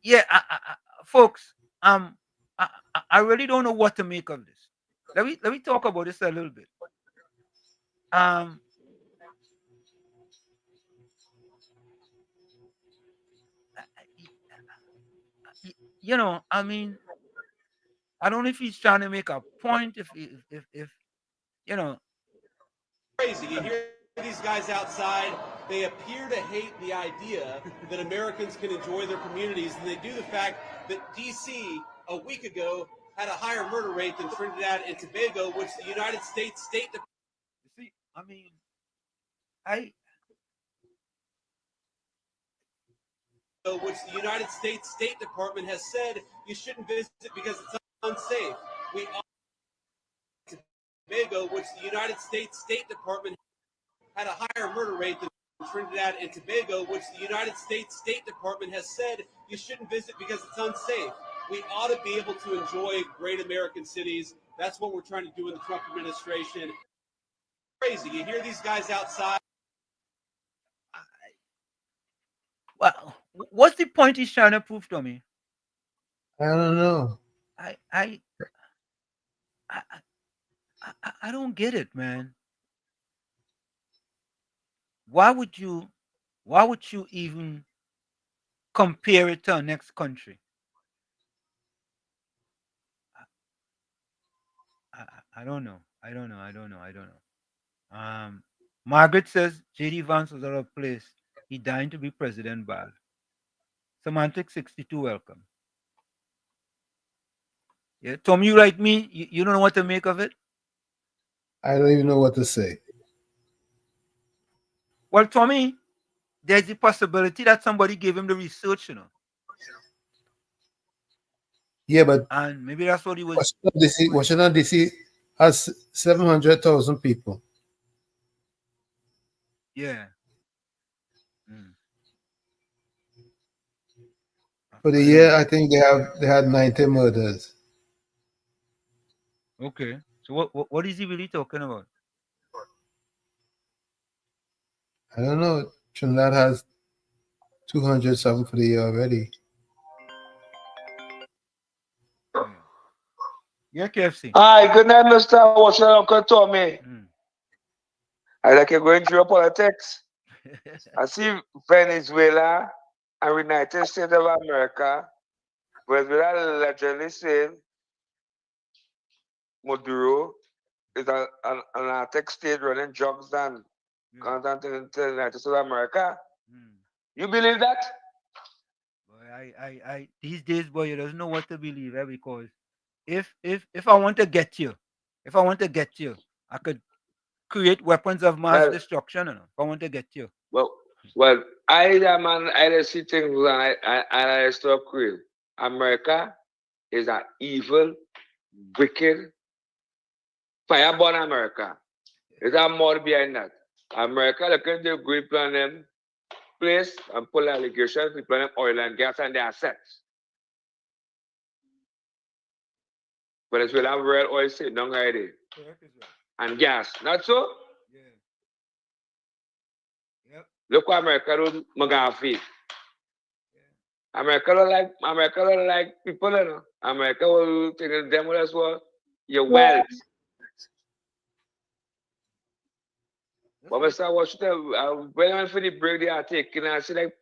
Yeah, folks, I really don't know what to make of this. Let me talk about this a little bit. You know, I mean, I don't know if he's trying to make a point. If you know, Crazy. You hear these guys outside, they appear to hate the idea that Americans can enjoy their communities, and they do the fact that D.C. a week ago had a higher murder rate than Trinidad and Tobago, which the United States State Department. See, I mean, which the United States State Department has said you shouldn't visit because it's unsafe. We Tobago, which the United States State Department had a higher murder rate than Trinidad and Tobago, which the United States State Department has said you shouldn't visit because it's unsafe. We ought to be able to enjoy great American cities. That's what we're trying to do in the Trump administration. Crazy. You hear these guys outside. well, what's the point he's trying to prove to me? I don't know. I don't get it, man. Why would you even compare it to our next country? I don't know. I don't know. Margaret says J.D. Vance was out of place. He dying to be president bad. Semantic 62, welcome. Yeah, Tom, you like me? You don't know what to make of it? I don't even know what to say. Well, Tommy, there's the possibility that somebody gave him the research, you know. Yeah, but and maybe that's what he was. Washington DC has 700,000 people. Yeah. For the year, I think they had 90 murders. Okay. So what is he really talking about? I don't know. Trinidad has 200-something for the year already. Yeah, KFC. Hi, good night, Mr. Washington Uncle Tommy. I like you're going through your politics. I see Venezuela and United States of America, Venezuela allegedly saying Maduro is an anarchic state running drugs and content in the United States of America. You believe that? Boy, I these days, boy, you don't know what to believe, because if I want to get you, I could create weapons of mass destruction. If I want to get you. Well, I see things and I stop real. America is an evil, wicked, fireborn America. There's more behind that. America looking to great plan them place and pull allegations, plan oil and gas and their assets. Venezuela have real oil sitting down already. And gas. Not so? Look what America do, McGaffey. America don't like people, you know. America will take them as well. Your wealth. But I start watching when I for the break they are taking, I see like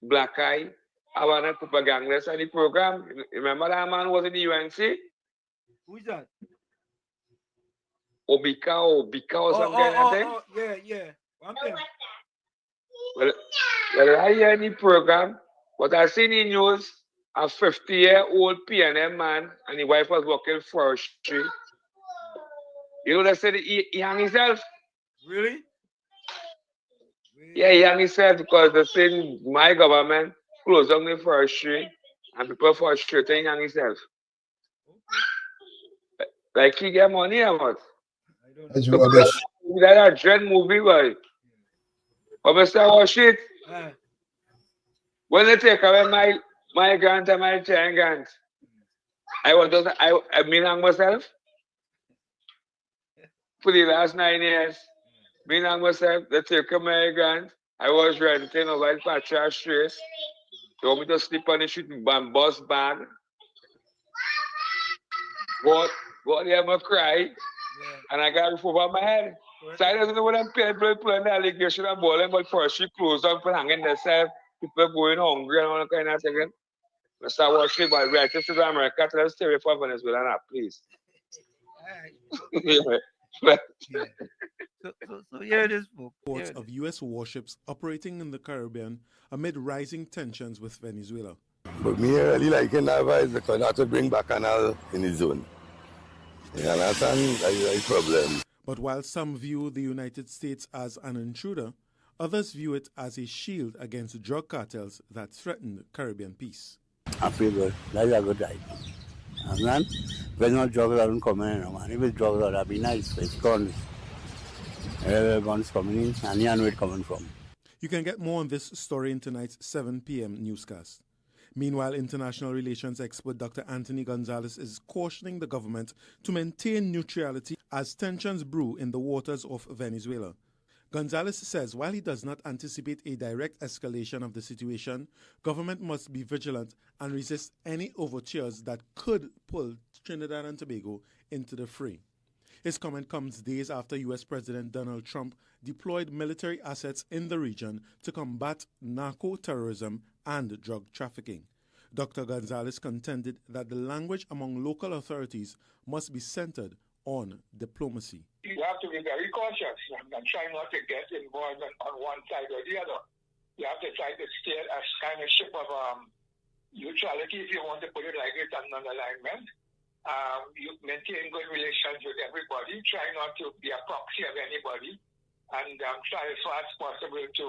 Black Eye, I want to propaganda on the program. Remember that man was in the UNC? Who is that? Obika or some kind of thing. Yeah. One thing. Well, I hear in the program, but I seen in news a 50-year-old PNM man and his wife was working forestry. You know they said he hung himself? Really? Yeah, he hung himself because they said my government closed down the forestry and people frustrating hang himself. Like he get money or what? That's rubbish. That's a dread movie, boy. But Mr. Washit, when they take away my grant and my chain grant, I mean hang myself for the last 9 years. Me hang myself, they take away my grant. I was renting a white patch of streets. They want me to sleep on the street and bus bag. Go there and cry. And I got a roof over my head. So I don't know what I'm paying for the allegation of balling, but first she closed down for hanging themselves, people going hungry and all that kind of thing. Mr. Washington, but relative to America, tell us stay away from Venezuela now, please. So here it is, folks. Reports of U.S. warships operating in the Caribbean amid rising tensions with Venezuela. But me really liking that vibe because that will bring Bacchanal in the zone. You understand? That's the problem. But while some view the United States as an intruder, others view it as a shield against drug cartels that threaten Caribbean peace. I feel good. That's a good idea. And man, when no drugs don't come in, man. If it's drugs, that'd be nice. It's gone. Everyone's coming in, and you know where it's coming from. You can get more on this story in tonight's 7 p.m. newscast. Meanwhile, international relations expert Dr. Anthony Gonzalez is cautioning the government to maintain neutrality as tensions brew in the waters of Venezuela. Gonzalez says while he does not anticipate a direct escalation of the situation, government must be vigilant and resist any overtures that could pull Trinidad and Tobago into the fray. His comment comes days after U.S. President Donald Trump deployed military assets in the region to combat narco-terrorism and drug trafficking. Dr. Gonzalez contended that the language among local authorities must be centered on diplomacy. You have to be very cautious and try not to get involved on one side or the other. You have to try to steer a kind of ship of neutrality, if you want to put it like it, and non-alignment. You maintain good relations with everybody. Try not to be a proxy of anybody, and try as far as possible to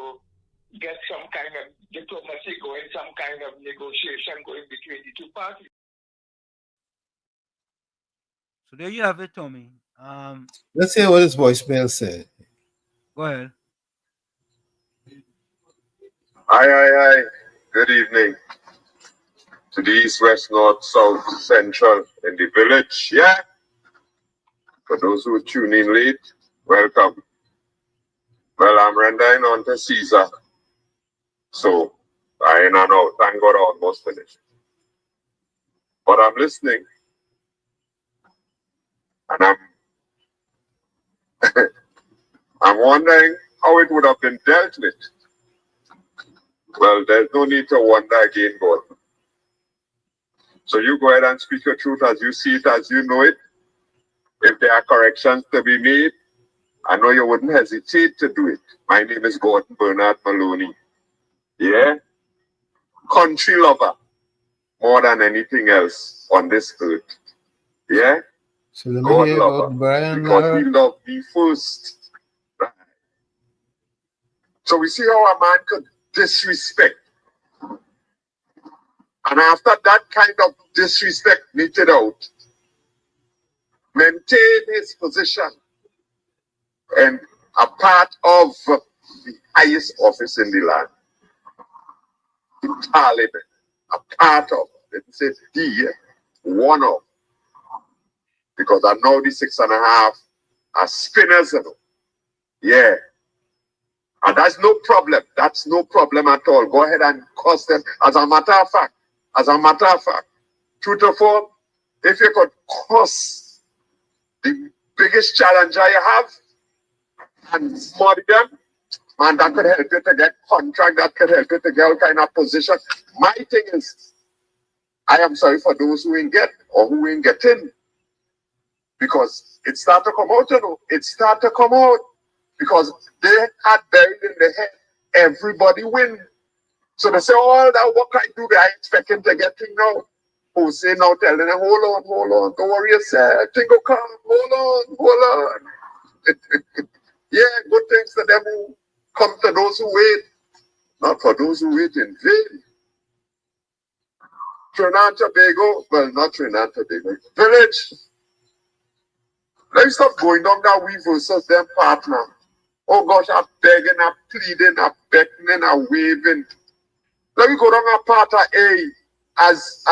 get some kind of diplomacy going, some kind of negotiation going between the two parties. So there you have it, Tommy. Let's hear what his voicemail said. Go ahead. Hi. Good evening. To the east, west, north, south, central, in the village. Yeah. For those who tune in late, welcome. Well, I'm rendering on to Caesar. So, I in and out. Thank God I almost finished. But I'm listening. And I'm wondering how it would have been dealt with. Well, there's no need to wonder again, God. So you go ahead and speak your truth as you see it, as you know it. If there are corrections to be made, I know you wouldn't hesitate to do it. My name is Gordon Bernard Maloney. Yeah? Country lover. More than anything else on this earth. Yeah? So let me God hear lover. about Brian Because Lara. he loved me first. Right. So we see how a man could disrespect. And after that kind of disrespect meted out, maintain his position and a part of the highest office in the land, in Parliament, a part of, it says he, one of. Because I know the 6.5 are spinners, you know. Yeah. And that's no problem. That's no problem at all. Go ahead and cost them. As a matter of fact, true to form, if you could cost the biggest challenger you have and muddy them, man, that could help you to get contract, that could help you to get all kind of position. My thing is, I am sorry for those who ain't get or who ain't getting. Because it start to come out, you know. It start to come out. Because they had buried in their head, everybody win. So they say, all that work I do, I expect him to get thing now. Who say now, telling them, hold on, don't worry yourself, thing will come, hold on. Yeah, good things to them who come to those who wait, not for those who wait in vain. Trinidad and Tobago, well, not Trinidad and Tobago, village. Let's stop going down that we versus them partner. Oh gosh, I'm begging, I'm pleading, I'm beckoning, I'm waving. Let me go down a part of A as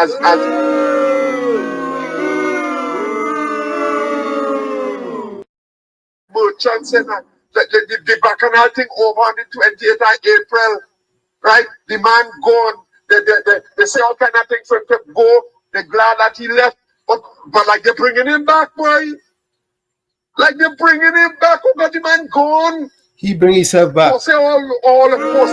merchants and the bacchanal thing over on the 28th of April, right? The man gone. They say all kind of things for him to go. They're glad that he left, but like they're bringing him back, boy. Like they're bringing him back. Oh God, the man gone. He bring himself back. Say all of course.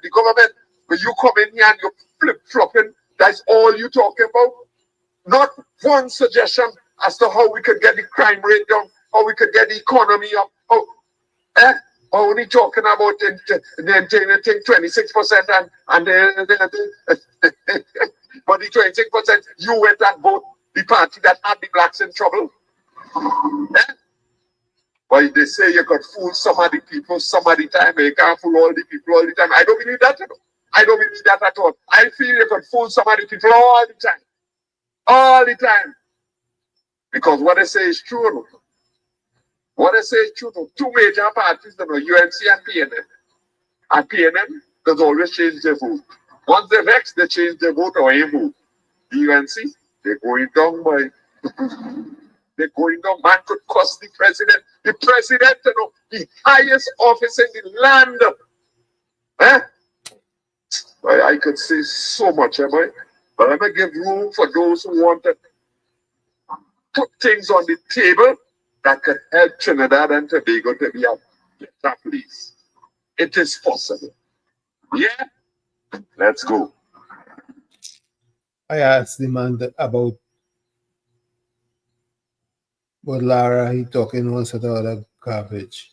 The government, when you come in here and you're flip-flopping, that's all you talking about. Not one suggestion as to how we could get the crime rate down, how we could get the economy up. Only talking about maintaining 26% and but the 26% you went and vote the party that had the blacks in trouble. But they say you could fool some of the people some of the time, but you can't fool all the people all the time. I don't believe that, you know. I don't believe that at all. I feel you could fool some of the people all the time. All the time. Because what they say is true, you know. What they say is true, you know. Two major parties, you know, UNC and PNM. And PNM does always change their vote. Once they vex, they change their vote or a move. The UNC, they're going down, boy. They're going down. Man could cost the president. The president, you know, the highest office in the land. I could say so much, boy. But I'm going to give room for those who want to put things on the table that could help Trinidad and Tobago to be a better place. It is possible. Yeah? Let's go. I asked the man about Lara, he talking one set of other garbage.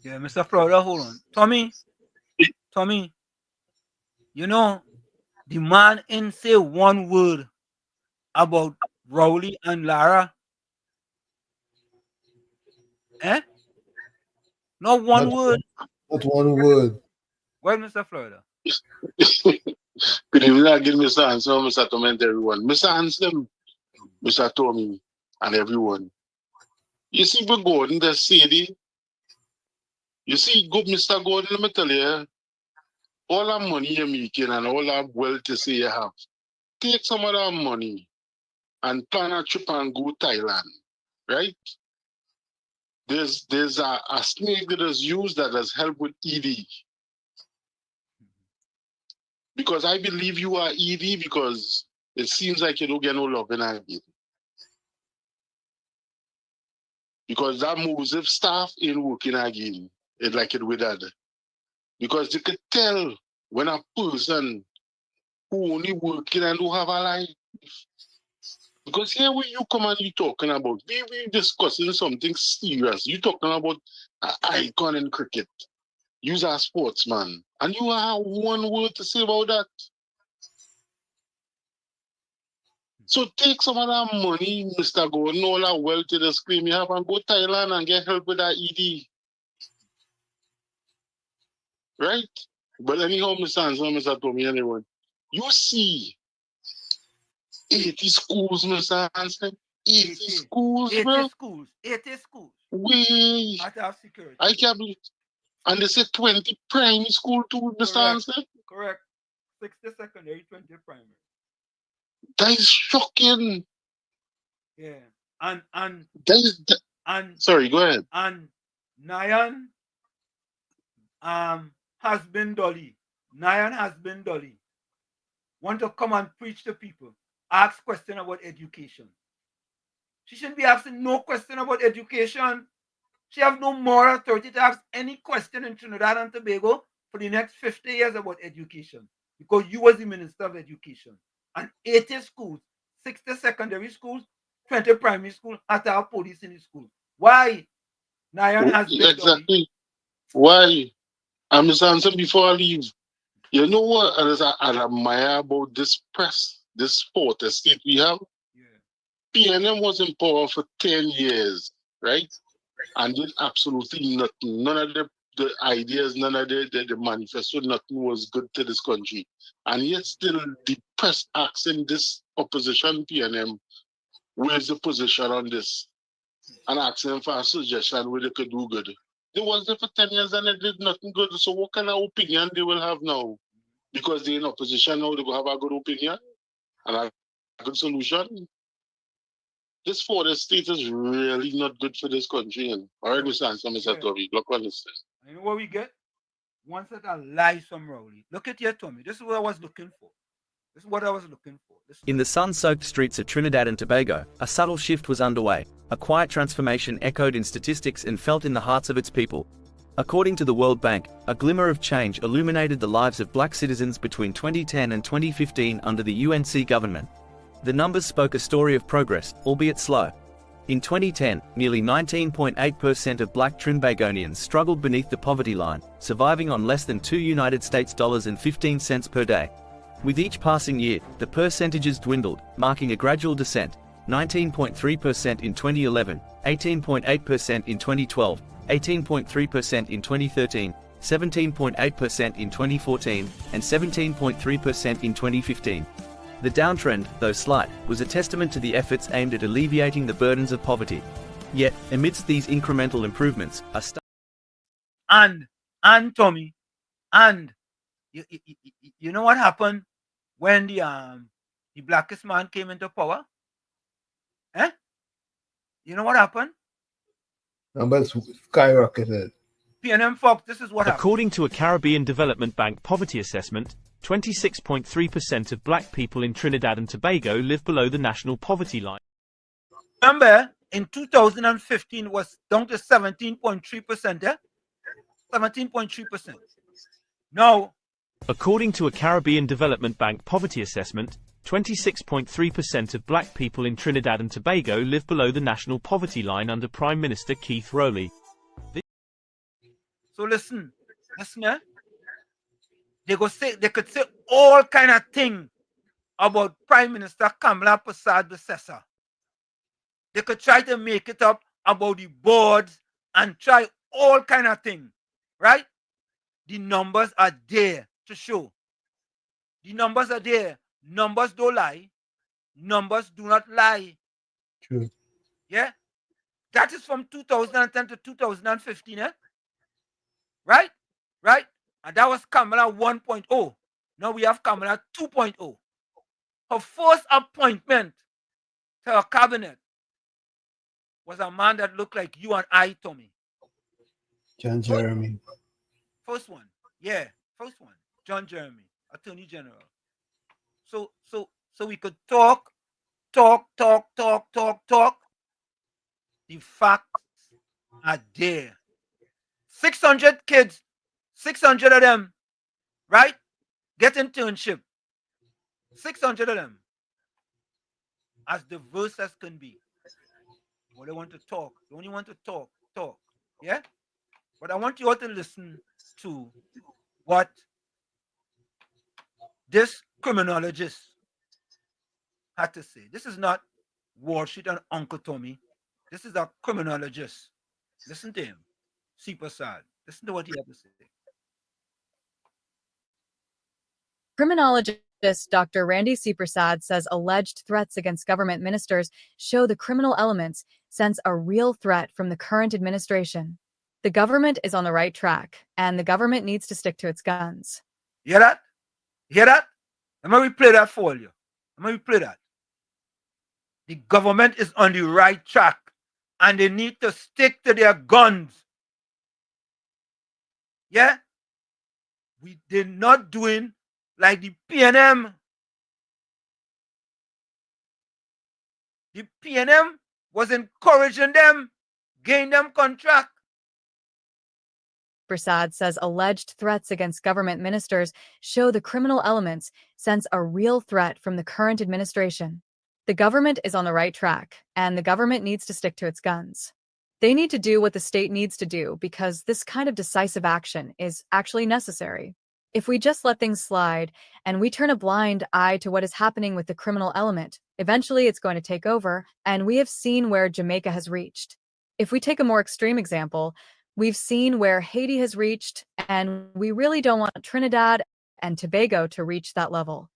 Yeah, Mr. Florida, hold on. Tommy, you know, the man ain't say one word about Rowley and Lara. Not one word. Not one word. Well, Mr. Florida. Good evening again, Mr. Hanson, Mr. Torment, everyone. Mr. Hanson, Mr. Tommy, and everyone. You see, we're Gordon, the city. You see, good Mr. Gordon, let me tell you, all that money you're making and all that wealth you say you have, take some of that money and plan a trip and go Thailand, right? There's a snake that is used that has helped with ED. Because I believe you are ED because it seems like you don't get no love in again. Because that moves if staff ain't working again, it's like it with that. Because you could tell when a person who only working and don't have a life. Because here when you come and you talking about, we discussing something serious. You talking about an icon in cricket. You're a sportsman. And you have one word to say about that. So take some of that money, Mr. Gordon, all that wealth to the screen you have and go to Thailand and get help with that ED. Right? But anyhow, Mr. Hanson, Mr. Tommy, anyone, you see, 80 schools, Mr. Hansen. 80 schools, 80 bro. schools. 80 schools. We. At our security. I can't believe. And they say 20 primary school too, Mr. Hansen. Correct. 60 secondary, 20 primary. That is shocking. Yeah. And sorry, go ahead. And Nayan has been Dolly. Nayan has been Dolly. Want to come and preach to people. Ask question about education. She shouldn't be asking no question about education. She have no moral authority to ask any question in Trinidad and Tobago for the next 50 years about education. Because you was the Minister of Education. And 80 schools, 60 secondary schools, 20 primary schools, at our police in the school. Why? Nayan has been Exactly. Dolly. Why? I'm Mr. Hansen, before I leave. You know what I admire about this press, this sport estate we have? PNM was in power for 10 years, right? And did absolutely nothing. None of the ideas, none of the manifesto, nothing was good to this country. And yet still the press asking this opposition PNM, where's the position on this? And asking for a suggestion where they could do good. They was there for 10 years and they did nothing good. So what kind of opinion they will have now? Because they're in opposition now, they will have a good opinion and a good solution. This forest state is really not good for this country. And all right, Mr. Hansen, Mr. Toby, look what this is. You know what we get? One set of lies from Rowley. Look at here, Tommy. This is what I was looking for. This is what I was looking for. In the sun-soaked streets of Trinidad and Tobago, a subtle shift was underway. A quiet transformation echoed in statistics and felt in the hearts of its people. According to the World Bank, a glimmer of change illuminated the lives of black citizens between 2010 and 2015 under the UNC government. The numbers spoke a story of progress, albeit slow. In 2010, nearly 19.8% of black Trinbagonians struggled beneath the poverty line, surviving on less than $2.15 per day. With each passing year, the percentages dwindled, marking a gradual descent: 19.3% in 2011, 18.8% in 2012, 18.3% in 2013, 17.8% in 2014, and 17.3% in 2015. The downtrend, though slight, was a testament to the efforts aimed at alleviating the burdens of poverty. Yet, amidst these incremental improvements, and Tommy, and you know what happened when the blackest man came into power? You know what happened? Numbers skyrocketed. PNM Fox, this is what happened. According to a Caribbean Development Bank poverty assessment, 26.3% of black people in Trinidad and Tobago live below the national poverty line. Remember, in 2015 was down to 17.3%, yeah? 17.3%. Now, according to a Caribbean Development Bank poverty assessment, 26.3% of black people in Trinidad and Tobago live below the national poverty line under Prime Minister Keith Rowley. So listen, eh? They could say all kind of thing about Prime Minister Kamala Prasad Bissessa. They could try to make it up about the boards and try all kind of thing, right? The numbers are there to show. The numbers are there. Numbers don't lie. Numbers do not lie. True. Yeah? That is from 2010 to 2015, eh? Right? Right? And that was Kamala 1.0. Now we have Kamala 2.0. Her first appointment to her cabinet was a man that looked like you and I, Tommy. John Jeremy. First one. Yeah, first one. John Jeremy, Attorney General. So we could talk. The facts are there. 600 kids, 600 of them, right? Get internship. 600 of them. As diverse as can be. Well, they want to talk. They only want to talk. Yeah? But I want you all to listen to what this criminologist had to say. This is not Wall Street and Uncle Tommy. This is a criminologist. Listen to him. C. Prasad. Listen to what he had to say. Criminologist Dr. Randy C. Prasad says alleged threats against government ministers show the criminal elements sense a real threat from the current administration. The government is on the right track, and the government needs to stick to its guns. Hear that? Hear that? Let me replay that for you. Let me replay that. The government is on the right track, and they need to stick to their guns. Yeah? They're not doing like the PNM. The PNM was encouraging them, gain them contract. Prasad says alleged threats against government ministers show the criminal elements sense a real threat from the current administration. The government is on the right track, and the government needs to stick to its guns. They need to do what the state needs to do because this kind of decisive action is actually necessary. If we just let things slide and we turn a blind eye to what is happening with the criminal element, eventually it's going to take over, and we have seen where Jamaica has reached. If we take a more extreme example, we've seen where Haiti has reached, and we really don't want Trinidad and Tobago to reach that level.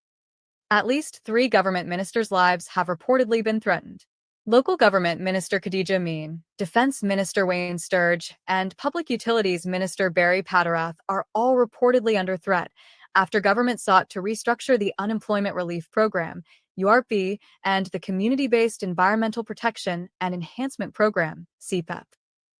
At least 3 government ministers' lives have reportedly been threatened. Local Government Minister Khadija Amin, Defense Minister Wayne Sturge, and Public Utilities Minister Barry Paterath are all reportedly under threat after government sought to restructure the Unemployment Relief Program, URP, and the Community-Based Environmental Protection and Enhancement Program, CPEP.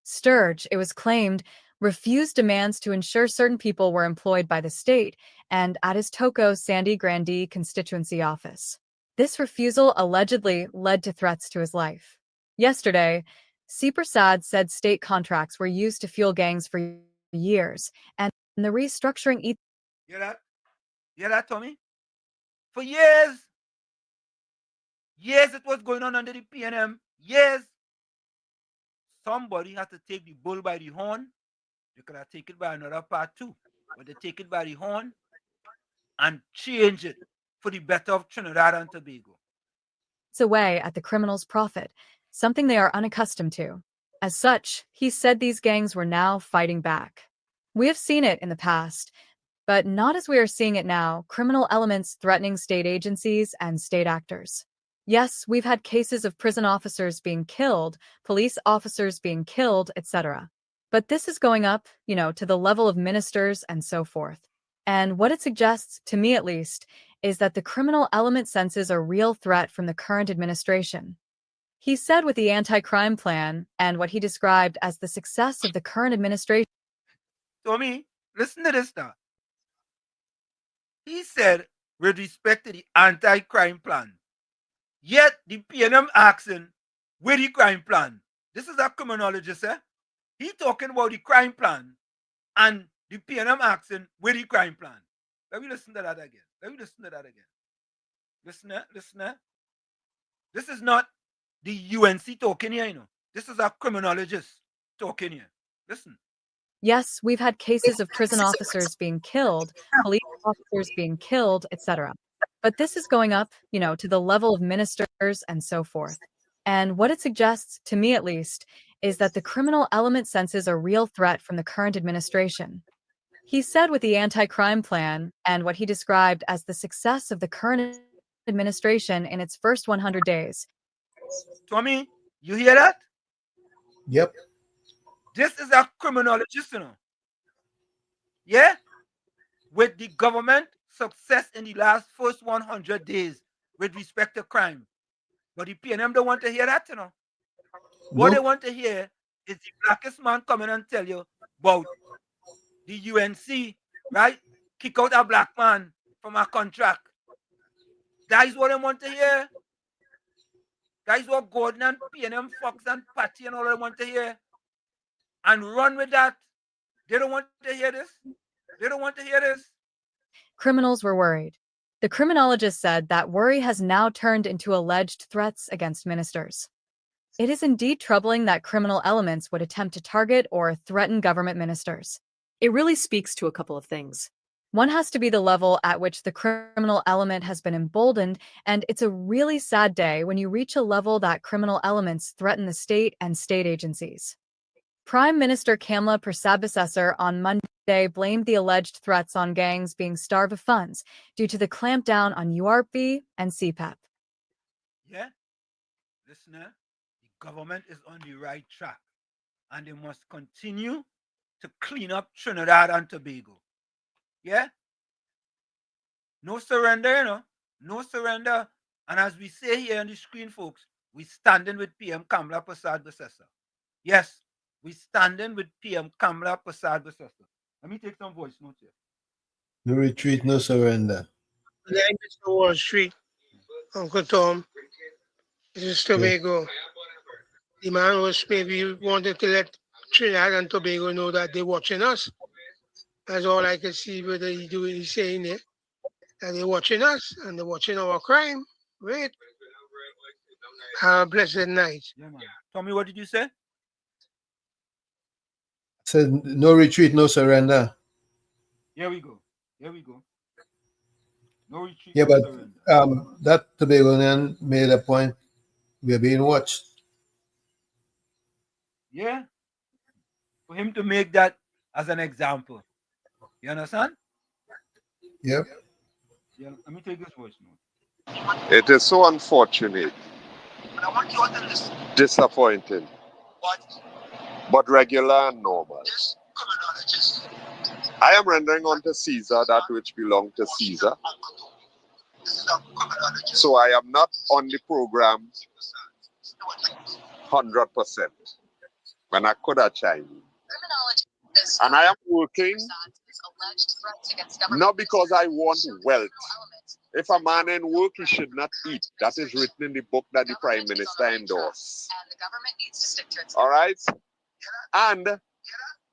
Sturge, it was claimed, refused demands to ensure certain people were employed by the state and at his Toko Sandy Grandee constituency office. This refusal allegedly led to threats to his life. Yesterday, C. Prasad said state contracts were used to fuel gangs for years, and the restructuring... Hear that? Hear that, Tommy? For years it was going on under the PNM. Years. Somebody had to take the bull by the horn. They could have taken it by another part too. But they take it by the horn and change it for the better of Trinidad and Tobago. It's away at the criminals' profit, something they are unaccustomed to. As such, he said these gangs were now fighting back. We have seen it in the past, but not as we are seeing it now, criminal elements threatening state agencies and state actors. Yes, we've had cases of prison officers being killed, police officers being killed, etc. But this is going up, to the level of ministers and so forth. And what it suggests, to me at least, is that the criminal element senses a real threat from the current administration. He said with the anti-crime plan and what he described as the success of the current administration. Tommy, listen to this now. He said with respect to the anti-crime plan, yet the PNM asking where the crime plan. This is a criminologist, eh? He talking about the crime plan and the PNM asking where the crime plan. Let me listen to that again. Listen. This is not the UNC talking here, This is a criminologist talking here. Listen. Yes, we've had cases of prison officers being killed, police officers being killed, etc. But this is going up, to the level of ministers and so forth. And what it suggests, to me at least, is that the criminal element senses a real threat from the current administration. He said with the anti-crime plan and what he described as the success of the current administration in its first 100 days. Tommy, you hear that? Yep. This is a criminologist, Yeah? With the government success in the last first 100 days with respect to crime. But the PNM don't want to hear that, What they want to hear is the blackest man coming and tell you about the UNC, right? Kick out a black man from a contract. That is what they want to hear. That is what Gordon and PNM, Fox and Patty and all they want to hear. And run with that. They don't want to hear this. Criminals were worried. The criminologist said that worry has now turned into alleged threats against ministers. It is indeed troubling that criminal elements would attempt to target or threaten government ministers. It really speaks to a couple of things. One has to be the level at which the criminal element has been emboldened, and it's a really sad day when you reach a level that criminal elements threaten the state and state agencies. Prime Minister Kamla Persad-Bissessar on Monday They blamed the alleged threats on gangs being starved of funds due to the clampdown on URP and CPAP. Yeah? Listener, the government is on the right track, and they must continue to clean up Trinidad and Tobago. Yeah? No surrender, you know? No surrender. And as we say here on the screen, folks, we standing with PM Kamla Prasad Basesa. Yes, we standing with PM Kamla Prasad Basesa. Let me take some voice notes here. No retreat, no surrender. Good night, Mr. Wall Street. Uncle Tom. This is Tobago. The man was maybe wanted to let Trinidad and Tobago know that they're watching us. That's all I can see what he's saying there. That they're watching us and they're watching our crime. Wait. Have a blessed night. Yeah, man. Tommy, what did you say? Said no retreat, no surrender. Here we go. Here we go. No retreat, Yeah, no but surrender. that Tobagonian made a point. We are being watched. Yeah. For him to make that as an example. You understand? Yep. Yeah. Let me take this voice note. It is so unfortunate, disappointing, but regular and normal. I am rendering unto Caesar that which belongs to Caesar. So I am not on the program 100% when I could have chimed in. And I am working not because I want wealth. If a man in work, he should not eat. That is written in the book that the Prime Minister endorsed. All right? And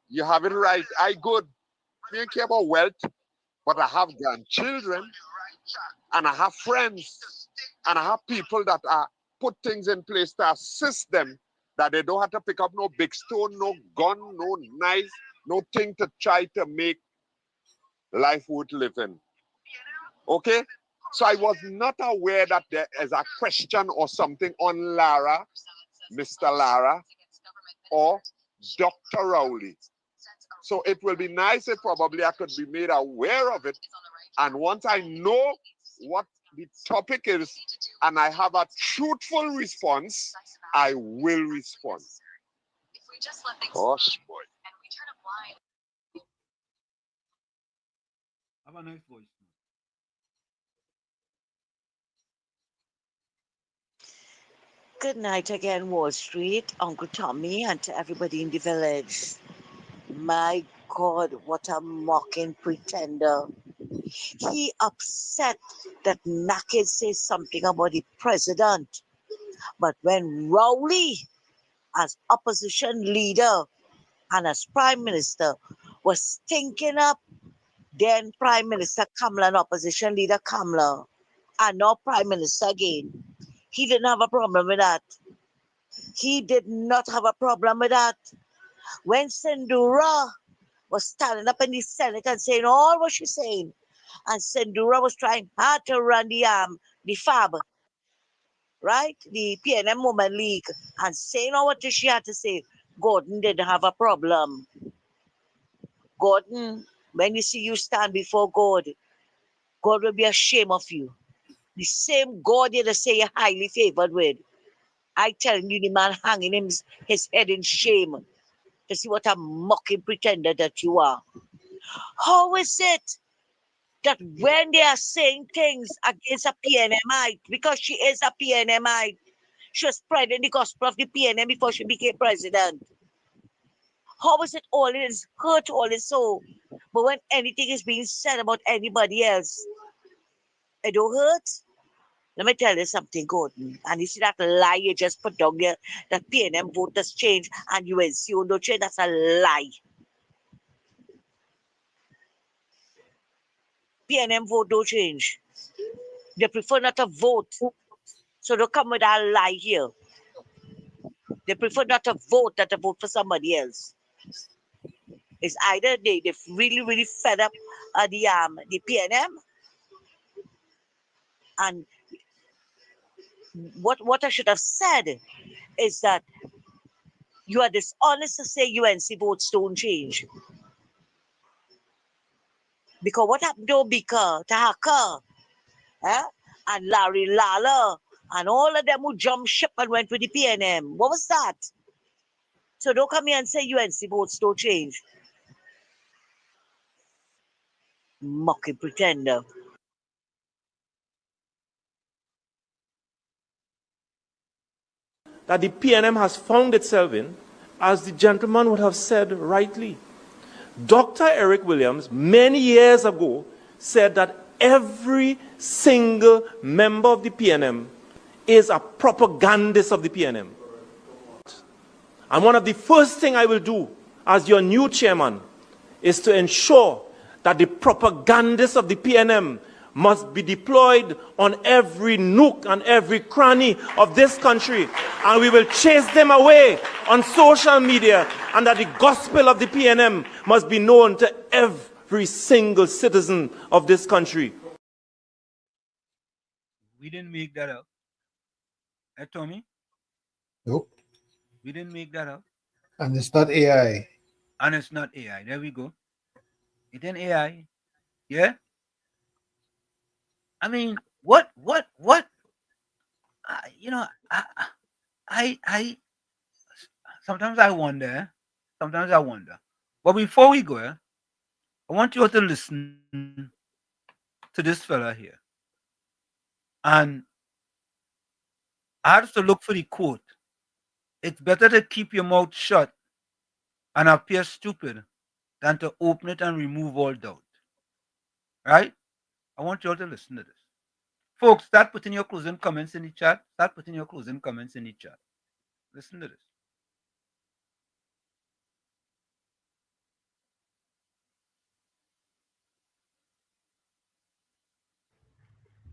you have it right. I good. I don't care about wealth, but I have grandchildren, and I have friends, and I have people that are put things in place to assist them, that they don't have to pick up no big stone, no gun, no knife, no thing to try to make life worth living. Okay? So I was not aware that there is a question or something on Lara, Mr. Lara, or Dr. Rowley. So it will be nice if probably I could be made aware of it. And once I know what the topic is and I have a truthful response, I will respond. Gosh, boy. Have a nice voice. Good night again, Wall Street, Uncle Tommy, and to everybody in the village. My God, what a mocking pretender. He upset that Naked says something about the president. But when Rowley, as opposition leader and as prime minister, was thinking up then Prime Minister Kamla and opposition leader Kamla, and now Prime Minister again, he didn't have a problem with that. He did not have a problem with that. When Sendura was standing up in the Senate and saying all what she's saying, and Sendura was trying hard to run the FAB, right? The PNM Women League, and saying all what she had to say, Gordon didn't have a problem. Gordon, when you see you stand before God, God will be ashamed of you. The same God you say you're highly favored with. I telling you, the man hanging his head in shame to see what a mocking pretender that you are. How is it that when they are saying things against a PNMite, because she is a PNMite, she was spreading the gospel of the PNM before she became president? How is it all is hurt all is so? But when anything is being said about anybody else, it don't hurt? Let me tell you something, Gordon. And you see that lie you just put down there, that PNM voters change and UNC don't change, that's a lie. PNM vote don't change. They prefer not to vote. So don't come with that lie here. They prefer not to vote than to vote for somebody else. It's either they're really, really fed up the PNM, and what I should have said is that you are dishonest to say UNC votes don't change. Because what happened to Obika, to Haka, and Larry Lala, and all of them who jumped ship and went with the PNM? What was that? So don't come here and say UNC votes don't change. Mocking pretender. That the PNM has found itself in, as the gentleman would have said rightly. Dr. Eric Williams, many years ago, said that every single member of the PNM is a propagandist of the PNM. And one of the first things I will do as your new chairman is to ensure that the propagandists of the PNM must be deployed on every nook and every cranny of this country, and we will chase them away on social media, and that the gospel of the PNM must be known to every single citizen of this country. We didn't make that up. Hey, Tommy? Nope. We didn't make that up. And it's not AI. And it's not AI. There we go. It ain't AI. Yeah? I mean, what? You know, I sometimes I wonder. Sometimes I wonder. But before we go, I want you all to listen to this fella here. And I have to look for the quote. It's better to keep your mouth shut and appear stupid than to open it and remove all doubt. Right? I want you all to listen to this. Folks, start putting your closing comments in the chat. Start putting your closing comments in the chat. Listen to this.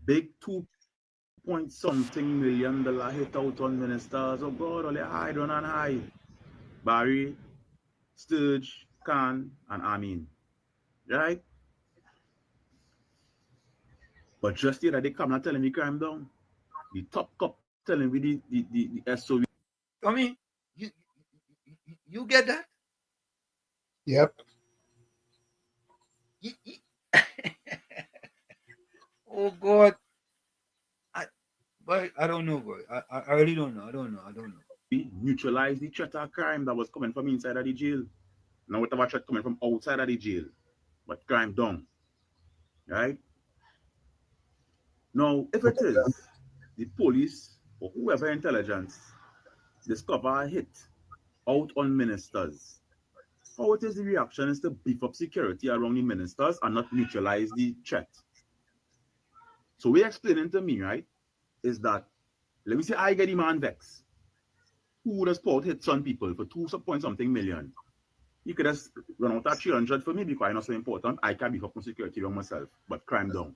Big 2-point-something million hit out on ministers. Oh God, all they hide on and hide. Barry, Sturge, Khan, and Amin. Right? But just here, they come and telling me crime down. The top cop telling me the SOV. Tommy, you get that? Yep. Oh God. I don't know, boy. I really don't know. I don't know. We neutralize the threat of crime that was coming from inside of the jail. Now whatever threat coming from outside of the jail. But crime down. Right? Now, if it is the police or whoever intelligence discover a hit out on ministers, how it is the reaction is to beef up security around the ministers and not neutralize the threat. So we explaining to me, right, is that, let me say I get the man vex. Who would have sport hits on people for 2-point-something million? You could have run out at 300 for me because I'm not so important. I can beef up my security on myself, but crime down.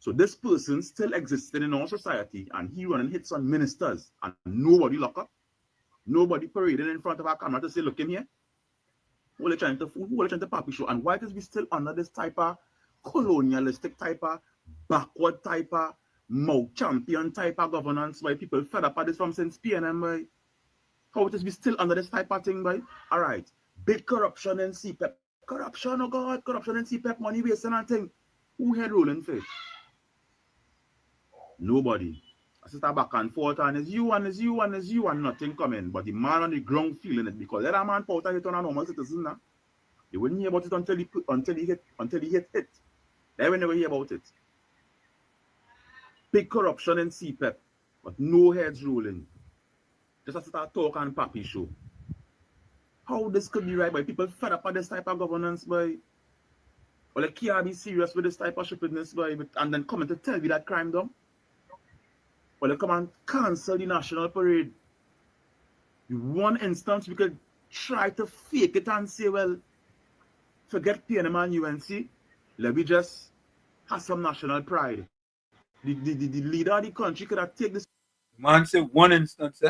So this person still existing in our society and he running hits on ministers and nobody lock up. Nobody parading in front of our camera to say, look in here. Who are they trying to papi show? And why is we still under this type of colonialistic type of backward type of mouth champion type of governance why people fed up at this from since PNM, boy? How it is we still under this type of thing, boy? All right. Big corruption in CPEP. Corruption, oh God, corruption in CPEP, money wasting and thing. Who had rolling fish? Nobody. I sit back and forth and it's you and nothing coming. But the man on the ground feeling it because that man powder hit on a normal citizen now. They wouldn't hear about it until he hit it. They will never hear about it. Big corruption in CPEP, but no heads rolling. Just a start talk and papi show. How this could be right by people fed up on this type of governance, boy? Well, they can't be serious with this type of stupidness, boy, and then coming to tell you that crime done. Well, they come and cancel the national parade. In one instance, we could try to fake it and say, well, forget PNM and UNC. Let me just have some national pride. The leader of the country could have taken this. Man say one instance,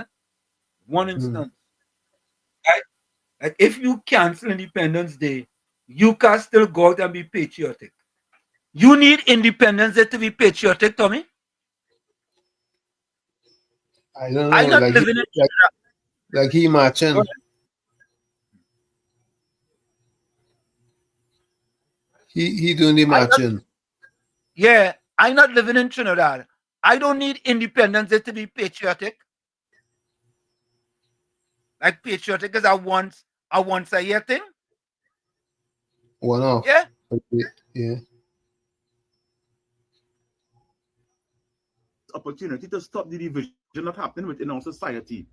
One instance. Right? Like if you cancel Independence Day, you can still go out and be patriotic. You need Independence Day to be patriotic, Tommy? I don't know. I'm not living in like he marching. He doing the matching. Yeah, I'm not living in Trinidad. I don't need independence to be patriotic. Like patriotic is a once a year thing. One off. Yeah. Yeah. Opportunity to stop the division that happening within our society.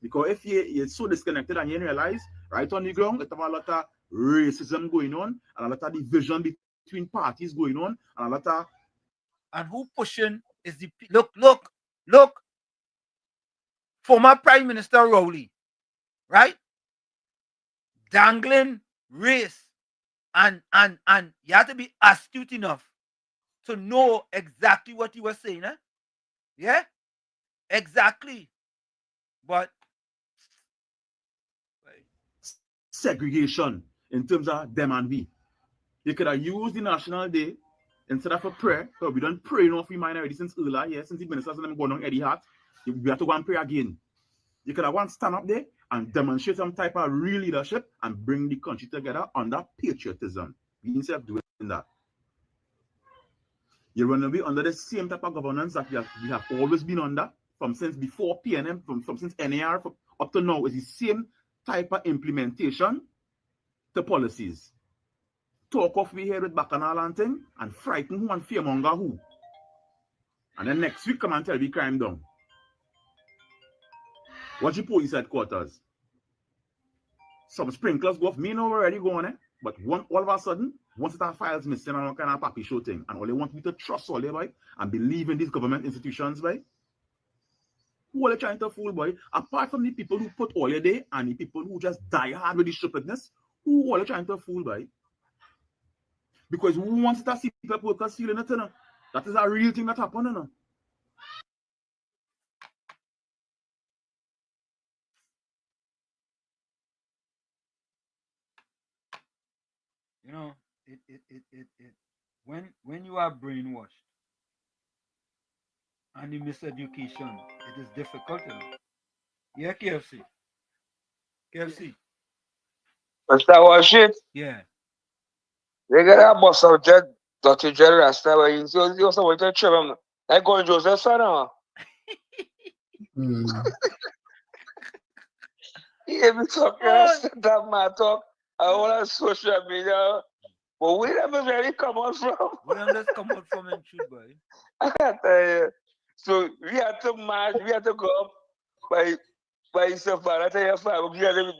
Because if you're so disconnected and you realize right on the ground, there's a lot of racism going on, and a lot of division between parties going on, and a lot of. And who pushing is the look. Former Prime Minister Rowley, right? Dangling race, and you have to be astute enough to know exactly what he was saying, eh? Yeah, exactly. But segregation in terms of them and we. You could have used the National Day instead of a prayer, because we don't pray enough we mind already since earlier, yeah, since the ministers and them going on Eddie Hart. We have to go and pray again. You could have one stand up there and demonstrate some type of real leadership and bring the country together under patriotism. We instead of doing that. You're going to be under the same type of governance that we have always been under from since before PNM, from since NAR up to now. Is the same type of implementation to policies. Talk off we here with Bacchanal and thing and frighten who and fearmonger who. And then next week come and tell me crime down. What's your police headquarters? Some sprinklers go off. Me know already going, eh? But all of a sudden, once that files missing and all kind of papi show thing, and all they want me to trust all they boy and believe in these government institutions, boy. Who are they trying to fool, boy? Apart from the people who put all your day and the people who just die hard with the stupidness, who are they trying to fool, boy? Because who wants to see people workers stealing it, you know? That is a real thing that happened, you know? you know, when you are brainwashed and you miseducation, it is difficult, you know. Yeah, KFC. Mr. Worship. Yeah. They get a boss of Jet, Dr. Jerry Rasta, where you also want to trip him. Like going Joseph son. Yeah, we talk, that man talk. I want to social media. But we never really come out from. We never just come out from in truth, boy. I can't tell you. So we had to march, we had to go up by Safari, I tell you, we had to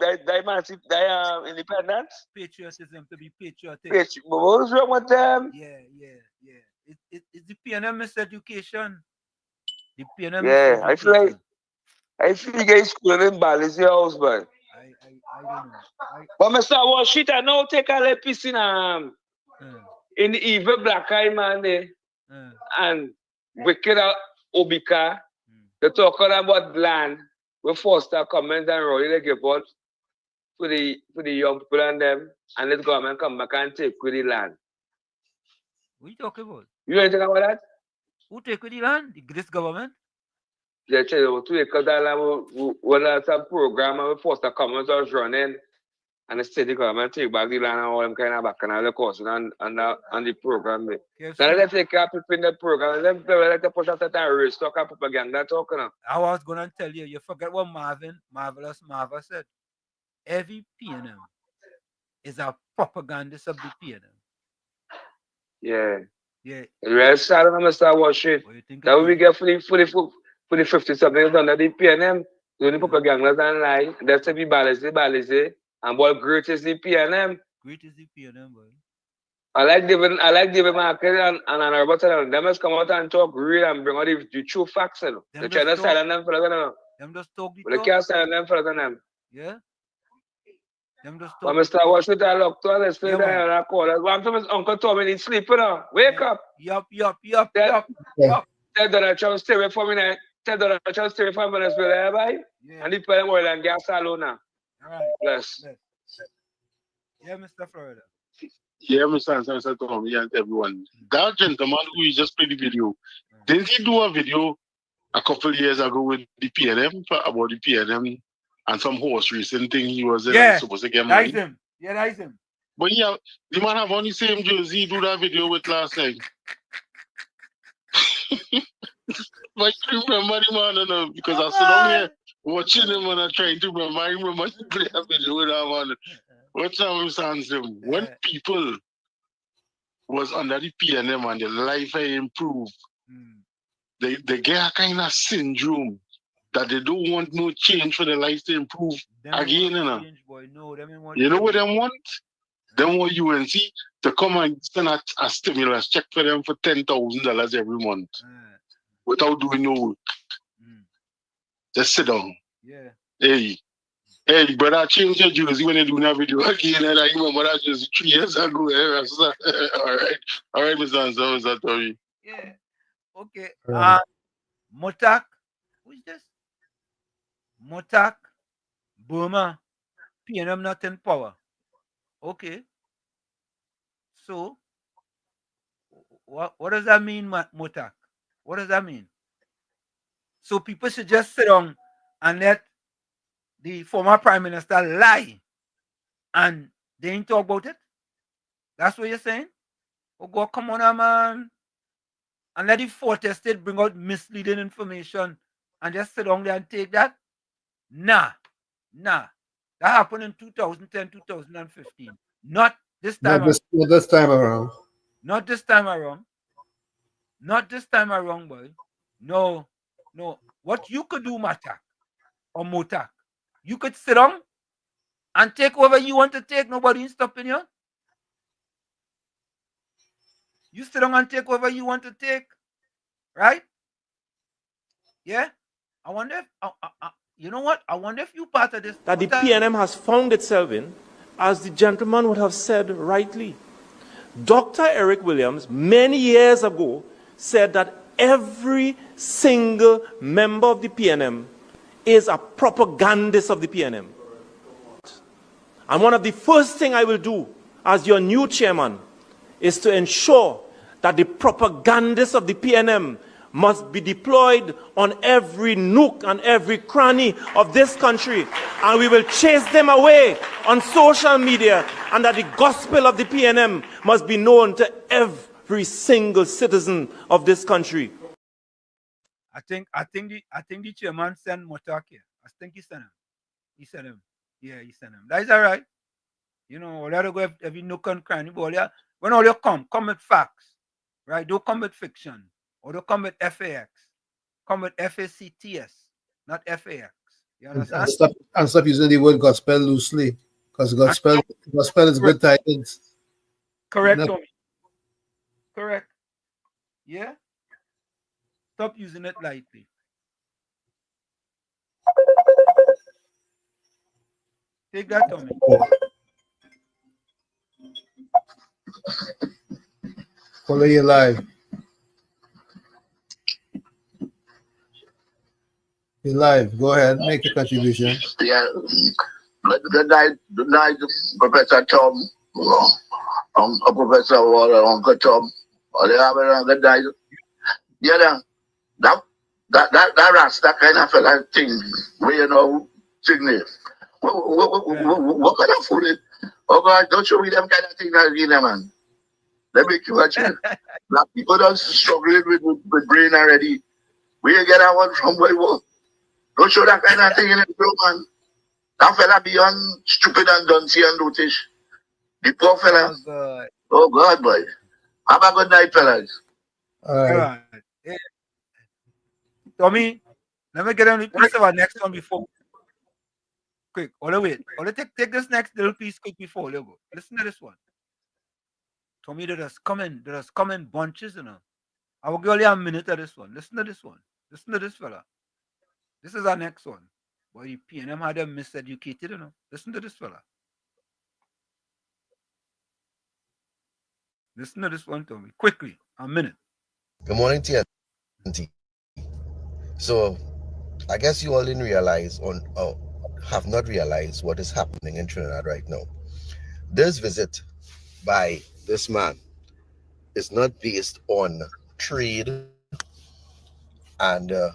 die independence. Patriotism, to be patriotic. But what was wrong with them? Yeah. It's the PNM miseducation. The PNM Yeah, I feel like guys schooling in Bali's house, man. I don't know. But Mr. Washit, I know take a little piece in the evil black eye man there. And wicked Obika. They talk about land. We foster comment and Roy they give out for the young people and them, and let the government come back and take with the land. What are you talking about? You know anything about that? Who take with the land? This government? They tell you 2 acres of land when there's a program and we foster comments was running, and the state government take back the land and all them kind of back and the cost and the program. Then they take up in the program, them people like to push out that race talk and propaganda talking. I was gonna tell you, you forget what Marvelous Marva said. Every PNM is a propagandist of the PNM. Yeah. Yeah. Real sad on Mr. Worship. That will we get for the 50 something under the PNM, the propaganda and lie. That's to be balanced, and what great is the PNM. Great is the PNM, boy. I like David Market and Honorable Talent. Them must come out and talk real and bring out the true facts. You know. They try to silence them for them. Them just talk the talk. They can't silence them for them. Yeah. Them just talk. But Mr. Washington, I look to us, stay there and call us. One time Uncle Tommy needs sleep, you know. Wake up. Yup. Tell Donald Trump stay away from me now. Tell Donald Trump stay away from me now. Bye. And the pay oil and gas alone now. All right. Bless. Yeah, Mr. Florida. Yeah, Mr. Tommy and everyone. That gentleman who just played the video, didn't he do a video a couple years ago with the PNM about the PNM and some horse racing thing he was supposed to get money? That's him. But yeah, the man have on the same jersey do that video with last time. But you remember the man, because I sit down here watching him and I'm trying to remember. I remember he play a video with that man. What time was him? When people was under the PNM and their life improved, they get a kind of syndrome that they don't want no change for their life to improve again. Change, boy. No, You know what they want? They want UNC to come and send a stimulus check for them for $10,000 every month without doing no work. Just sit down. Yeah. Hey, brother, change your jersey when they do that video again. And I remember that jersey 3 years ago. All right, Mr. Ansel, is that sorry? Yeah. Okay. Motak. Who is this? Motak. Burma. PNM not in power. Okay. So, what does that mean, Motak? What does that mean? So people should just sit down and let the former prime minister lie and they ain't talk about it? That's what you're saying? Oh God, come on, man. And let the fourth estate bring out misleading information and just sit down there and take that? Nah. That happened in 2010, 2015. Not this time around. Not this time around. Not this time around. Not this time around, boy. No. What you could do, Matak or Motak, you could sit down and take whatever you want to take. Nobody is stopping you. You sit down and take whatever you want to take. Right? Yeah? I wonder if, you know what? I wonder if you part of this. That the PNM has found itself in, as the gentleman would have said rightly. Dr. Eric Williams, many years ago, said that every single member of the PNM is a propagandist of the PNM. And one of the first things I will do as your new chairman is to ensure that the propagandists of the PNM must be deployed on every nook and every cranny of this country. And we will chase them away on social media, and that the gospel of the PNM must be known to every single citizen of this country. I think the chairman sent Motak here. I think he sent him. Yeah, he sent him. That is all right. You know, let her go every nook and cranny. But when all you come with facts, right? Don't come with fiction. Or don't come with FAX. Come with FACTS, not FAX. You understand? And stop using the word gospel loosely. Because gospel is good tidings. Correct, Tommy. Correct. Yeah? Stop using it lightly. Take that, Tommy. Follow you live. You're live. Go ahead. Make a contribution. Yeah. Good night, Professor Tom. Professor Waller, Uncle Tom. Good night. Yeah, that Rasta kind of fella thing, where you know, signal. What kind of fool it? Oh God, don't show me them kind of thing again, man. Let me keep watching. Black people don't struggling with brain already. Where you get that one from, boy? Don't show that kind of thing in the show, man. That fella beyond stupid and duncy and dotish. The poor fella. Oh God, boy. Have a good night, fellas. All right. Hey. Tommy, let me get on the piece of our next one before. Quick, wait. Take this next little piece quick before you go. Listen to this one. Tommy, there has come in bunches, you know. I will give you a minute of this one. Listen to this one. Listen to this fella. This is our next one. Boy, the PNM had them miseducated, you know. Listen to this fella. Listen to this one, Tommy. Quickly, a minute. Good morning, TNT. So, I guess you all didn't realize have not realized what is happening in Trinidad right now. This visit by this man is not based on trade and it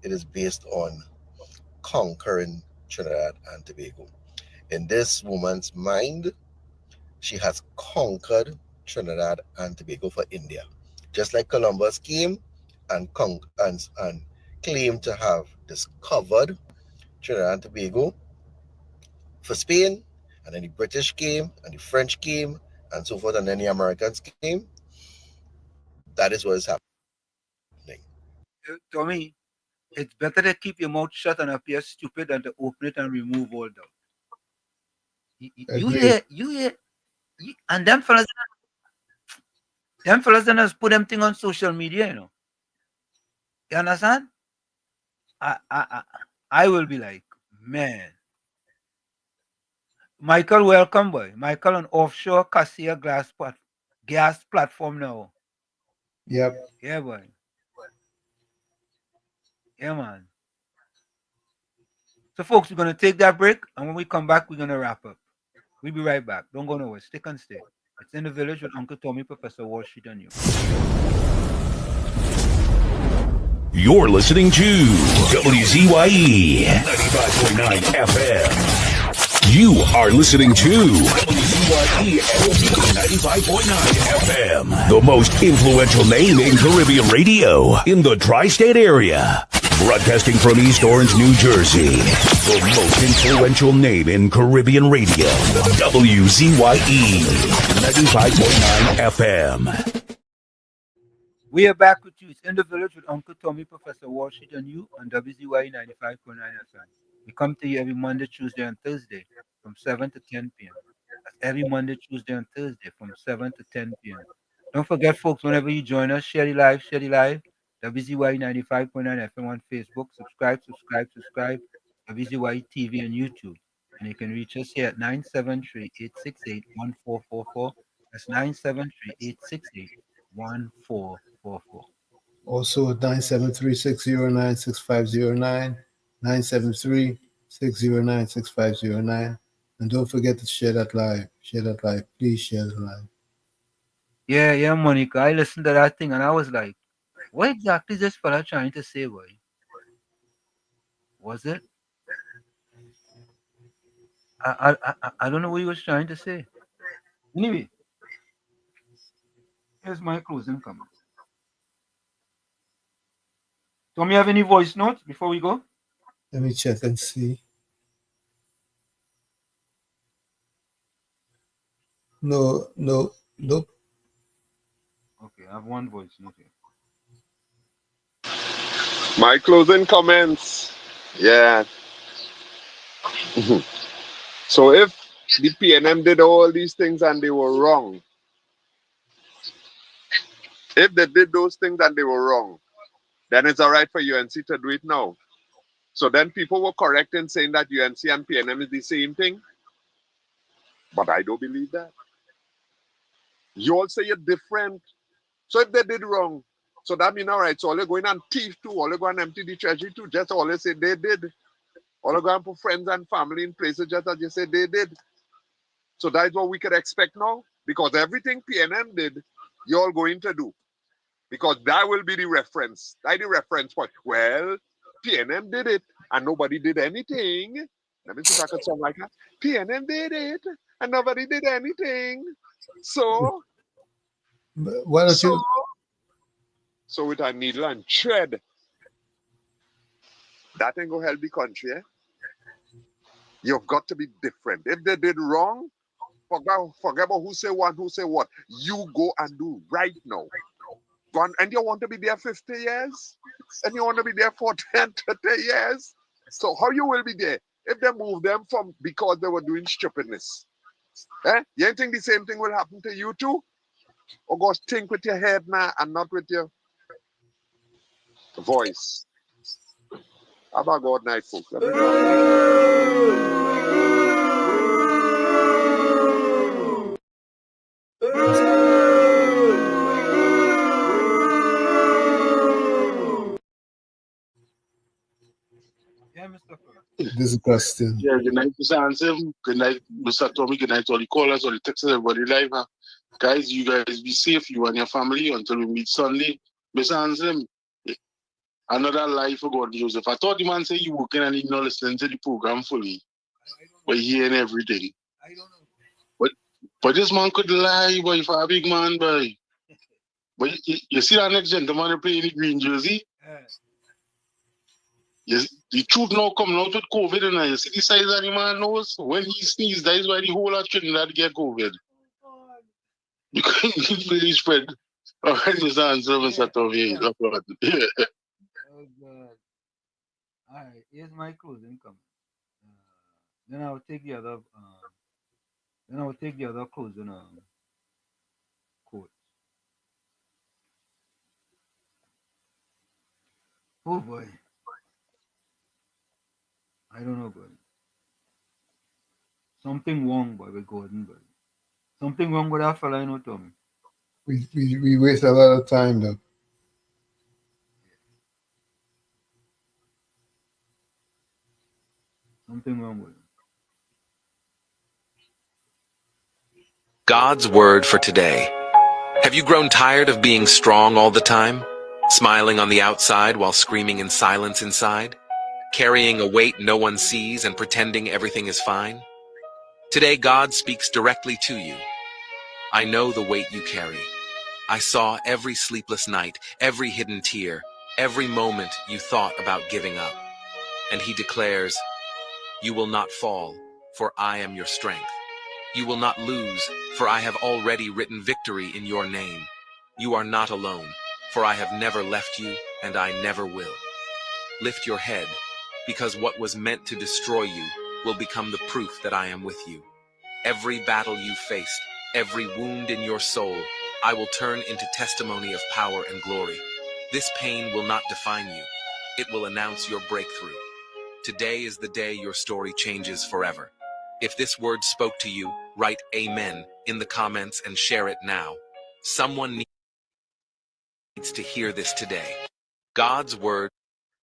is based on conquering Trinidad and Tobago. In this woman's mind, she has conquered Trinidad and Tobago for India. Just like Columbus came and claimed to have discovered Trinidad and Tobago for Spain, and then the British came, and the French came, and so forth, and then the Americans came. That is what is happening. Tommy, it's better to keep your mouth shut and appear stupid than to open it and remove all doubt. You hear, and them fellas then just put them thing on social media, you know. You understand? I will be like, man. Michael, welcome, boy. Michael on offshore Cassia gas platform now. Yep. Yeah, boy. Yeah, man. So, folks, we're going to take that break, and when we come back, we're going to wrap up. We'll be right back. Don't go nowhere. Stick and stay. It's In the Village with Uncle Tommy, Professor Wall Street, and you. You're listening to WZYE 95.9 FM. You are listening to WZYE 95.9 FM, the most influential name in Caribbean radio in the tri-state area. Broadcasting from East Orange, New Jersey, the most influential name in Caribbean radio, WZYE 95.9 FM. We are back with you. It's In the Village with Uncle Tommy, Professor Wall Street, and you on WZYE 95.9 FM. We come to you every Monday, Tuesday, and Thursday from 7 to 10 p.m. That's every Monday, Tuesday, and Thursday from 7 to 10 p.m. Don't forget, folks, whenever you join us, share the live. WZYE 95.9 FM on Facebook. Subscribe. WZYE TV and YouTube. And you can reach us here at 973-868-1444. That's 973-868-1444. Also 973-609-6509, 973-609-6509. And don't forget to share that live. Please share the live. Yeah, Monica. I listened to that thing and I was like, what exactly is this fella trying to say, boy? Was it? I don't know what he was trying to say. Anyway, here's my closing comments. Tommy, have any voice notes before we go? Let me check and see. No. Nope. Okay, I have one voice note here. My closing comments. Yeah. So if the PNM did all these things and they were wrong, if they did those things and they were wrong, then it's all right for UNC to do it now. So then people were correct in saying that UNC and PNM is the same thing. But I don't believe that. You all say you're different. So if they did wrong, so that means all right, so all they're going and thief too, all they're going and empty the treasury too, just all they say they did. All they're going to put friends and family in places just as you say they did. So that's what we could expect now. Because everything PNM did, you're all going to do. Because that will be the reference. That's the reference point. Well, PNM did it and nobody did anything. Let me see if I can sound like that. PNM did it and nobody did anything. So, why don't you? So with a needle and thread, that ain't gonna help the country. Eh? You've got to be different. If they did wrong, forget about who say what, who say what. You go and do right now. And you want to be there 50 years? And you want to be there for 10, 30 years? So how you will be there? If they move them from because they were doing stupidness. You think the same thing will happen to you too? Or go think with your head now and not with your voice. How about God night, folks? Disgusting. Yeah, good night, Mr. Hansen. Good night, Mr. Tommy. Good night to all the callers, all the texters, everybody live. Guys, you guys be safe, you and your family, until we meet Sunday. Mr. Hansen, another life for God, Joseph. I thought the man said you working and he not listening to the program fully. But hearing everything. I don't know. But this man could lie, boy, for a big man, boy. But you see that next gentleman who play in the green jersey? Yes, the truth now coming out with COVID, and you see the size of the man nose? When he sneezes, that is why the whole of Trinidad get COVID. Because he really spread. Oh, his hands over Saturday. Yeah. Oh God. All right, here's my closing comment. Then I'll take the other. Then I'll take the other closing quote. Oh boy. I don't know, boy. Something wrong, boy, with Gordon, boy. Something wrong with that fella, you know, Tommy. We waste a lot of time, though. Something wrong with him. God's word for today. Have you grown tired of being strong all the time? Smiling on the outside while screaming in silence inside? Carrying a weight no one sees and pretending everything is fine? Today, God speaks directly to you. I know the weight you carry. I saw every sleepless night, every hidden tear, every moment you thought about giving up. And he declares, you will not fall, for I am your strength. You will not lose, for I have already written victory in your name. You are not alone, for I have never left you, and I never will. Lift your head, because what was meant to destroy you will become the proof that I am with you. Every battle you faced, every wound in your soul, I will turn into testimony of power and glory. This pain will not define you. It will announce your breakthrough. Today is the day your story changes forever. If this word spoke to you, write Amen in the comments and share it now. Someone needs to hear this today. God's word.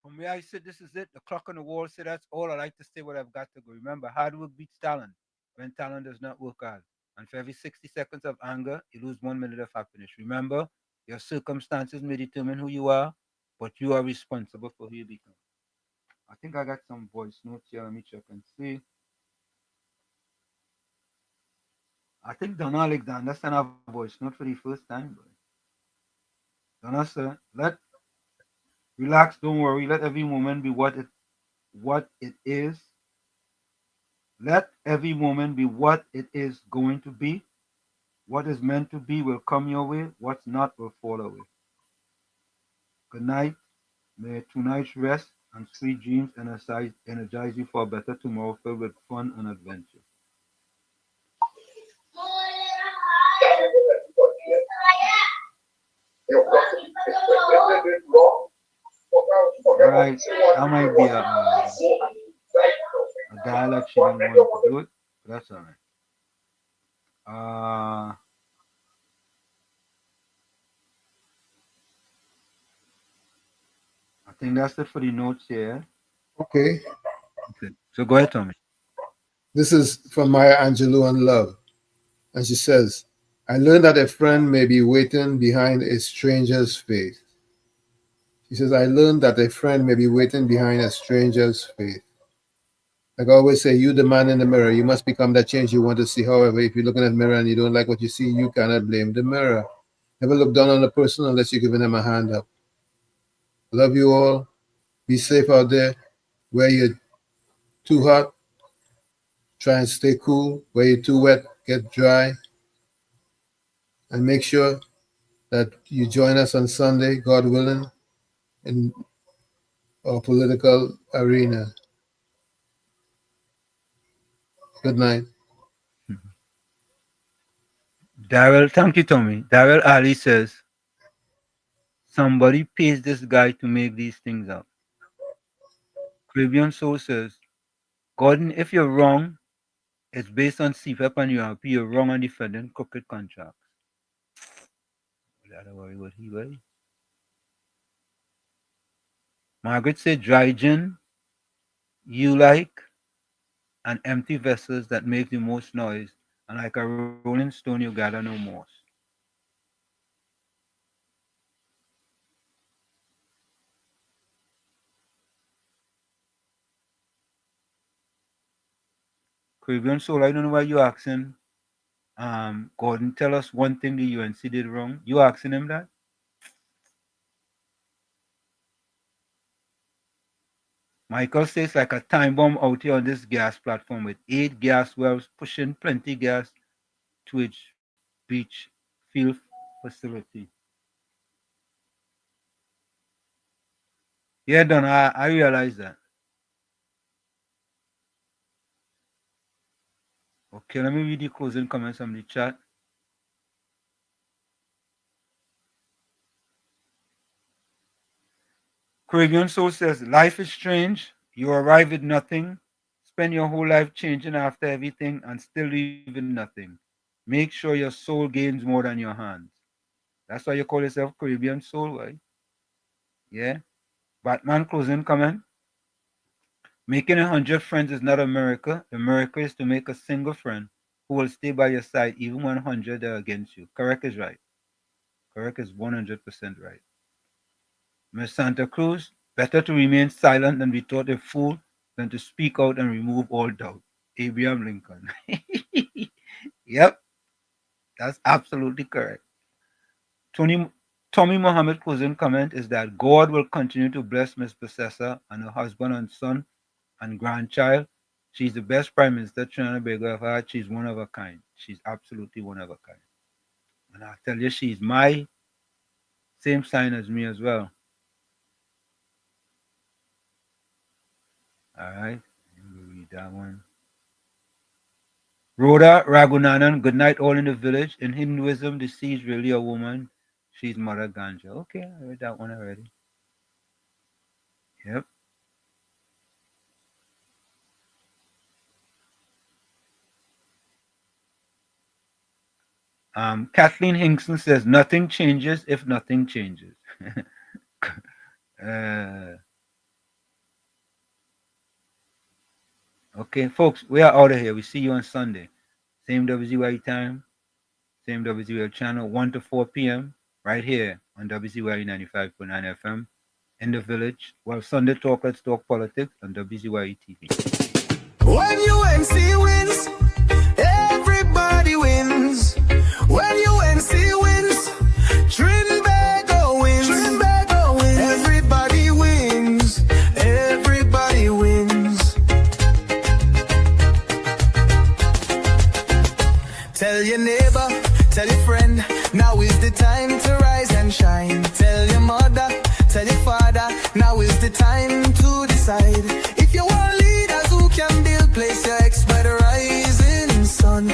From where I said this is it, the clock on the wall said that's all. I like to say what I've got to go. Remember, hard work beats talent when talent does not work hard. And for every 60 seconds of anger, you lose 1 minute of happiness. Remember, your circumstances may determine who you are, but you are responsible for who you become. I think I got some voice notes here. Let me check and see. I think Donna Alexander sent a voice note for the first time. Donna said, relax, don't worry. Let every moment be what it is. Let every moment be what it is going to be. What is meant to be will come your way. What's not will fall away. Good night. May tonight's rest and sweet dreams energize you for a better tomorrow filled with fun and adventure. Right, that might be a dialect she didn't want to do it, but that's all right. I think that's it for the notes here. Okay. So go ahead, Tommy. This is from Maya Angelou on love. And she says, I learned that a friend may be waiting behind a stranger's face. She says, I learned that a friend may be waiting behind a stranger's face. Like I always say, you the man in the mirror, you must become that change you want to see. However, if you're looking at the mirror and you don't like what you see, you cannot blame the mirror. Never look down on a person unless you're giving them a hand up. Love you all. Be safe out there. Where you're too hot, try and stay cool. Where you're too wet, get dry. And make sure that you join us on Sunday, God willing, in our political arena. Good night. Daryl, thank you, Tommy. Daryl Ali says, somebody pays this guy to make these things up. Caribbean Soul says, Gordon, if you're wrong, it's based on CFEP and URP. You're wrong on defending crooked contracts. That's worry what he was. Margaret said, dry gin, you like, and empty vessels that make the most noise, and like a rolling stone, you gather no moss. Caribbean Soul, I don't know why you asking. Gordon, tell us one thing the UNC did wrong. You asking him that? Michael says like a time bomb out here on this gas platform with 8 gas wells pushing plenty gas to its beach field facility. Yeah, Don, I realize that. Okay, let me read the closing comments from the chat. Caribbean Soul says, life is strange. You arrive at nothing, spend your whole life changing after everything, and still leaving nothing. Make sure your soul gains more than your hands. That's why you call yourself Caribbean Soul, right? Yeah. Batman closing comment. Making 100 friends is not a miracle. The miracle is to make a single friend who will stay by your side even when 100 are against you. Correct is right. Correct is 100% right. Miss Santa Cruz, better to remain silent than be thought a fool than to speak out and remove all doubt. Abraham Lincoln. Yep, that's absolutely correct. Tommy Mohammed closing comment is that God will continue to bless Miss Possessor and her husband and son and grandchild. She's the best Prime Minister Trinidad and Tobago ever had. She's one of a kind. She's absolutely one of a kind. And I'll tell you, she's my same sign as me as well. All right, let me read that one. Rhoda Raghunanan, good night all in the village. In Hinduism, the sea is really a woman. She's Mother Ganja. Okay, I read that one already. Yep. Kathleen Hinkson says, nothing changes if nothing changes. Okay, folks, we are out of here. We see you on Sunday. Same WZYE time, same WZYE channel, 1 to 4 p.m. right here on WZYE 95.9 FM in the village. Well, Sunday Talk, Let's Talk Politics on WZYE TV. When UNC wins, everybody wins. When UNC wins, Trinbago wins. Trinbago wins. Everybody wins. Everybody wins. Tell your neighbor, tell your friend, now is the time to rise and shine. Tell your mother, tell your father, now is the time to decide. If you want leaders who can build, place your ex by the rising sun.